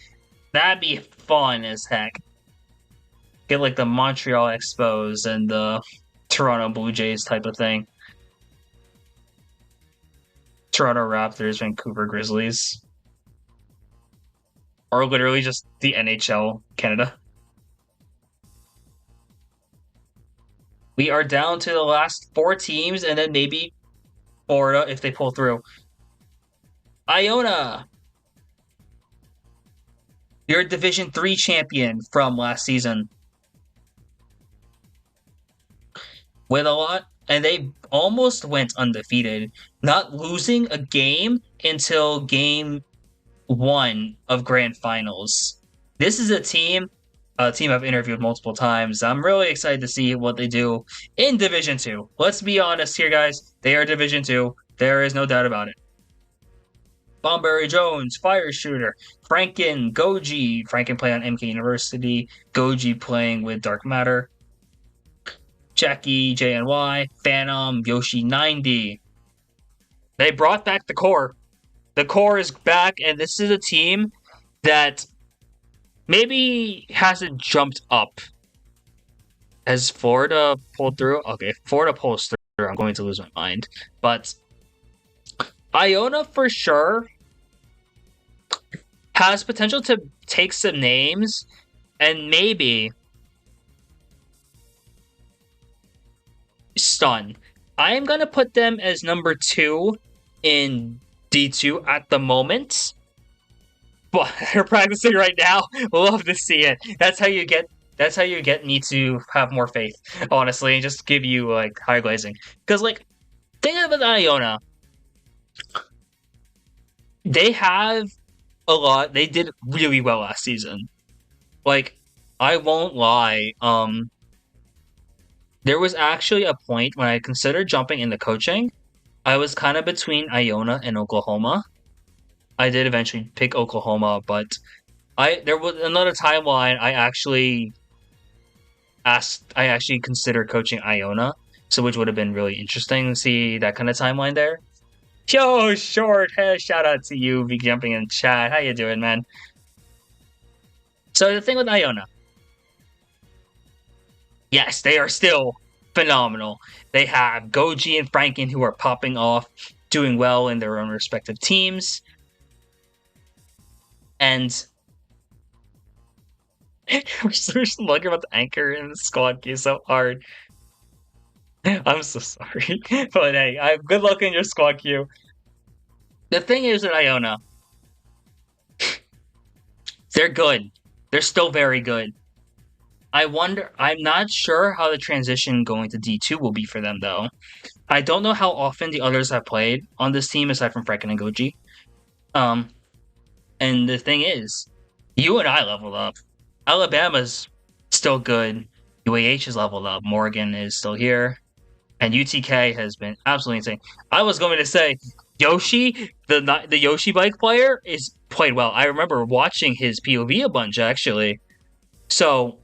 that'd be fun as heck. Get like the Montreal Expos and the Toronto Blue Jays type of thing. Toronto Raptors, Vancouver Grizzlies. Or literally just the NHL Canada. We are down to the last 4 teams and then maybe Florida if they pull through. Iona! You're Division 3 champion from last season. With a lot, and they almost went undefeated, not losing a game until game 1 of Grand Finals. This is a team I've interviewed multiple times. I'm really excited to see what they do in Division 2. Let's be honest here, guys. They are Division 2. There is no doubt about it. Bomberry Jones, Fire Shooter, Franken, Goji. Franken playing on MK University. Goji playing with Dark Matter. Jackie, JNY, Phantom, Yoshi 90. They brought back the core. The core is back, and this is a team that maybe hasn't jumped up. Has Florida pulled through? Okay, if Florida pulls through, I'm going to lose my mind. But Iona, for sure, has potential to take some names, and maybe stun. I am going to put them as number 2 in D2 at the moment. But they're practicing right now. Love to see it. That's how you get me to have more faith, honestly, and just give you like high glazing. Because like, think about Iona. They have a lot. They did really well last season. Like, I won't lie. There was actually a point when I considered jumping into coaching. I was kind of between Iona and Oklahoma. I did eventually pick Oklahoma, but there was another timeline I actually considered coaching Iona, so which would have been really interesting to see that kind of timeline there. Yo, Short, hey, shout out to you, be jumping in chat. How you doing, man? So the thing with Iona, yes, they are still phenomenal. They have Goji and Franken who are popping off, doing well in their own respective teams. And we're just looking about the anchor in the squad queue so hard. I'm so sorry. But hey, good luck in your squad queue. The thing is with Iona, they're good. They're still very good. I'm not sure how the transition going to D2 will be for them, though. I don't know how often the others have played on this team aside from Franken and Goji. And the thing is, you and I leveled up. Alabama's still good. UAH is leveled up. Morgan is still here. And UTK has been absolutely insane. I was going to say, Yoshi, the Yoshi bike player, is played well. I remember watching his POV a bunch, actually. So,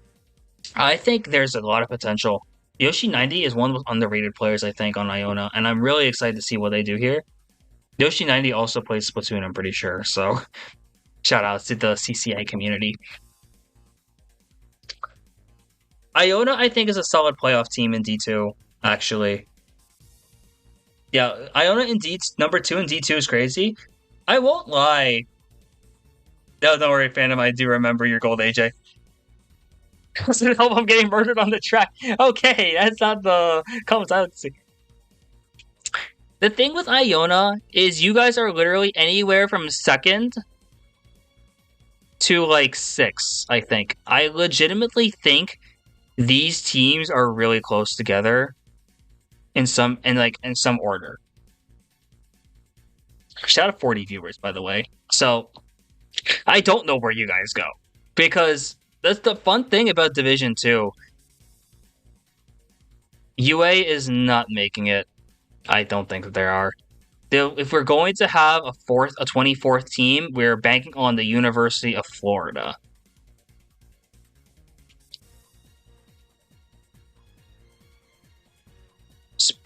I think there's a lot of potential. Yoshi 90 is one of the underrated players, I think, on Iona, and I'm really excited to see what they do here. Yoshi 90 also plays Splatoon, I'm pretty sure, so shout out to the CCA community. Iona, I think, is a solid playoff team in D2, actually. Yeah, Iona in number 2 in D2 is crazy. I won't lie. No, don't worry, Phantom, I do remember your gold, AJ. Does it help I'm getting murdered on the track? Okay, that's not the comments I would see. The thing with Iona is you guys are literally anywhere from 2nd to like 6, I think. I legitimately think these teams are really close together in some order. Shout out 40 viewers, by the way. So I don't know where you guys go. Because that's the fun thing about Division 2. UA is not making it. I don't think that there are. If we're going to have a 24th team, we're banking on the University of Florida.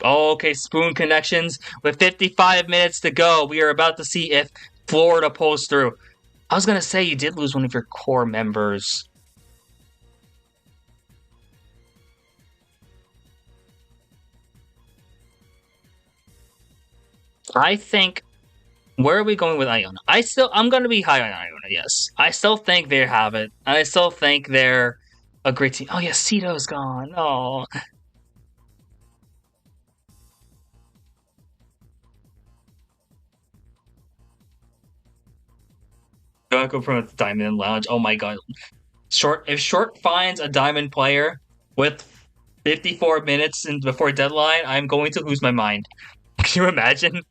Okay, Spoon Connections. With 55 minutes to go, we are about to see if Florida pulls through. I was going to say you did lose one of your core members. I think... Where are we going with Iona? I'm going to be high on Iona, yes. I still think they have it. I still think they're a great team. Oh, yeah, Cito's gone. Oh. Don't go from Diamond Lounge. Oh my god. If Short finds a Diamond player with 54 minutes before deadline, I'm going to lose my mind. Can you imagine?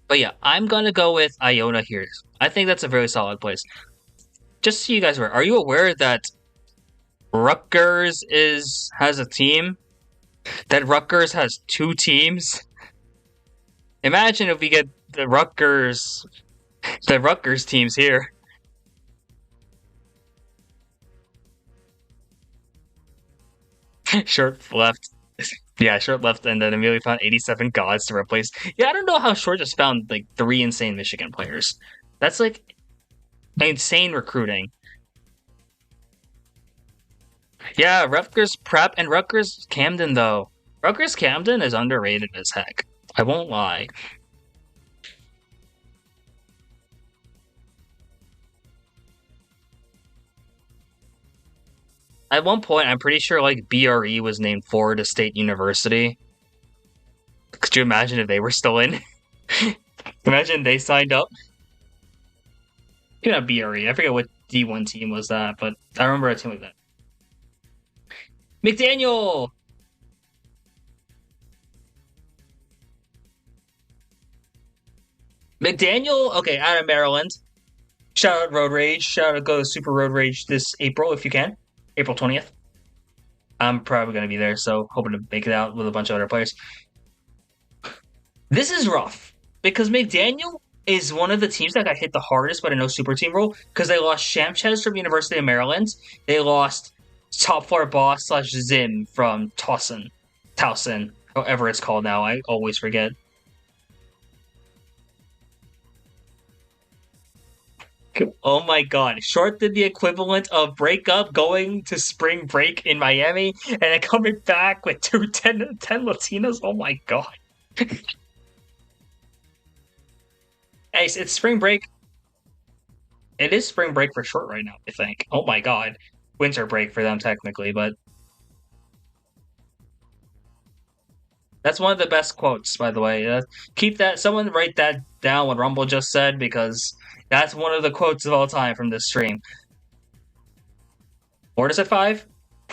But yeah, I'm gonna go with Iona here. I think that's a very solid place. Just so you guys are you aware that Rutgers has a team? That Rutgers has 2 teams? Imagine if we get the Rutgers teams here. Short left. Yeah, Short left and then immediately found 87 gods to replace. Yeah, I don't know how Short just found like 3 insane Michigan players. That's like insane recruiting. Yeah, Rutgers Prep and Rutgers Camden though. Rutgers Camden is underrated as heck. I won't lie. At one point, I'm pretty sure like BRE was named Florida State University. Could you imagine if they were still in? Imagine they signed up. You know, BRE. I forget what D1 team was that, but I remember a team like that. McDaniel! McDaniel, okay, out of Maryland. Shout out Road Rage. Shout out go to Super Road Rage this April if you can. April 20th. I'm probably going to be there, so hoping to make it out with a bunch of other players. This is rough because McDaniel is one of the teams that got hit the hardest by the no super team rule because they lost Shamchez from University of Maryland. They lost top floor boss / Zim from Towson, however it's called now. I always forget. Oh my god. Short did the equivalent of breakup going to spring break in Miami and then coming back with 10 Latinos. Oh my god. Hey, it's spring break. It is spring break for Short right now, I think. Oh my god. Winter break for them, technically, but... That's one of the best quotes, by the way. Keep that... Someone write that down, what Rumble just said, because that's one of the quotes of all time from this stream. Florida's at 5?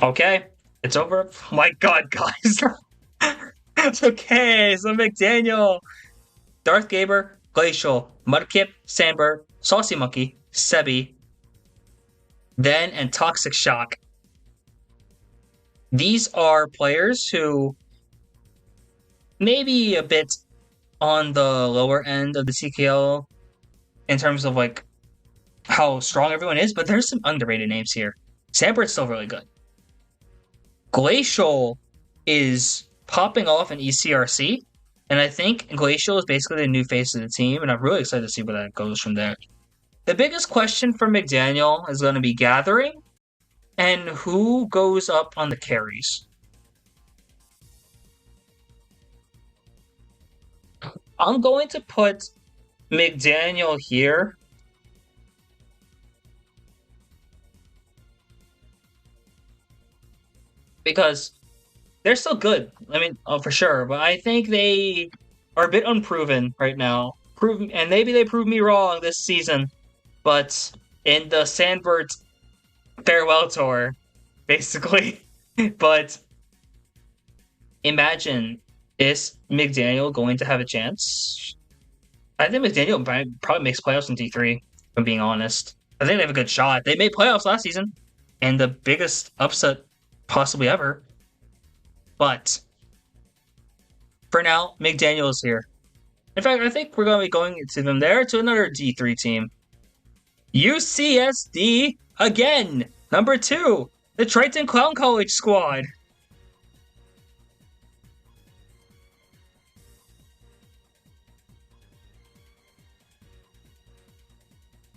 Okay. It's over. Oh my god, guys. Okay, so McDaniel, Darth Gaber, Glacial, Mudkip, Sandberg, Saucy Monkey, Sebi, then and Toxic Shock. These are players who maybe a bit on the lower end of the CKL in terms of like how strong everyone is, but there's some underrated names here. Sandberg's still really good. Glacial is popping off in ECRC, and I think Glacial is basically the new face of the team, and I'm really excited to see where that goes from there. The biggest question for McDaniel is going to be gathering and who goes up on the carries. I'm going to put McDaniel here. Because they're still good. I mean, for sure. But I think they are a bit unproven right now. And maybe they prove me wrong this season. But in the Sandbird farewell tour, basically. But imagine, is McDaniel going to have a chance? I think McDaniel probably makes playoffs in D3, if I'm being honest. I think they have a good shot. They made playoffs last season. And the biggest upset possibly ever. But for now, McDaniel is here. In fact, I think we're going to be going to them there to another D3 team. UCSD again! Number 2, the Triton Clown College squad.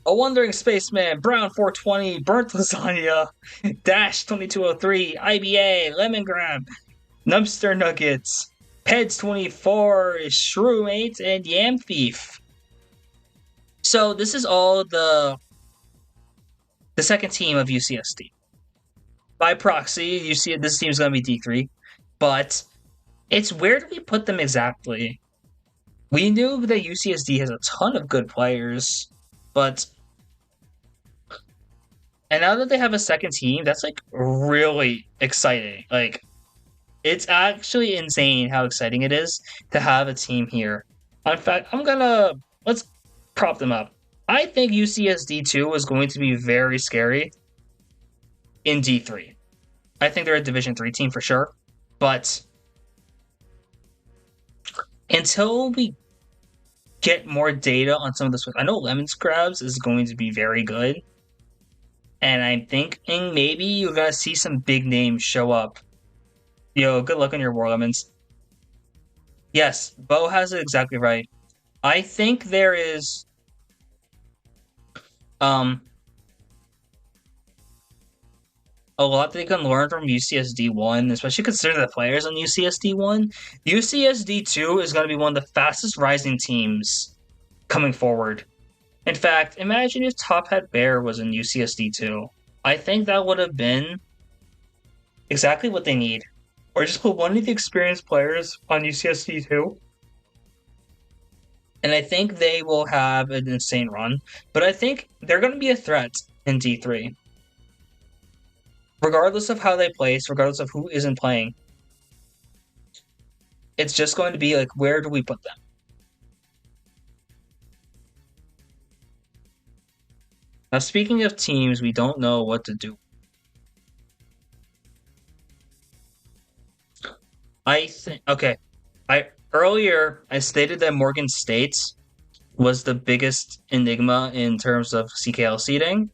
A Wandering Spaceman, Brown 420, Burnt Lasagna, Dash 2203, IBA, Lemon Grab, Numpster Nuggets, Peds 24, Shroomate, and Yam Thief. So this is all the second team of UCSD. By proxy, you see this team's gonna be D3, but it's where do we put them exactly? We knew that UCSD has a ton of good players, but and now that they have a second team, that's like really exciting. Like it's actually insane how exciting it is to have a team here. In fact, let's prop them up. I think UCSD 2 is going to be very scary in D3. I think they're a Division 3 team for sure, but until we get more data on some of this, I know Lemon Scrabs is going to be very good, and I'm thinking maybe you're gonna see some big names show up. Yo, good luck on your War Lemons. Yes, Bo has it exactly right. I think there is a lot they can learn from UCSD 1, especially considering the players on UCSD 1. UCSD 2 is going to be one of the fastest rising teams coming forward. In fact, imagine if Top Hat Bear was in UCSD 2. I think that would have been exactly what they need. Or just put one of the experienced players on UCSD 2. And I think they will have an insane run. But I think they're going to be a threat in D3. Regardless of how they place, regardless of who isn't playing, it's just going to be like, where do we put them? Now, speaking of teams, we don't know what to do. I think, okay, earlier I stated that Morgan State was the biggest enigma in terms of CKL seeding.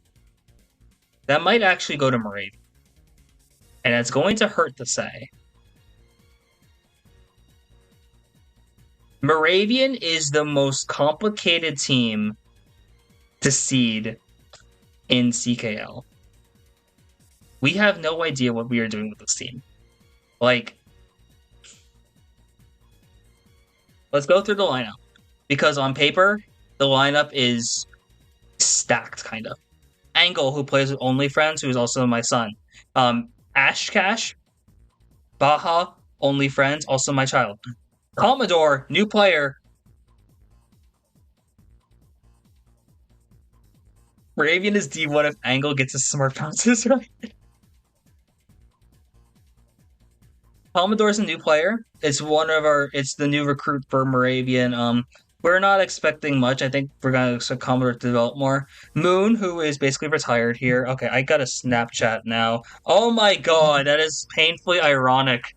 That might actually go to Moravian. And it's going to hurt to say. Moravian is the most complicated team to seed in CKL. We have no idea what we are doing with this team. Like, let's go through the lineup. Because on paper, the lineup is stacked, kind of. Angle, who plays with Only Friends, who is also my son. Ash Cash, Baja, Only Friends, also my child. Commodore, new player. Moravian is D1 if Angle gets his smart bounces right. Commodore's a new player. It's the new recruit for Moravian. We're not expecting much. I think we're gonna expect Commodore to develop more. Moon, who is basically retired here. Okay, I got a Snapchat now. Oh my god, that is painfully ironic.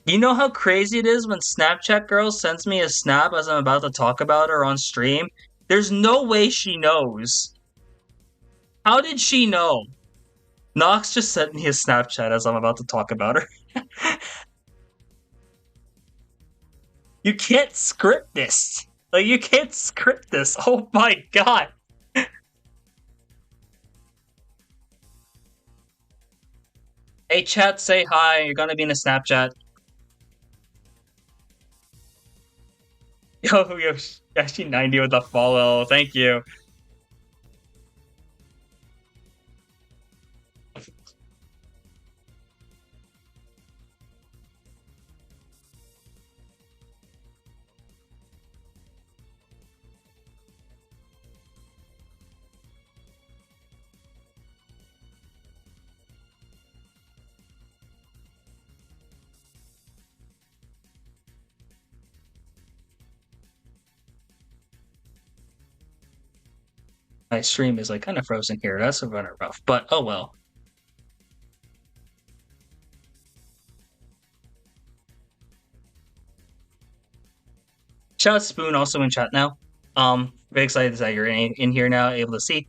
You know how crazy it is when Snapchat girl sends me a snap as I'm about to talk about her on stream? There's no way she knows. How did she know? Nox just sent me a Snapchat as I'm about to talk about her. You can't script this. Like, you can't script this. Oh my god. Hey, chat, say hi. You're gonna be in a Snapchat. Yo, actually 90 with a follow. Thank you. My stream is like kind of frozen here. That's a runner rough, but oh well. Shout out Spoon also in chat now. Very excited that you're in here now, able to see.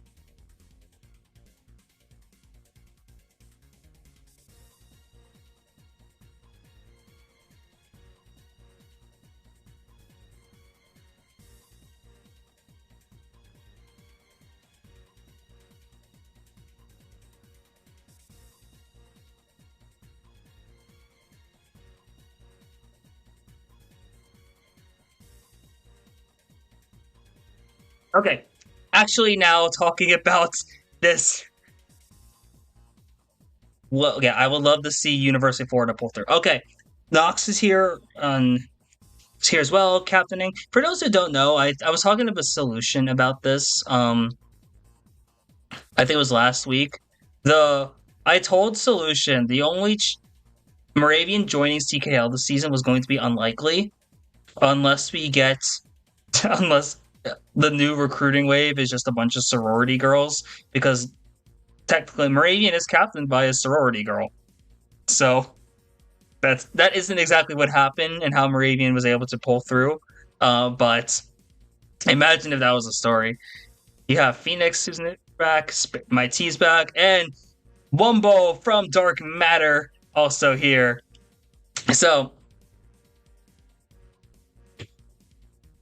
Okay. Actually, now talking about this. Well, yeah, I would love to see University of Florida pull through. Okay. Knox is here. Is here as well, captaining. For those who don't know, I was talking to a solution about this. I think it was last week. I told Solution the only Moravian joining CKL this season was going to be unlikely, unless we get unless the new recruiting wave is just a bunch of sorority girls, because technically Moravian is captained by a sorority girl. So that isn't exactly what happened and how Moravian was able to pull through. But imagine if that was a story. You have Phoenix who's back, My T's back, and Wumbo from Dark Matter also here. So,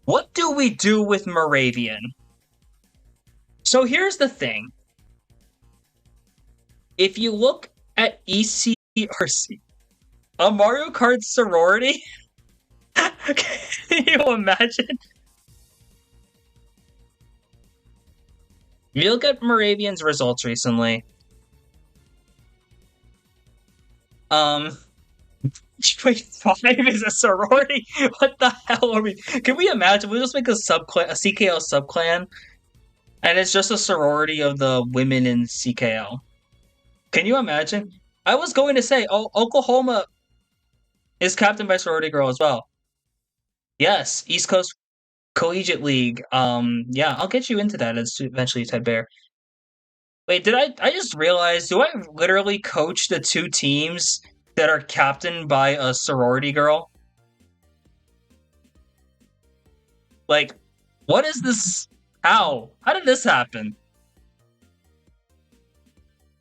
what do we do with Moravian? So here's the thing. If you look at ECRC, a Mario Kart sorority, can you imagine? If you look at Moravian's results recently, 5 is a sorority. What the hell are we? Can we imagine? We just make a CKL subclan, and it's just a sorority of the women in CKL. Can you imagine? I was going to say, Oklahoma is captained by sorority girl as well. Yes, East Coast Collegiate League. Yeah, I'll get you into that eventually, Ted Bear. Wait, did I just realized, do I literally coach the two teams that are captained by a sorority girl? Like, what is this? How? How did this happen?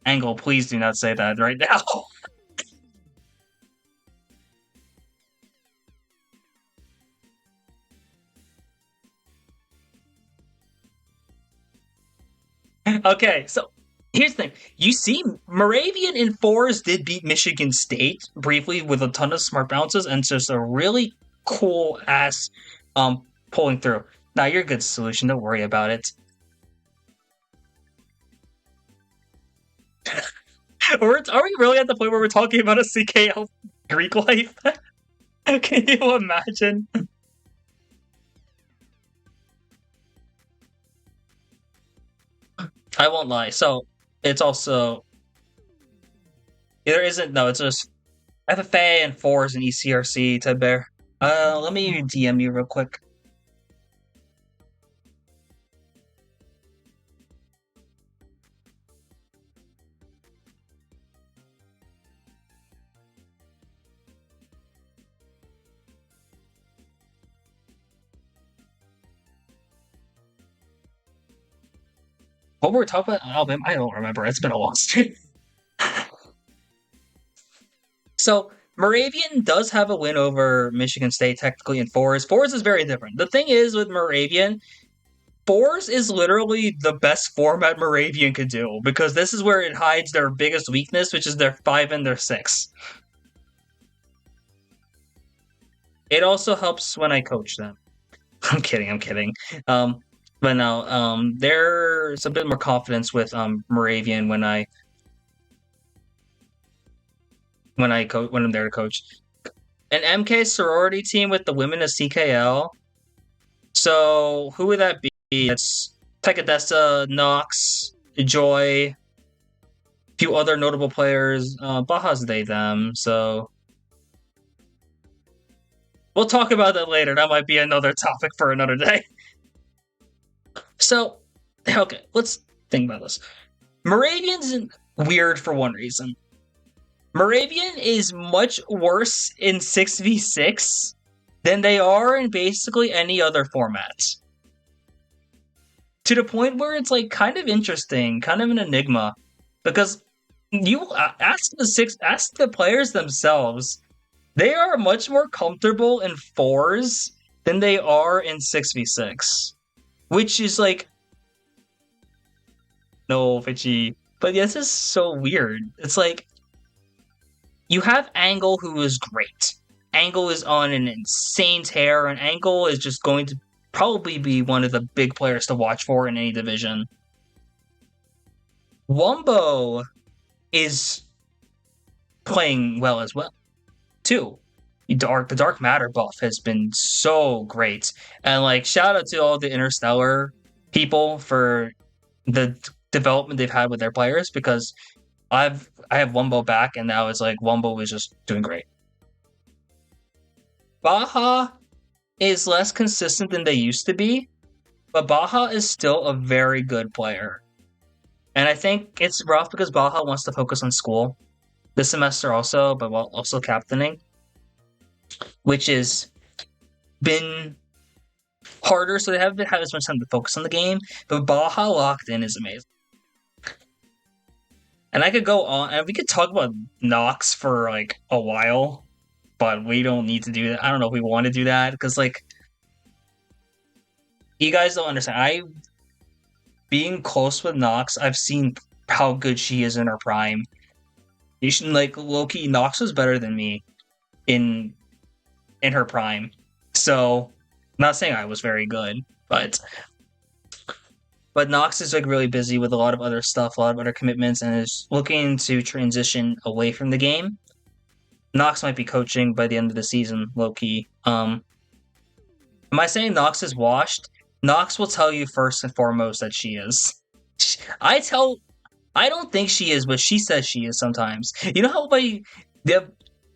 Angle, please do not say that right now. Okay, so here's the thing. You see, Moravian in fours did beat Michigan State briefly with a ton of smart bounces and just a really cool ass pulling through. Now you're a good Solution, don't worry about it. Are we really at the point where we're talking about a CKL Greek life? Can you imagine? I won't lie. So it's also it's just FFA and fours and ECRC, Ted Bear. Let me DM you real quick. What were we talking about? Alabama? I don't remember. It's been a long stream. So Moravian does have a win over Michigan State technically in fours. Fours is very different. The thing is with Moravian, fours is literally the best format Moravian could do, because this is where it hides their biggest weakness, which is their 5 and their 6. It also helps when I coach them. I'm kidding. But no, there's a bit more confidence with Moravian when I'm there to coach. An MK sorority team with the women of CKL. So who would that be? It's Tekadessa, Knox, Joy, a few other notable players. Baja's they them. So we'll talk about that later. That might be another topic for another day. So, okay, let's think about this. Moravian's weird for one reason. Moravian is much worse in 6v6 than they are in basically any other format. To the point where it's like kind of interesting, kind of an enigma, because you ask the players themselves, they are much more comfortable in fours than they are in 6v6, which is like, no, Fichi, but this is so weird. It's like, you have Angle, who is great. Angle is on an insane tear, and Angle is just going to probably be one of the big players to watch for in any division. Wombo is playing well as well, too. The Dark Matter buff has been so great. And like shout out to all the Interstellar people for the development they've had with their players, because I have Wumbo back, and now it's like Wumbo is just doing great. Baja is less consistent than they used to be, but Baja is still a very good player. And I think it's rough because Baja wants to focus on school this semester also, but while also captaining, which has been harder, so they haven't had as much time to focus on the game. But Baja locked in is amazing. And I could go on, and we could talk about Nox for like a while, but we don't need to do that. I don't know if we want to do that, because like, you guys don't understand. Being close with Nox, I've seen how good she is in her prime. You should, like, low-key, Nox was better than me in her prime. So, not saying I was very good, but Nox is like really busy with a lot of other stuff, a lot of other commitments, and is looking to transition away from the game. Nox might be coaching by the end of the season, low-key. Am I saying Nox is washed? Nox will tell you first and foremost that she is. I don't think she is, but she says she is sometimes. You know how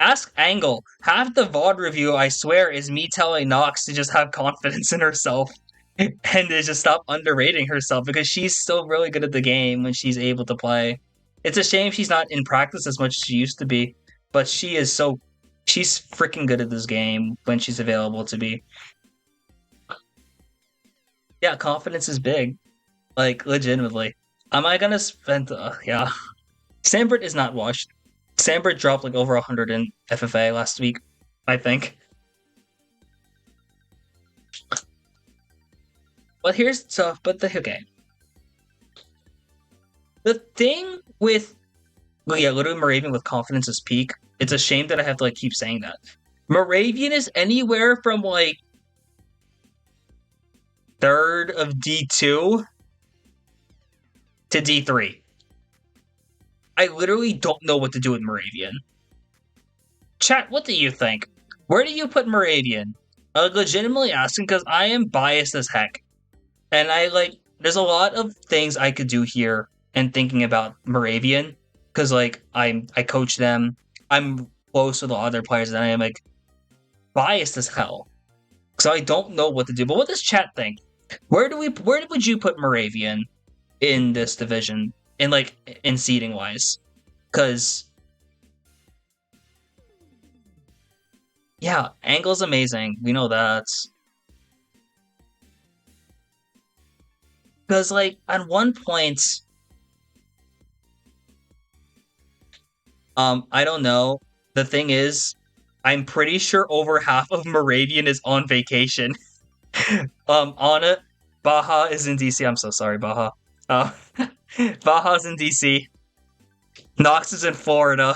ask Angle. Half the VOD review, I swear, is me telling Nox to just have confidence in herself and to just stop underrating herself, because she's still really good at the game when she's able to play. It's a shame she's not in practice as much as she used to be, but she's freaking good at this game when she's available to be. Yeah, confidence is big. Like, legitimately. Am I gonna spend... yeah. Sambert is not washed. Sambert dropped like over 100 in FFA last week, I think. But okay. The thing with... well, yeah, literally Moravian with confidence is peak. It's a shame that I have to like keep saying that. Moravian is anywhere from like 3rd of D2 to D3. I literally don't know what to do with Moravian. Chat, what do you think? Where do you put Moravian? I'm legitimately asking because I am biased as heck. And there's a lot of things I could do here and thinking about Moravian, because like I coach them. I'm close with the other players, and I am like biased as hell. So I don't know what to do. But what does chat think? Where would you put Moravian in this division, in seeding wise? Because yeah, Angle's amazing. We know that. Because like at one point, I don't know. The thing is, I'm pretty sure over half of Moravian is on vacation. Anna, Baja is in DC. I'm so sorry, Baja. Baja's in DC. Nox is in Florida.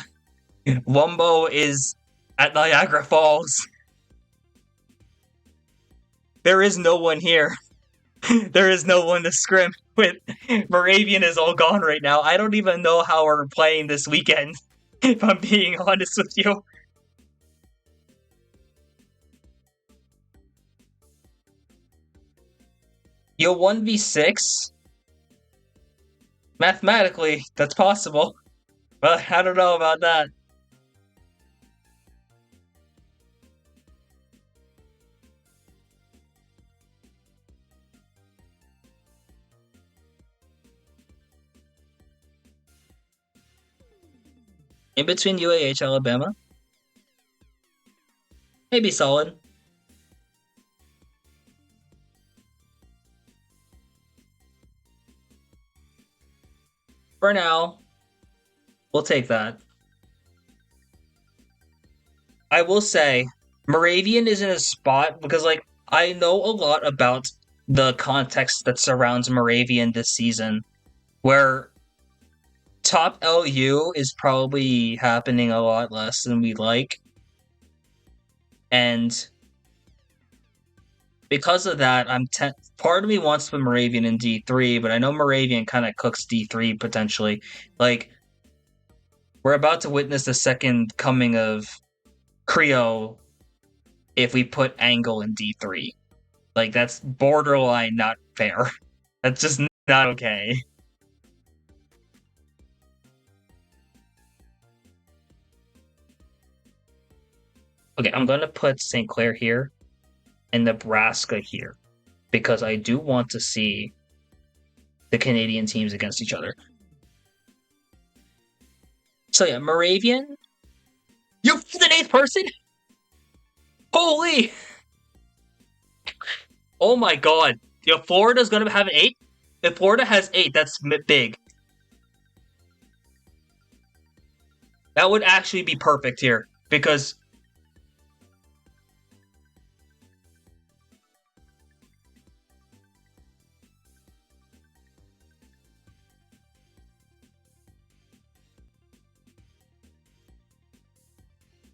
Wumbo is at Niagara Falls. There is no one here. There is no one to scrim with. Moravian is all gone right now. I don't even know how we're playing this weekend, if I'm being honest with you. You'll 1v6? Mathematically, that's possible. But I don't know about that. In between UAH, Alabama? Maybe solid. For now, we'll take that. I will say, Moravian is in a spot because, like, I know a lot about the context that surrounds Moravian this season, where top LU is probably happening a lot less than we like. And because of that, part of me wants to put Moravian in D3, but I know Moravian kind of cooks D3 potentially. Like, we're about to witness the second coming of Creo if we put Angle in D3. Like, that's borderline not fair. That's just not okay. Okay, I'm gonna put St. Clair here and Nebraska here because I do want to see the Canadian teams against each other. So yeah, Moravian. You're the 8th person? Holy! Oh my god. Yo, Florida's gonna have an 8? If Florida has 8, that's big. That would actually be perfect here because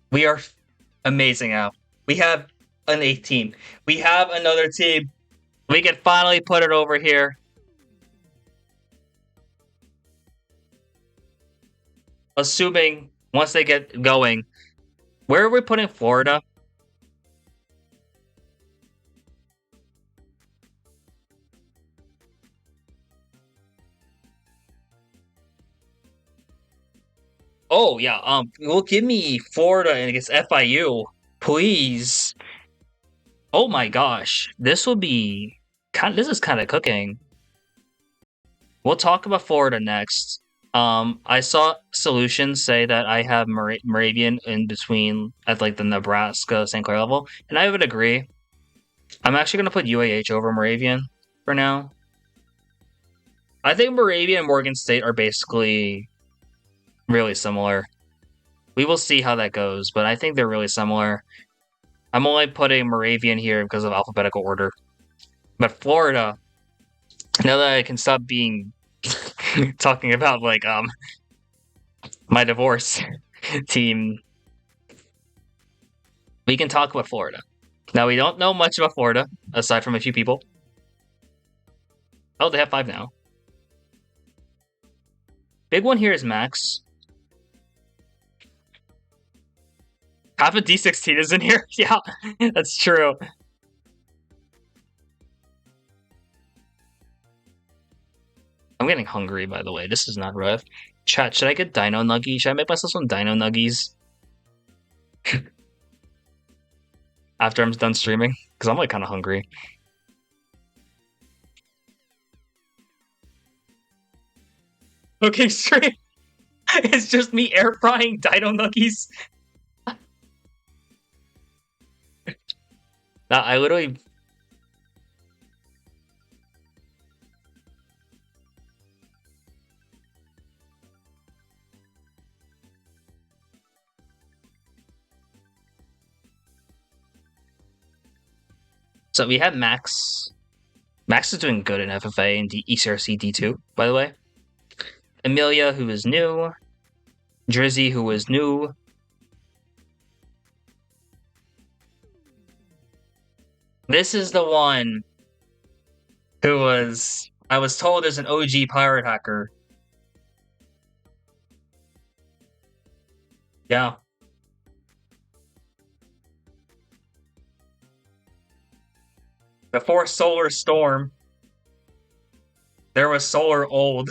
we are amazing now. We have an 8th team. We have another team. We can finally put it over here. Assuming once they get going. Where are we putting Florida? Oh yeah, well give me Florida and against FIU, please. Oh my gosh, this will be this is kind of cooking. We'll talk about Florida next. I saw Solutions say that I have Moravian in between at like the Nebraska St. Clair level, and I would agree. I'm actually gonna put UAH over Moravian for now. I think Moravian and Morgan State are basically really similar. We will see how that goes, but I think they're really similar. I'm only putting Moravian here because of alphabetical order. But Florida, now that I can stop being talking about like my divorce team, we can talk about Florida. Now we don't know much about Florida aside from a few people. Oh, they have 5 now. Big one here is Max. Half a D16 is in here. Yeah, that's true. I'm getting hungry, by the way. This is not rough. Chat, should I get Dino Nuggies? Should I make myself some Dino Nuggies? After I'm done streaming? Because I'm like kind of hungry. Okay, stream. It's just me air frying Dino Nuggies. Nah, I literally... So we have Max. Max is doing good in FFA and ECRC D2, by the way. Amelia, who is new. Drizzy, who is new. This is the one who was... I was told is an OG pirate hacker. Yeah. Before Solar Storm, there was Solar Old.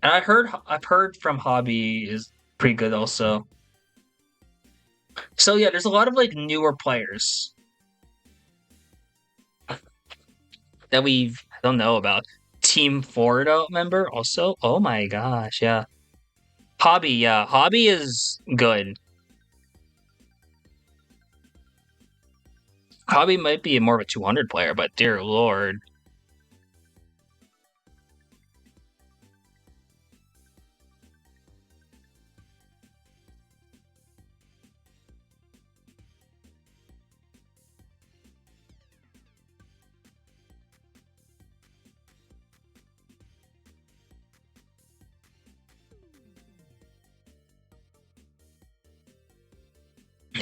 And I've heard from Hobby is pretty good also. So yeah, there's a lot of like newer players that we don't know about. Team Florida member also. Oh my gosh, yeah. Hobby, yeah. Hobby is good. Hobby might be more of a 200 player, but dear lord.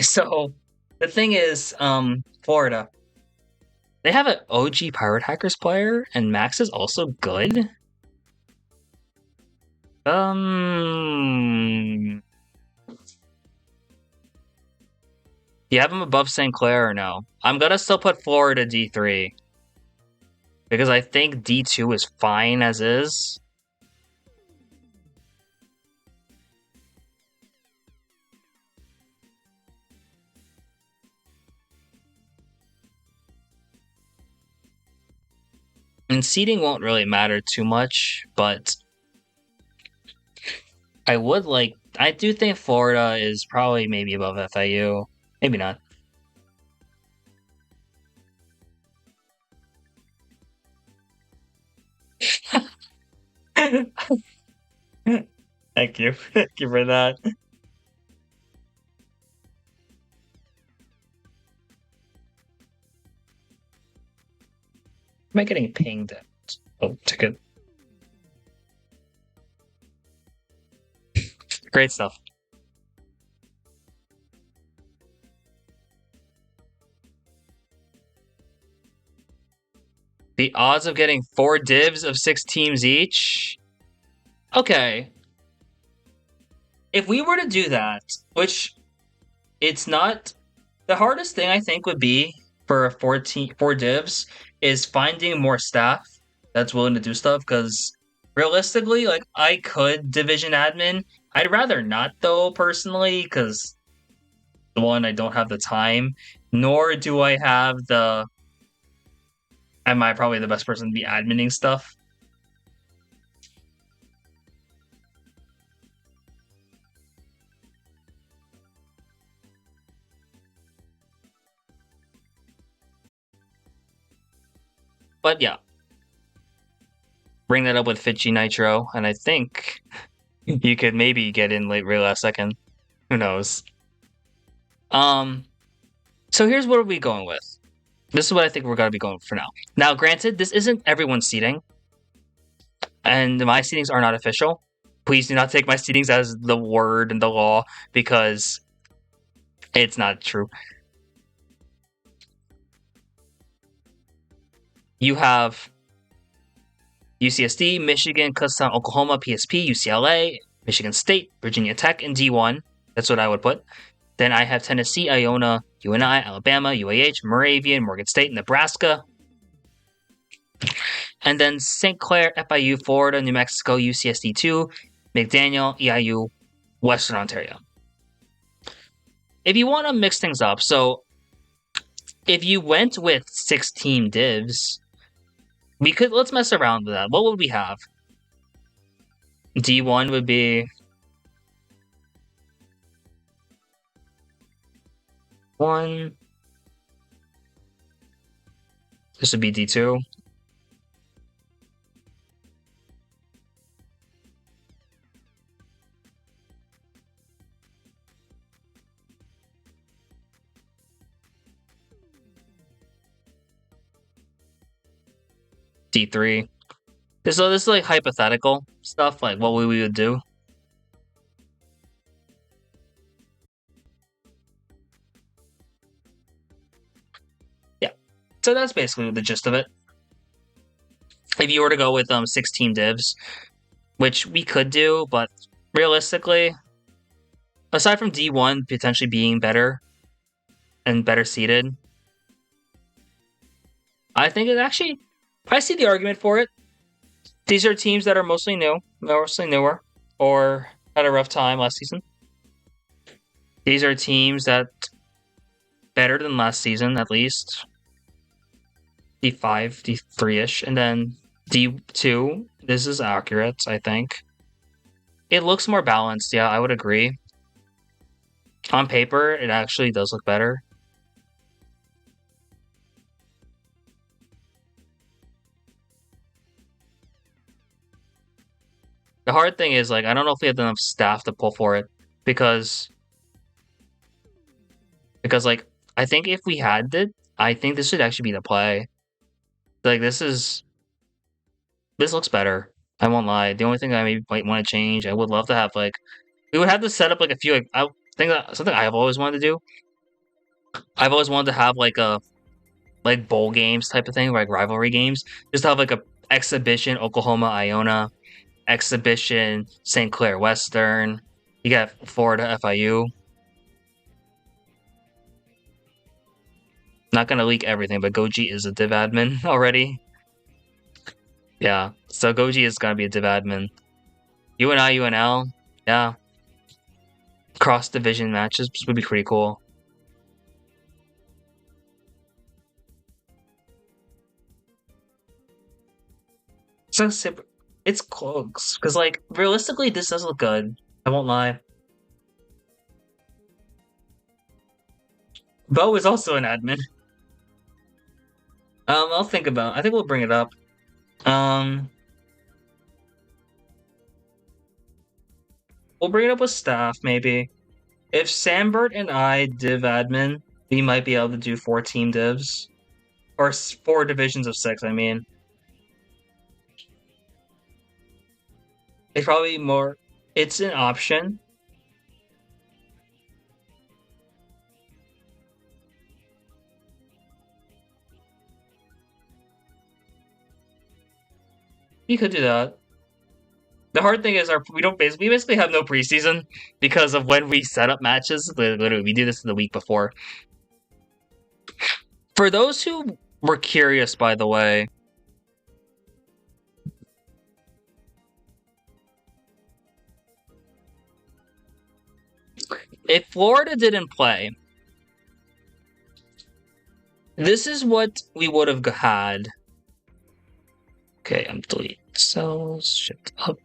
So The thing is, Florida. They have an OG Pirate Hackers player, and Max is also good. Do you have him above St. Clair or no? I'm gonna still put Florida D3. Because I think D2 is fine as is. And seeding won't really matter too much, but I do think Florida is probably maybe above FIU. Maybe not. Thank you. Thank you for that. Am I getting pinged? Oh, ticket. Great stuff. The odds of getting 4 divs of 6 teams each? Okay. If we were to do that, which it's not... The hardest thing I think would be for 4 divs is finding more staff that's willing to do stuff, because realistically, like, I could division admin. I'd rather not, though, personally, because one, I don't have the time, nor do I have the... Am I probably the best person to be adminning stuff? But yeah. Bring that up with Fitchy Nitro, and I think you could maybe get in late last second. Who knows? So here's what are we going with. This is what I think we're gonna be going for now. Now, granted, this isn't everyone's seeding, and my seedings are not official. Please do not take my seedings as the word and the law, because it's not true. You have UCSD, Michigan, Kutztown, Oklahoma, PSP, UCLA, Michigan State, Virginia Tech, and D1. That's what I would put. Then I have Tennessee, Iona, UNI, Alabama, UAH, Moravian, Morgan State, Nebraska. And then St. Clair, FIU, Florida, New Mexico, UCSD2, McDaniel, EIU, Western Ontario. If you want to mix things up, so if you went with 6-team divs, let's mess around with that. What would we have? D1 would be 1. This would be D2. D3. So this is like hypothetical stuff, like what we would do. Yeah. So that's basically the gist of it. If you were to go with 6-team divs, which we could do, but realistically, aside from D1 potentially being better and better seated, I think it actually... I see the argument for it. These are teams that are mostly newer, or had a rough time last season. These are teams that better than last season, at least. D5, D3-ish, and then D2. This is accurate, I think. It looks more balanced, yeah, I would agree. On paper, it actually does look better. The hard thing is, like, I don't know if we have enough staff to pull for it, because like, I think if we had it, I think this should actually be the play. Like, this looks better. I won't lie. The only thing I maybe might want to change, I would love to have, like, we would have to set up, like, a few, like, I think that something I've always wanted to do I've always wanted to have like a bowl games type of thing, like rivalry games. Just to have like a exhibition Oklahoma Iona, exhibition St. Clair Western. You got Florida FIU. Not gonna leak everything, but Goji is a div admin already. Yeah, so Goji is gonna be a div admin. UNI, UNL, yeah. Cross division matches would be pretty cool. So it's close because, like, realistically, this does look good. I won't lie. Bo is also an admin. I'll think about. I think we'll bring it up. We'll bring it up with staff maybe. If Sambert and I div admin, we might be able to do 4 team divs, or 4 divisions of 6. I mean, it's probably more. It's an option. You could do that. The hard thing is we basically have no preseason because of when we set up matches. Literally, we do this the week before. For those who were curious, by the way, if Florida didn't play, this is what we would have had. Okay, I'm deleting cells. Shift up.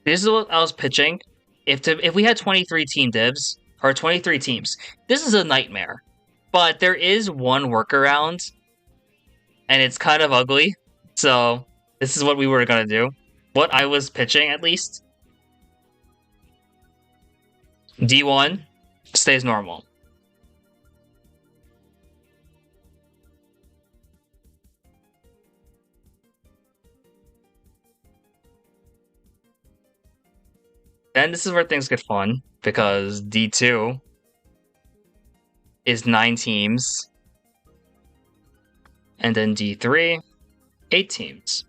This is what I was pitching. If we had 23 team divs, or 23 teams, this is a nightmare. But there is one workaround, and it's kind of ugly. So this is what we were gonna do. What I was pitching, at least. D1 stays normal. Then this is where things get fun, because D2 is 9 teams. And then D3, 8 teams.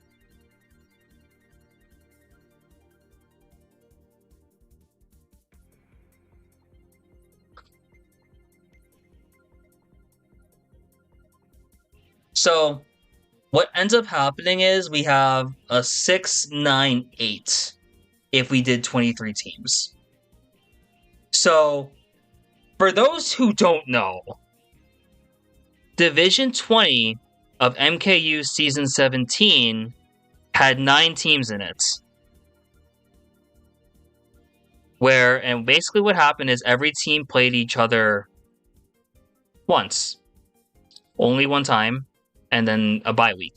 So what ends up happening is we have a 6, 9, 8 if we did 23 teams. So for those who don't know, Division 20 of MKU Season 17 had 9 teams in it. And basically what happened is every team played each other once. Only one time. And then a bye week.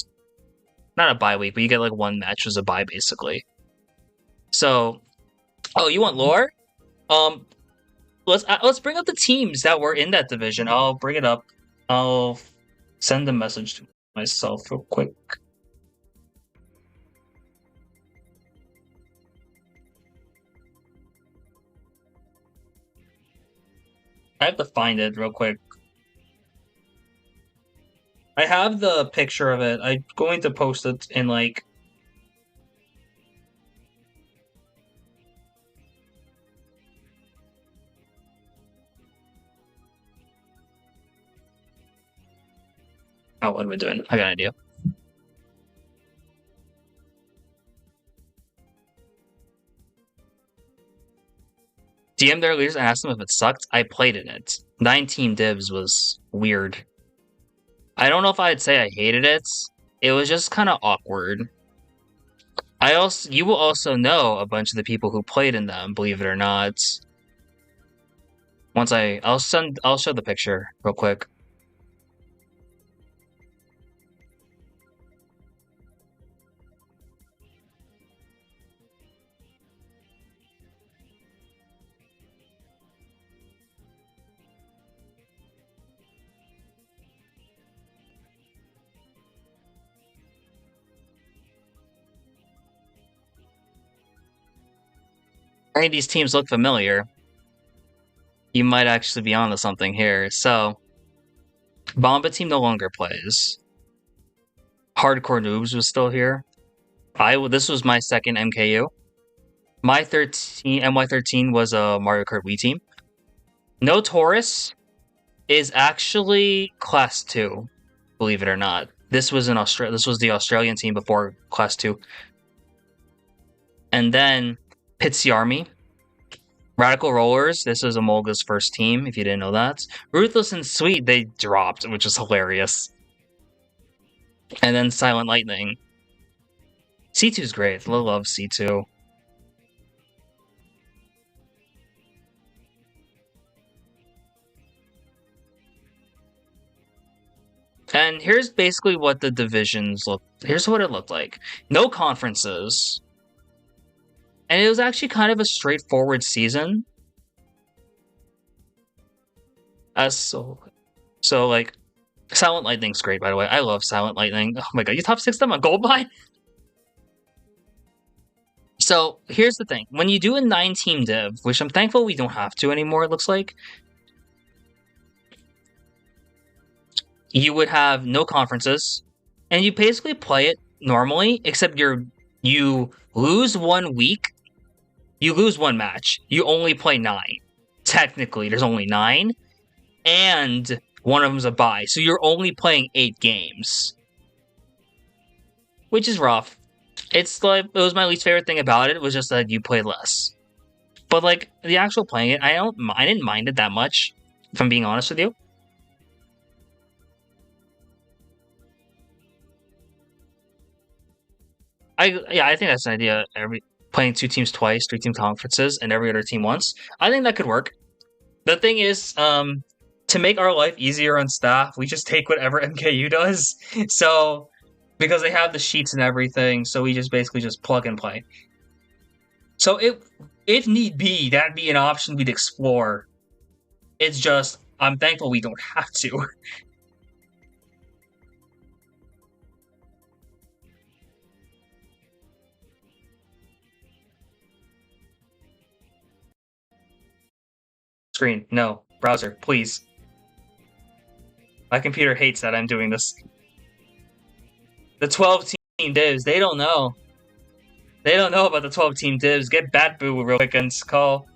Not a bye week, but you get like one match as a bye, basically. So, you want lore? Let's bring up the teams that were in that division. I'll bring it up. I'll send a message to myself real quick. I have to find it real quick. I have the picture of it. I'm going to post it in like... Oh, what am I doing? I got an idea. DM their leaders and asked them if it sucked. I played in it. 9 team divs was weird. I don't know if I'd say I hated it. It was just kind of awkward. You will also know a bunch of the people who played in them, believe it or not. I'll show the picture real quick. Any of these teams look familiar. you might actually be onto something here. So, Bomba team no longer plays. Hardcore Noobs was still here. This was my second MKU. My MY13 was a Mario Kart Wii team. No Taurus is actually Class 2, believe it or not. This was This was the Australian team before Class 2. And then Pitsy Army. Radical Rollers, this was Amolga's first team, if you didn't know that. Ruthless and Sweet, they dropped, which is hilarious. And then Silent Lightning. C2's great. I love C2. And here's basically what the divisions look. Here's what it looked like. No conferences. And it was actually kind of a straightforward season. So like, Silent Lightning's great, by the way. I love Silent Lightning. Oh my god, you top 6 them on Goldmine? So, here's the thing. When you do a 9-team div, which I'm thankful we don't have to anymore, it looks like, you would have no conferences, and you basically play it normally, except you lose 1 week, you lose 1 match. You only play 9. Technically, there's only 9, and one of them's a bye, so you're only playing 8 games. Which is rough. It's like, it was my least favorite thing about it, was just that you played less. But like, the actual playing it, I didn't mind it that much, if I'm being honest with you. I think that's an idea. Playing 2 teams twice, 3 team conferences, and every other team once. I think that could work. The thing is, to make our life easier on staff, we just take whatever MKU does. So, because they have the sheets and everything, so we just basically just plug and play. So if need be, that'd be an option we'd explore. It's just, I'm thankful we don't have to. Screen, no. Browser, please. My computer hates that I'm doing this. The 12-team divs, they don't know. They don't know about the 12-team divs. Get Batboo real quick and call.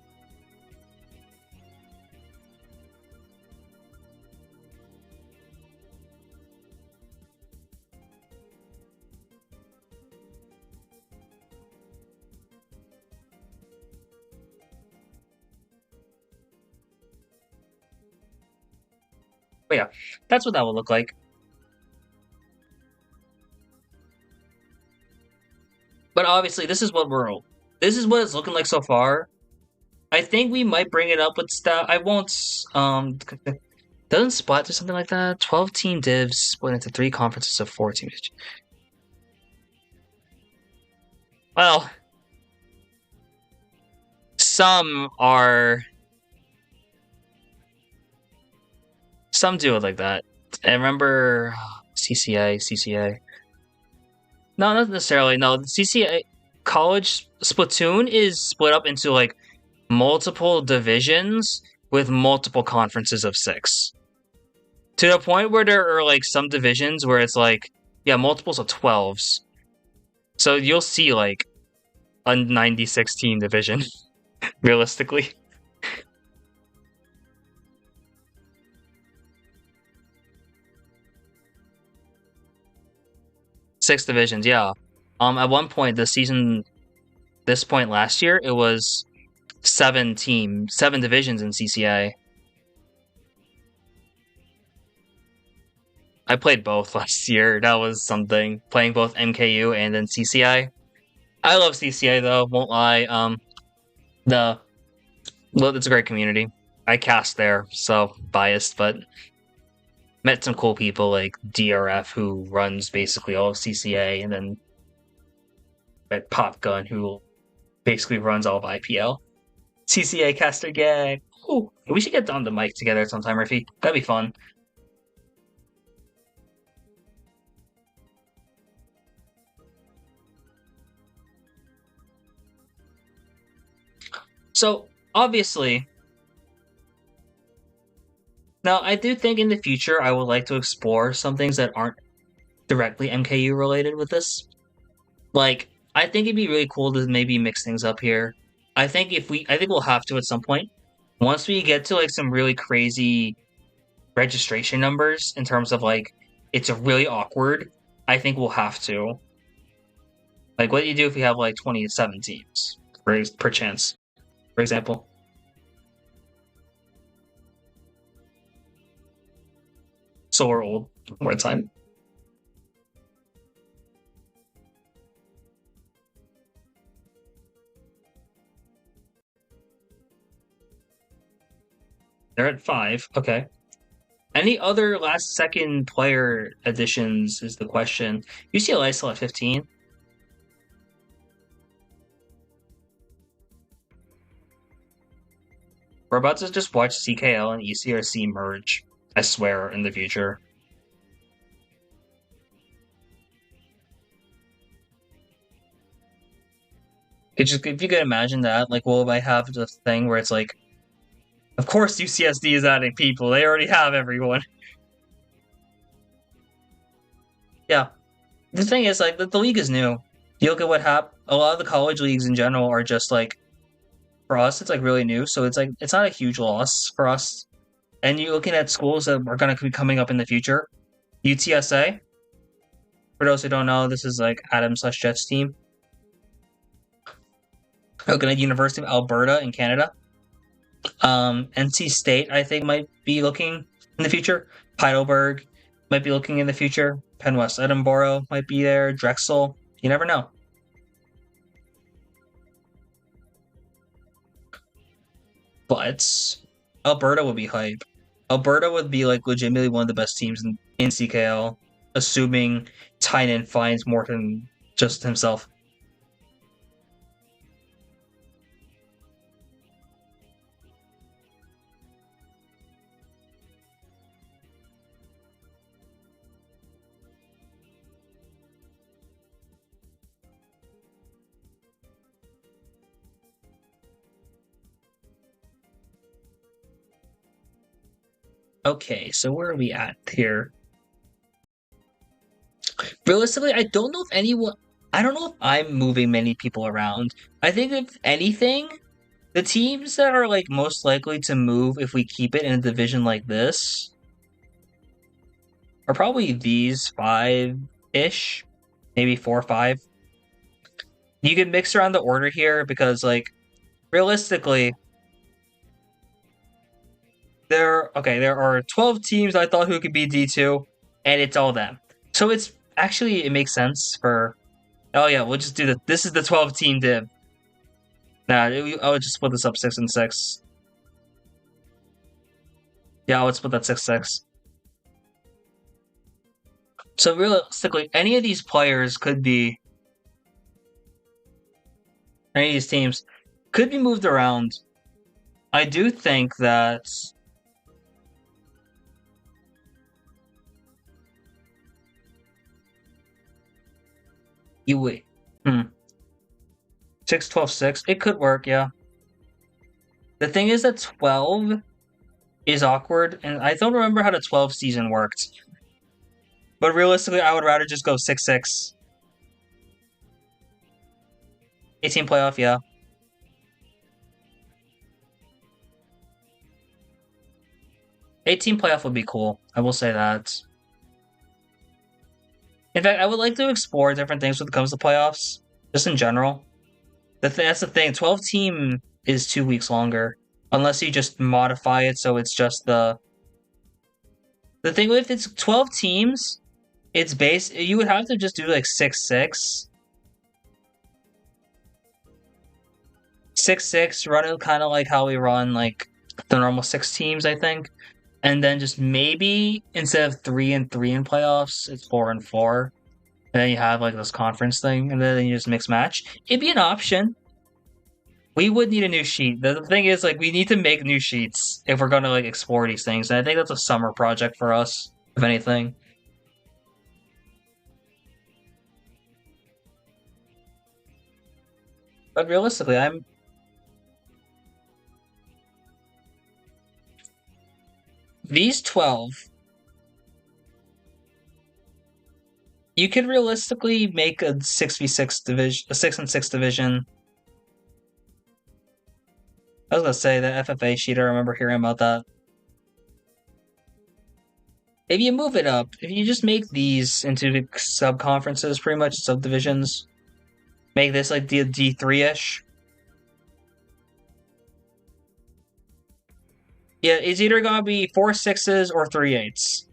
But yeah, that's what that will look like. But obviously, this is what it's looking like so far. I think we might bring it up with staff. I won't. Doesn't Splat do something like that? 12-team divs split into 3 conferences of 4 teams. Well, some do it like that. I remember CCA. No, not necessarily. No, the CCA college Splatoon is split up into like multiple divisions with multiple conferences of 6. To the point where there are like some divisions where it's like, yeah, multiples of 12s. So you'll see like a 96 team division, realistically. Six divisions, yeah. At one point, this point last year, it was 7 divisions in CCA. I played both last year. That was something. Playing both MKU and then CCI. I love CCA though, won't lie. It's a great community. I cast there, so biased, but met some cool people like DRF, who runs basically all of CCA, and then met Popgun, who basically runs all of IPL. CCA caster gang. Ooh, we should get on the mic together sometime, Riffy. That'd be fun. So, obviously, Now, I do think in the future I would like to explore some things that aren't directly MKU related with this. Like, I think it'd be really cool to maybe mix things up here. I think we'll have to at some point. Once we get to like some really crazy registration numbers in terms of like it's really awkward, I think we'll have to. Like, what do you do if you have like 27 teams per chance, for example? So we're old. More time. They're at 5. Okay. Any other last second player additions is the question. UCLA still at 15. We're about to just watch CKL and ECRC merge, I swear, in the future. If you could imagine that, like, well, I have the thing where it's like, of course UCSD is adding people. They already have everyone. Yeah. The thing is, like, the league is new. You look at what happened. A lot of the college leagues in general are just like, for us, it's like really new. So it's like it's not a huge loss for us. And you're looking at schools that are going to be coming up in the future. UTSA. For those who don't know, this is like Adam/Jets team. Looking at University of Alberta in Canada. NC State, I think, might be looking in the future. Heidelberg might be looking in the future. Penn West Edinboro might be there. Drexel. You never know. But Alberta would be hype. Alberta would be like legitimately one of the best teams in CKL, assuming Tynan finds more than just himself. Okay, so where are we at here? Realistically, I don't know if I'm moving many people around. I think if anything, the teams that are like most likely to move if we keep it in a division like this are probably these 5-ish, maybe 4 or 5. You can mix around the order here because, like, realistically, there are 12 teams I thought who could be D2, and it's all them. So it makes sense for. Oh yeah, we'll just do this is the 12 team div. Nah, I would just split this up 6 and 6. Yeah, I would split that 6-6. So realistically, any of these players could be. Any of these teams could be moved around. I do think that. You wait. 6, 12, 6. It could work, yeah. The thing is that 12 is awkward, and I don't remember how the 12 season worked. But realistically, I would rather just go 6-6. 18 playoff, yeah. 18 playoff would be cool. I will say that. In fact, I would like to explore different things when it comes to playoffs, just in general. That's the thing. 12 team is 2 weeks longer, unless you just modify it so it's just the. The thing with it's 12 teams, it's you would have to just do like 6-6. 6-6, run it kind of like how we run like the normal 6 teams, I think. And then just maybe instead of 3 and 3 in playoffs, it's 4 and 4. And then you have like this conference thing, and then you just mix match. It'd be an option. We would need a new sheet. The thing is, like, we need to make new sheets if we're gonna like explore these things. And I think that's a summer project for us, if anything. But realistically, these 12, you could realistically make a 6v6 division, a 6-6 division. I was gonna say the FFA sheet. I remember hearing about that. If you move it up, if you just make these into sub conferences, pretty much subdivisions, make this like the D3-ish. Yeah, it's either gonna be 4 6s or 3 8s.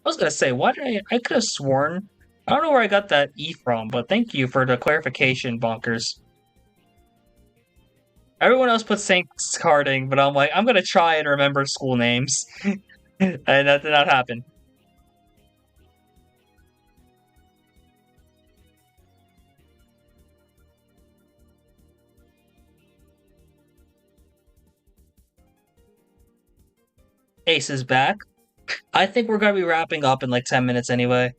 I was gonna say, why did I could have sworn. I don't know where I got that E from, but thank you for the clarification, Bonkers. Everyone else puts Saint Carding, but I'm like, I'm gonna try and remember school names. And that did not happen. Ace is back. I think we're gonna be wrapping up in like 10 minutes anyway.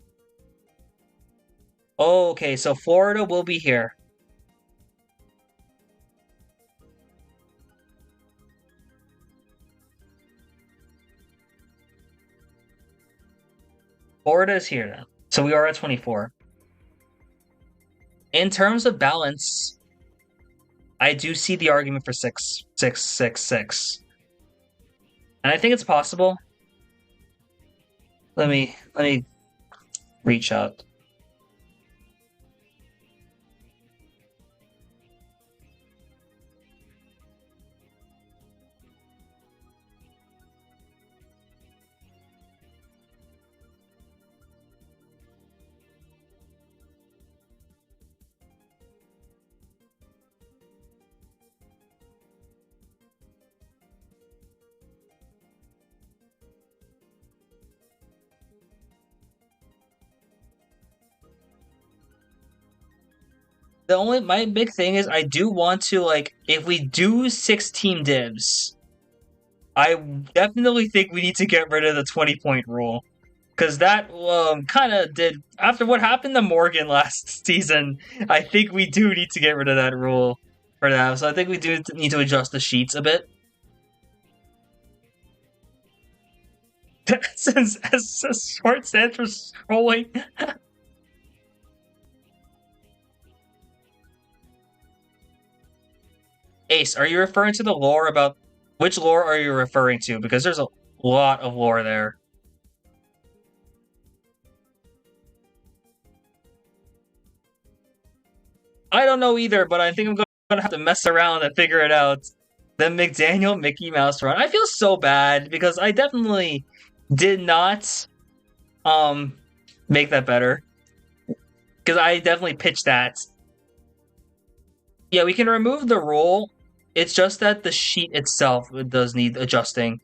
Okay, so Florida will be here. Florida is here now. So we are at 24. In terms of balance, I do see the argument for 6, 6, 6, 6. And I think it's possible. Let me reach out. My big thing is I do want to, like, if we do 6-team dibs, I definitely think we need to get rid of the 20-point rule. Because that kind of did, after what happened to Morgan last season, I think we do need to get rid of that rule for that. So I think we do need to adjust the sheets a bit. Since as short stands for scrolling. Ace, are you referring to the lore about... Which lore are you referring to? Because there's a lot of lore there. I don't know either, but I think I'm gonna have to mess around and figure it out. The McDaniel Mickey Mouse run. I feel so bad because I definitely did not make that better. Because I definitely pitched that. Yeah, we can remove the rule. It's just that the sheet itself does need adjusting.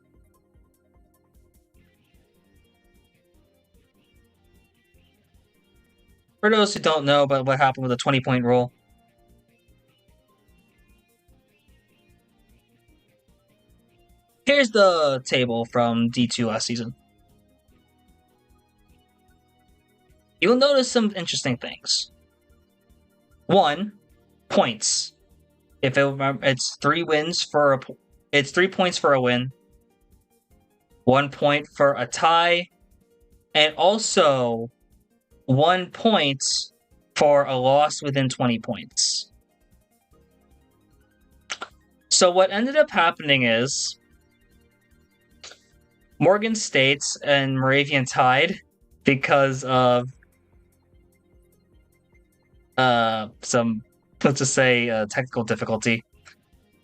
For those who don't know about what happened with the 20-point rule. Here's the table from D2 last season. You'll notice some interesting things. 1, points. If it's 3 wins for it's 3 points for a win, 1 point for a tie, and also 1 point for a loss within 20 points. So what ended up happening is Morgan State and Moravian tied because of some, let's just say, technical difficulty,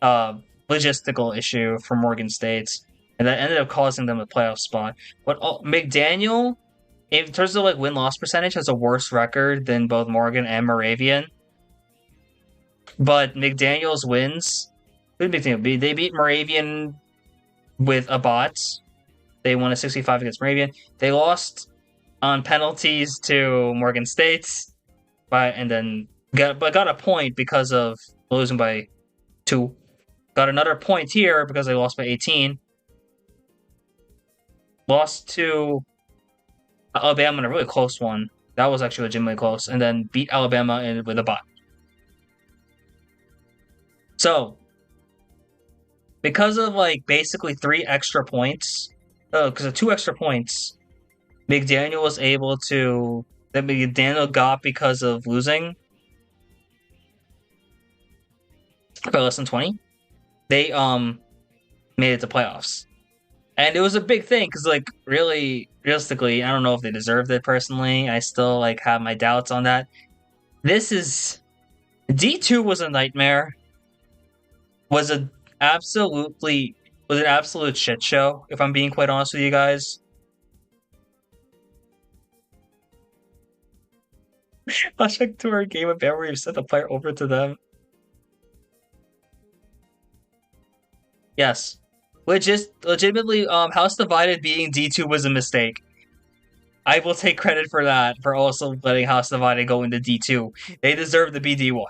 logistical issue for Morgan State, and that ended up causing them a playoff spot. But McDaniel, in terms of like win-loss percentage, has a worse record than both Morgan and Moravian. But McDaniel's wins, they beat Moravian with a bot. They won a 65 against Moravian. They lost on penalties to Morgan State, and then got a point because of losing by 2. Got another point here because they lost by 18. Lost to Alabama in a really close one. That was actually legitimately close. And then beat Alabama with a bot. So, because of like basically 3 extra points, because of 2 extra points, McDaniel was able to that McDaniel got because of losing by less than 20. They made it to playoffs. And it was a big thing because, like, really, realistically, I don't know if they deserved it personally. I still, like, have my doubts on that. This is... D2 was a nightmare. Was an absolute shit show, if I'm being quite honest with you guys. I'll check to our game of where we sent the player over to them. Yes. Legitimately, House Divided being D2 was a mistake. I will take credit for that, for also letting House Divided go into D2. They deserve to be D1.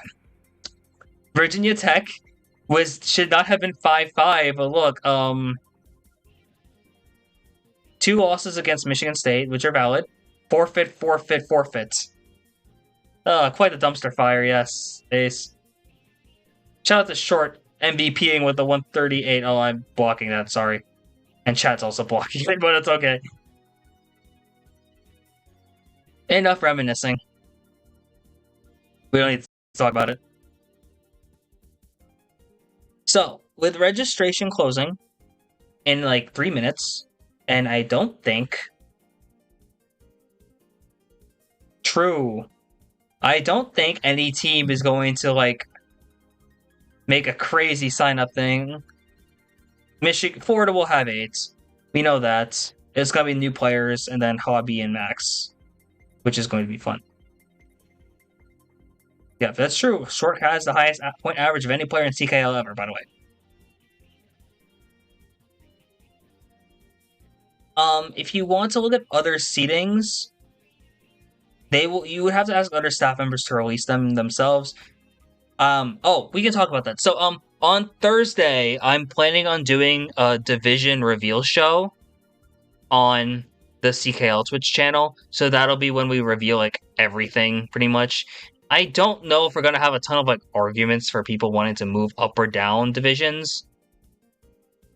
Virginia Tech should not have been 5-5, but look, 2 losses against Michigan State, which are valid. Forfeit. Quite a dumpster fire, yes. Ace. Shout out to Short MVPing with the 138. Oh, I'm blocking that, sorry. And chat's also blocking it, but it's okay. Enough reminiscing. We don't need to talk about it. So, with registration closing in like 3 minutes, and I don't think... I don't think any team is going to like make a crazy sign-up thing. Florida will have 8. We know that. It's gonna be new players, and then Hobby and Max, which is going to be fun. Yeah, that's true. Short has the highest point average of any player in CKL ever, by the way. If you want to look at other seedings, you would have to ask other staff members to release them themselves. We can talk about that. So, on Thursday, I'm planning on doing a division reveal show on the CKL Twitch channel. So that'll be when we reveal, like, everything, pretty much. I don't know if we're gonna have a ton of, like, arguments for people wanting to move up or down divisions.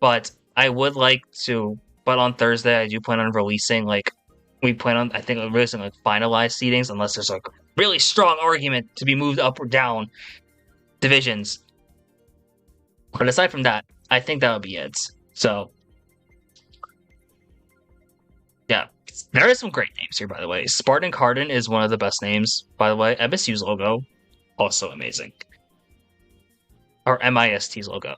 But I would like to... But on Thursday, I do plan on releasing, like... We plan on, I think, releasing, like, finalized seedings, unless there's, like, really strong argument to be moved up or down divisions. But aside from that, I think that would be it. So, yeah. There are some great names here, by the way. Spartan Cardin is one of the best names, by the way. MSU's logo, also amazing. Or MIST's logo.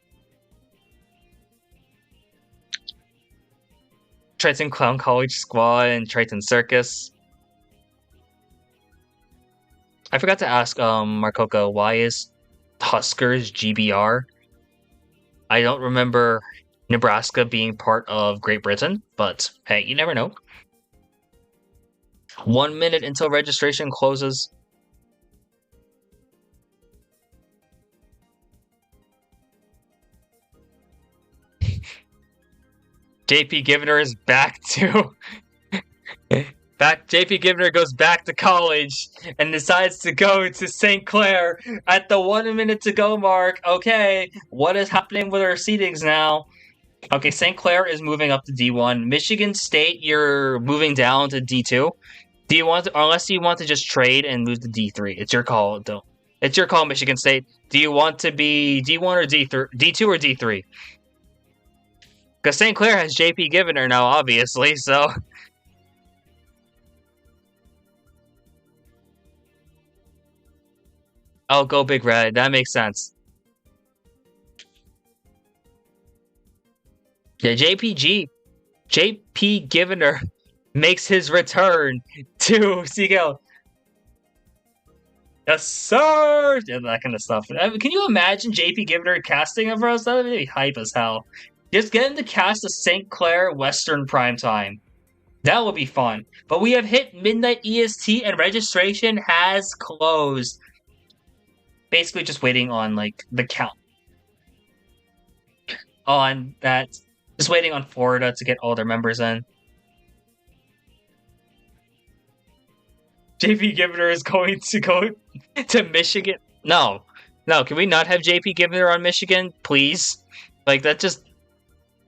Triton Clown College Squad and Triton Circus. I forgot to ask Marcoco, why is Huskers GBR? I don't remember Nebraska being part of Great Britain, but hey, you never know. 1 minute until registration closes. JP Givner is back to... JP Givner goes back to college and decides to go to St. Clair at the 1 minute to go mark. Okay, what is happening with our seedings now? Okay, St. Clair is moving up to D1. Michigan State, you're moving down to D2. Do you want to, unless you want to just trade and move to D3? It's your call, though. It's your call, Michigan State. Do you want to be D1 or D3? D2 or D3? Because St. Clair has JP Givner now, obviously, so... Oh, go Big Red. That makes sense. Yeah, JP Givner makes his return to CKL. Yes, sir! And that kind of stuff. Can you imagine JP Givner casting him for us? That would be hype as hell. Just get him to cast a St. Clair Western Primetime. That would be fun. But we have hit midnight EST and registration has closed. Basically just waiting on, like, the count. On that. Just waiting on Florida to get all their members in. JP Givner is going to go to Michigan. No. No, can we not have JP Givner on Michigan, please? Like that just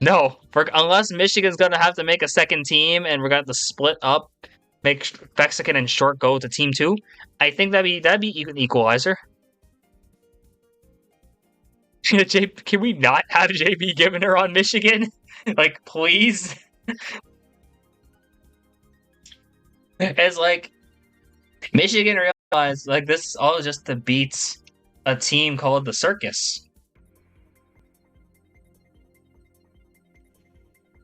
no. Unless Michigan's gonna have to make a second team and we're gonna have to split up, make Mexican and Short go to team 2. I think that'd be an equalizer. Can we not have JP Givner on Michigan? Like, please. It's like Michigan realized like this is all just to beat a team called the Circus.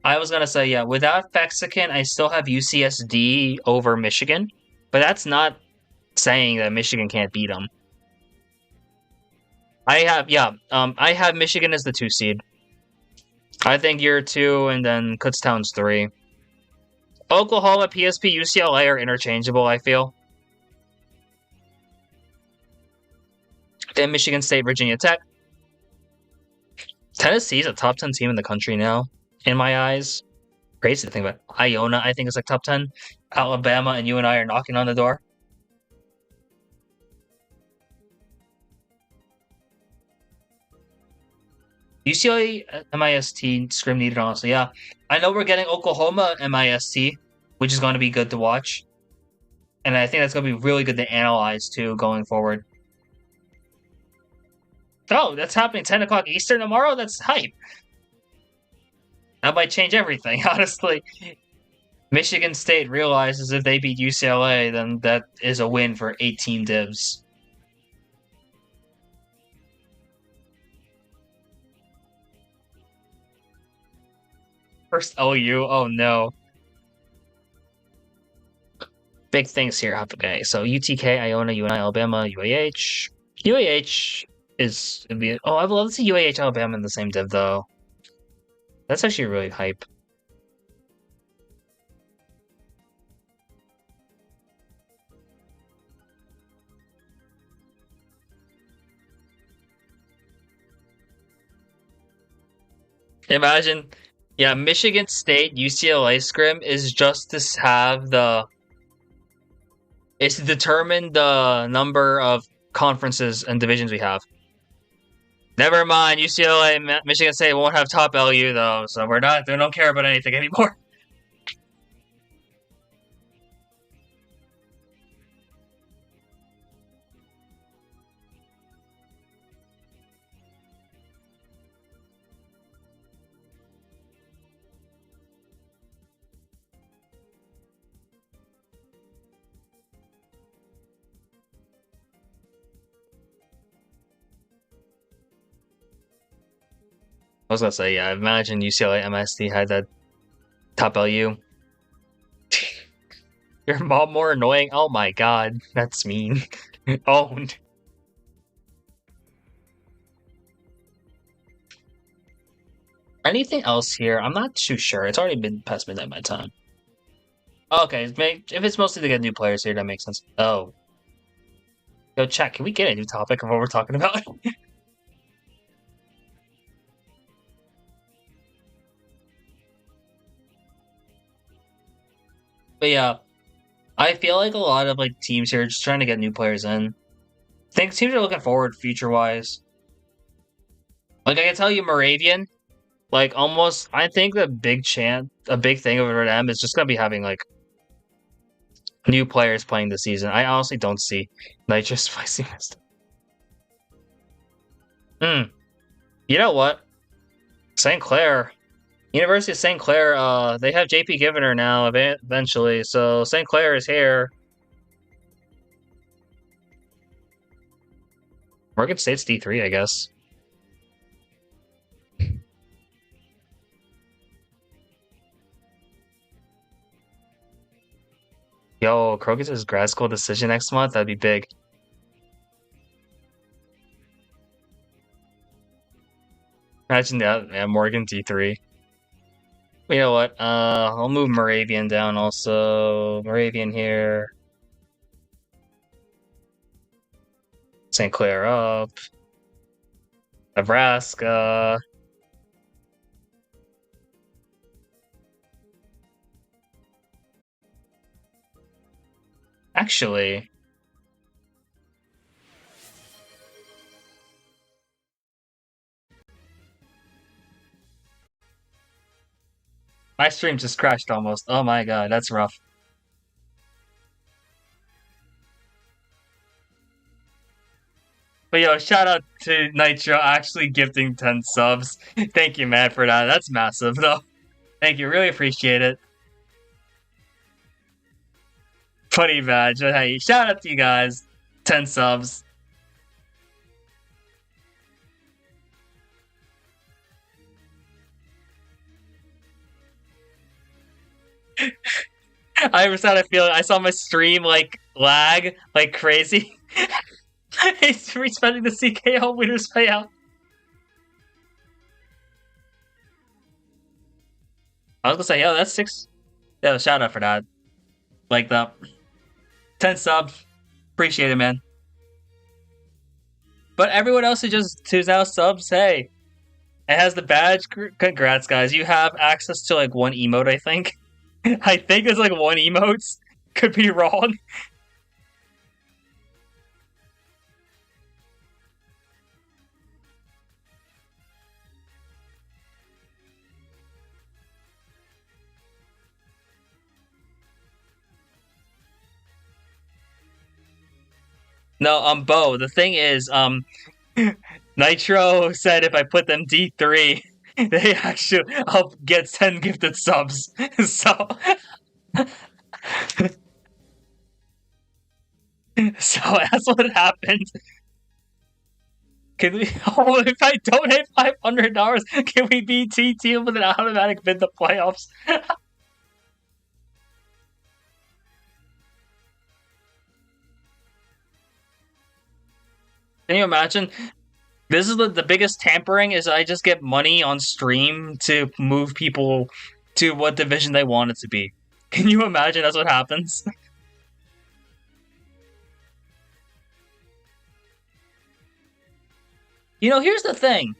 I was gonna say, yeah, without Mexican, I still have UCSD over Michigan, but that's not saying that Michigan can't beat them. I have Michigan as the 2 seed. I think you're 2, and then Kutztown's 3. Oklahoma, PSP, UCLA are interchangeable, I feel. Then Michigan State, Virginia Tech. Tennessee's a top 10 team in the country now, in my eyes. Crazy to think about. Iona, I think, is like top 10. Alabama and UNI are knocking on the door. UCLA MIST scrim needed, honestly. Yeah, I know we're getting Oklahoma MIST, which is going to be good to watch, and I think that's going to be really good to analyze too going forward. Oh, that's happening 10 o'clock Eastern tomorrow. That's hype. That might change everything, honestly. Michigan State realizes if they beat UCLA, then that is a win for 18 divs. First OU, oh no. Big things here. Okay, so UTK, Iona, UNI, Alabama, UAH. UAH is... Oh, I would love to see UAH, Alabama in the same div, though. That's actually really hype. Imagine, yeah, Michigan State UCLA scrim is just to have the... It's to determine the number of conferences and divisions we have. Never mind, UCLA and Michigan State won't have top LU though, so we don't care about anything anymore. I was gonna say, yeah, imagine UCLA MST had that top LU. Your mom more annoying? Oh my god, that's mean. Owned. Anything else here? I'm not too sure. It's already been past midnight my time. Okay, if it's mostly to get new players here, that makes sense. Oh. Yo, chat, can we get a new topic of what we're talking about? But yeah, I feel like a lot of like teams here are just trying to get new players in. I think teams are looking forward future-wise. Like, I can tell you Moravian, like, almost, I think a big thing over them is just gonna be having, like, new players playing this season. I honestly don't see Nitrous Spicy Mist. You know what? St. Clair. University of St. Clair, they have JP Givner now, eventually, so St. Clair is here. Morgan State's D3, I guess. Yo, Crocus' grad school decision next month? That'd be big. Imagine that, yeah, Morgan D3. You know what? I'll move Moravian down also. Moravian here. St. Clair up. Nebraska. Actually, My stream just crashed almost. Oh my god, that's rough. But yo, shout out to Nitro actually gifting 10 subs. Thank you, man, for that. That's massive, though. Thank you, really appreciate it. Funny badge, but hey, shout out to you guys. 10 subs. I ever had a feeling I saw my stream like lag like crazy. He's respending the CKL winners payout. I was gonna say, yo, that's 6. Yeah, shout out for that. Like that. 10 subs. Appreciate it, man. But everyone else who's now subs, hey, it has the badge. Congrats, guys. You have access to like one emote, I think. I think it's like one emote. Could be wrong. No, Bo, the thing is, Nitro said if I put them D3, they actually I'll get 10 gifted subs. So so that's what happened. Can we if I donate $500, can we beat TT with an automatic bid the playoffs? Can you imagine? This is the biggest tampering is I just get money on stream to move people to what division they want it to be. Can you imagine that's what happens? You know, here's the thing.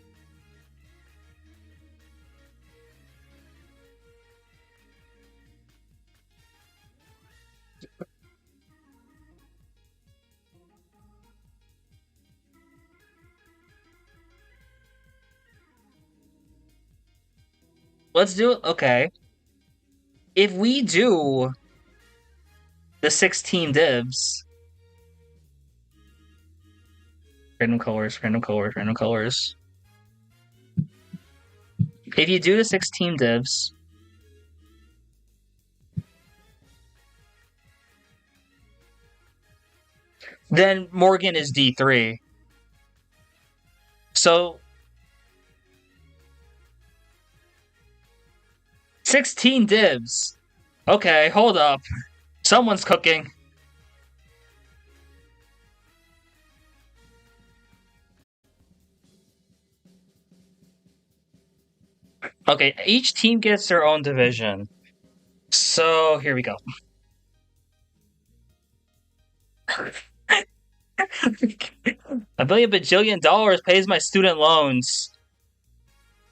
Let's do it. Okay. If we do the 16 divs, random colors, random colors, random colors. If you do the 16 divs, then Morgan is D3. So 16 divs. Okay, hold up. Someone's cooking. Okay, each team gets their own division. So here we go. $1 billion bajillion pays my student loans.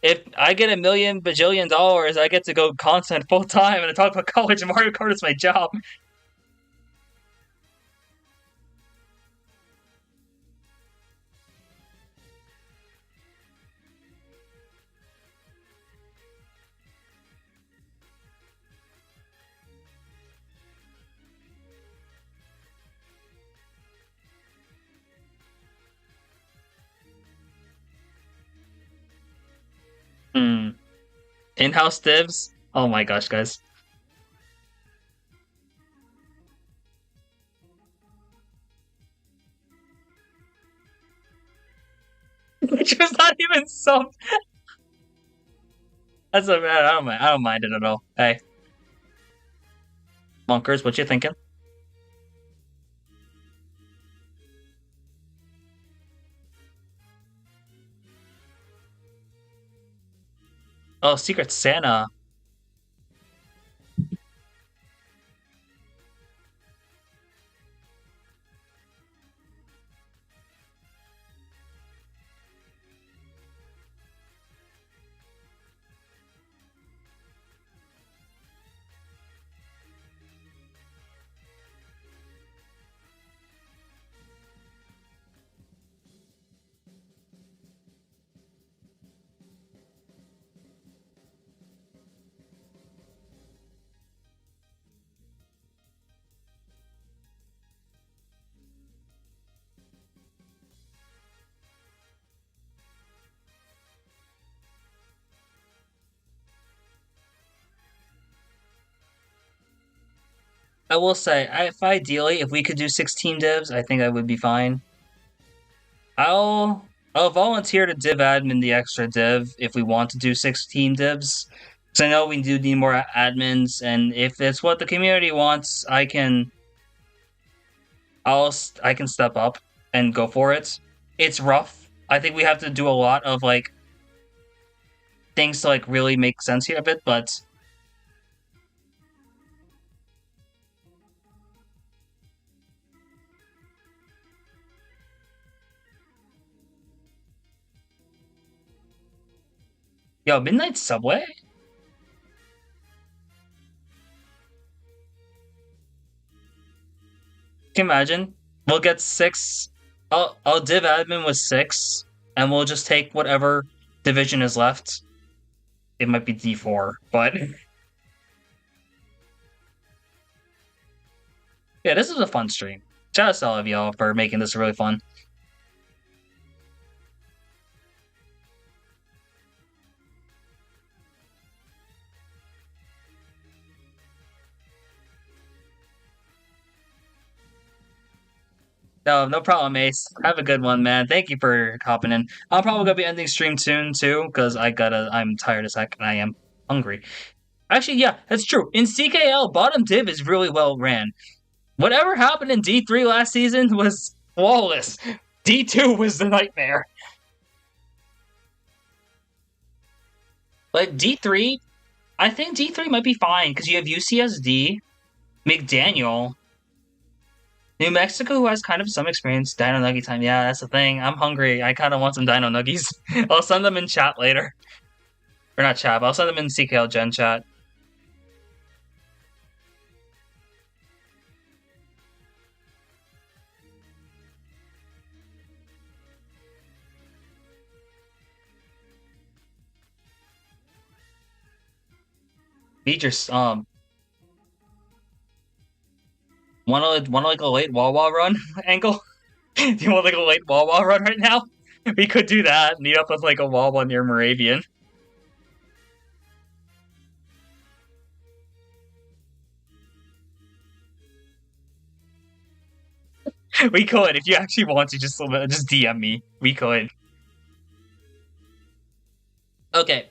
If I get $1 million bajillion, I get to go content full time and I talk about college and Mario Kart is my job. In-house divs? Oh my gosh, guys. Which was not even sub. That's a bad. I don't mind it at all. Hey, Monkers, what you thinking? Oh, Secret Santa. I will say, if ideally, if we could do 16 divs, I think I would be fine. I'll volunteer to div admin the extra div if we want to do 16 divs. Because I know we do need more admins, and if it's what the community wants, I can step up and go for it. It's rough. I think we have to do a lot of like things to like really make sense here a bit, but yo, Midnight Subway? Can you imagine? We'll get 6. I'll div admin with 6, and we'll just take whatever division is left. It might be D4, but yeah, this is a fun stream. Shout out to all of y'all for making this really fun. No problem, Ace. Have a good one, man. Thank you for hopping in. I'm probably gonna be ending stream soon too, because I'm tired as heck and I am hungry. Actually, yeah, that's true. In CKL, bottom div is really well ran. Whatever happened in D3 last season was flawless. D2 was the nightmare. Like D3, I think D3 might be fine because you have UCSD, McDaniel, New Mexico, who has kind of some experience. Dino Nugget time. Yeah, that's the thing. I'm hungry. I kind of want some Dino Nuggies. I'll send them in chat later. Or not chat, but I'll send them in CKL Gen chat. Need your want like a late Wawa run angle? Do you want like a late Wawa run right now? We could do that. Meet up with like a Wawa near Moravian. We could if you actually want to. Just DM me. We could. Okay,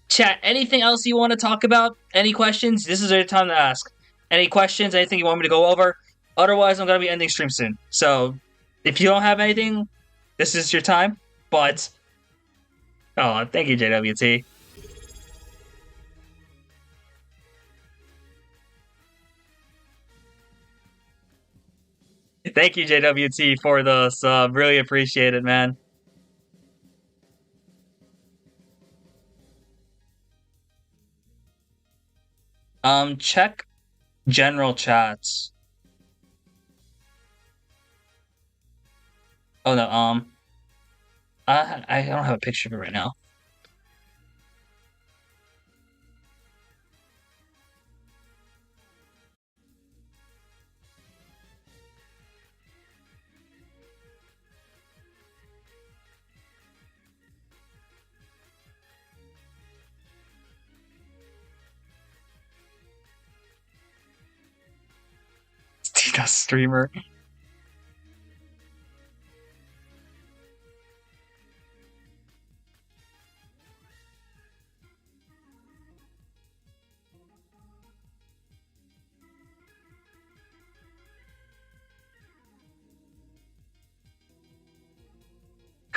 chat. Anything else you want to talk about? Any questions? This is your time to ask. Any questions? Anything you want me to go over? Otherwise, I'm gonna be ending stream soon. So, if you don't have anything, this is your time. But, oh, thank you, JWT. Thank you, JWT, for the sub. Really appreciate it, man. Check general chats. Oh no, I don't have a picture of it right now. Tina streamer.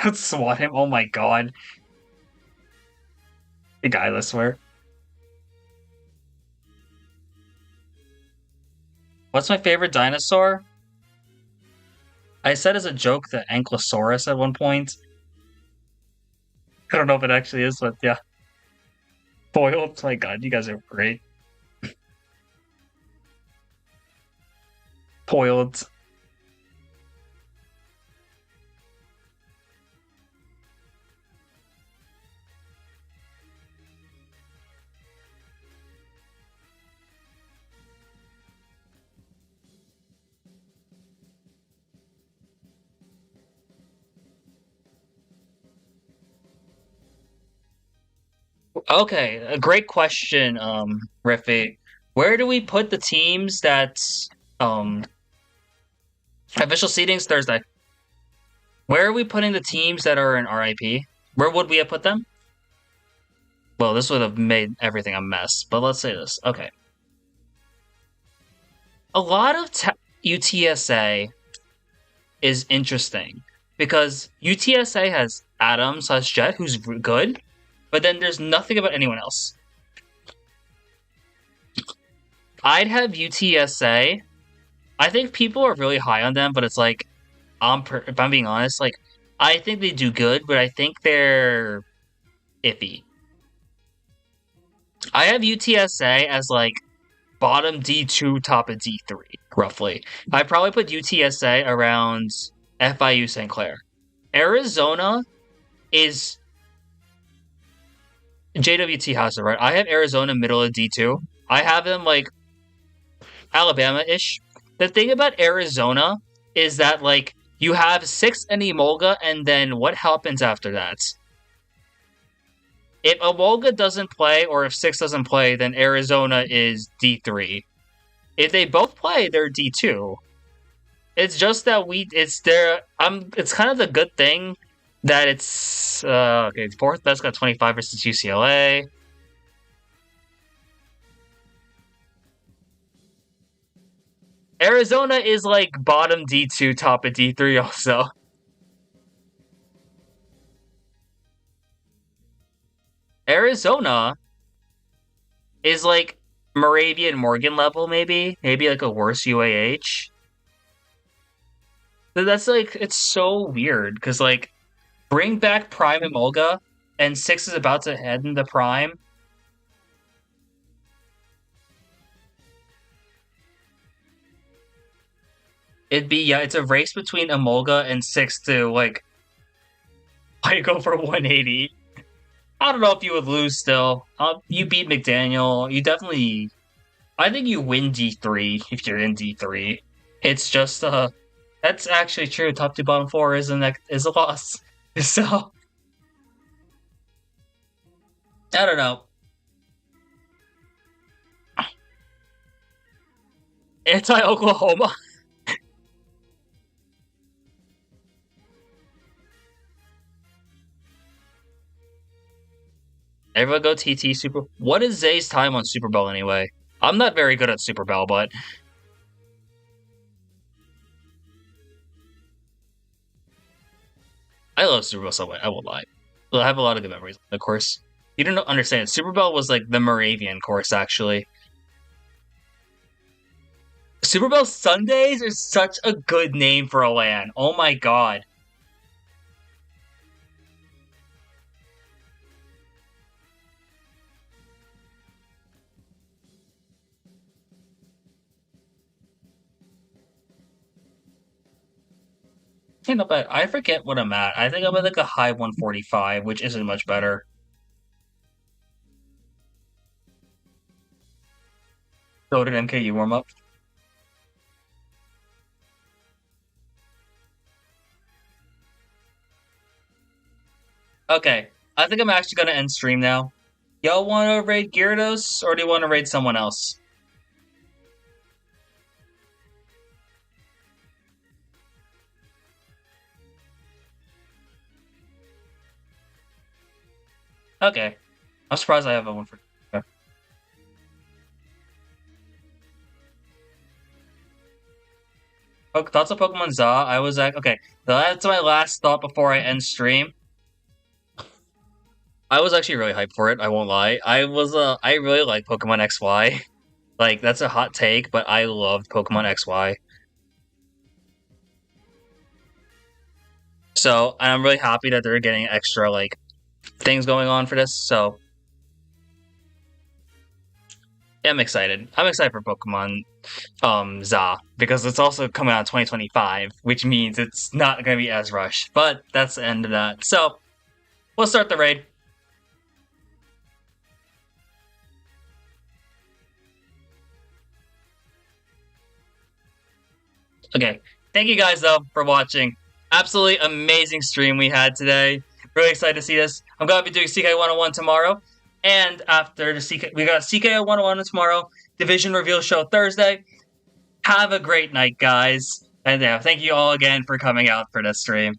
Let's swat him. Oh my god. The guy, I swear. What's my favorite dinosaur? I said as a joke the Ankylosaurus at one point. I don't know if it actually is, but yeah. Foiled. My god, you guys are great. Foiled. Okay, a great question, Riffy. Where do we put the teams that official seedings Thursday? Where are we putting the teams that are in RIP? Where would we have put them? Well, this would have made everything a mess, but let's say this. Okay. A lot of UTSA is interesting because UTSA has Adam/Jet, who's good, but then there's nothing about anyone else. I'd have UTSA. I think people are really high on them, but it's like, if I'm being honest, like, I think they do good, but I think they're iffy. I have UTSA as, like, bottom D2, top of D3, roughly. I probably put UTSA around FIU St. Clair. Arizona is... JWT has it, right? I have Arizona middle of D2. I have them, like, Alabama-ish. The thing about Arizona is that, like, you have 6 in Emolga, and then what happens after that? If Emolga doesn't play, or if 6 doesn't play, then Arizona is D3. If they both play, they're D2. It's just that it's kind of the good thing that it's, okay, 4th best got 25 versus UCLA. Arizona is, like, bottom D2, top of D3 also. Arizona is, like, Moravian Morgan level, maybe? Maybe, like, a worse UAH. But that's, like, it's so weird, because, like, bring back Prime Emolga, and 6 is about to head into Prime. It's a race between Emolga and 6 to, like, I go for 180. I don't know if you would lose still. You beat McDaniel. You definitely... I think you win D3 if you're in D3. It's just, that's actually true. Top 2, bottom 4 is a loss. So... I don't know. Anti-Oklahoma. Everyone go TT Super... What is Zay's time on Super Bowl anyway? I'm not very good at Super Bowl, but... I love Super Bowl so much, I won't lie. I have a lot of good memories, of course. You don't understand. Super Bowl was like the Moravian course, actually. Super Bowl Sundays is such a good name for a LAN. Oh my god. Hey, not bad. I forget what I'm at. I think I'm at like a high 145, which isn't much better. So did MKU warm up? Okay, I think I'm actually gonna end stream now. Y'all want to raid Gyarados, or do you want to raid someone else? Okay. I'm surprised I have a one for... Okay. Thoughts of Pokemon Za? I was like, okay, that's my last thought before I end stream. I was actually really hyped for it, I won't lie. I really like Pokemon XY. Like, that's a hot take, but I loved Pokemon XY. So, I'm really happy that they're getting extra, like, things going on for this, so... Yeah, I'm excited. I'm excited for Pokemon Za, because it's also coming out in 2025, which means it's not going to be as rushed. But that's the end of that. So, we'll start the raid. Okay, thank you guys, though, for watching. Absolutely amazing stream we had today. Really excited to see this. I'm going to be doing CK 101 tomorrow. And after the CK, we got CK 101 tomorrow. Division reveal show Thursday. Have a great night, guys. And yeah, thank you all again for coming out for this stream.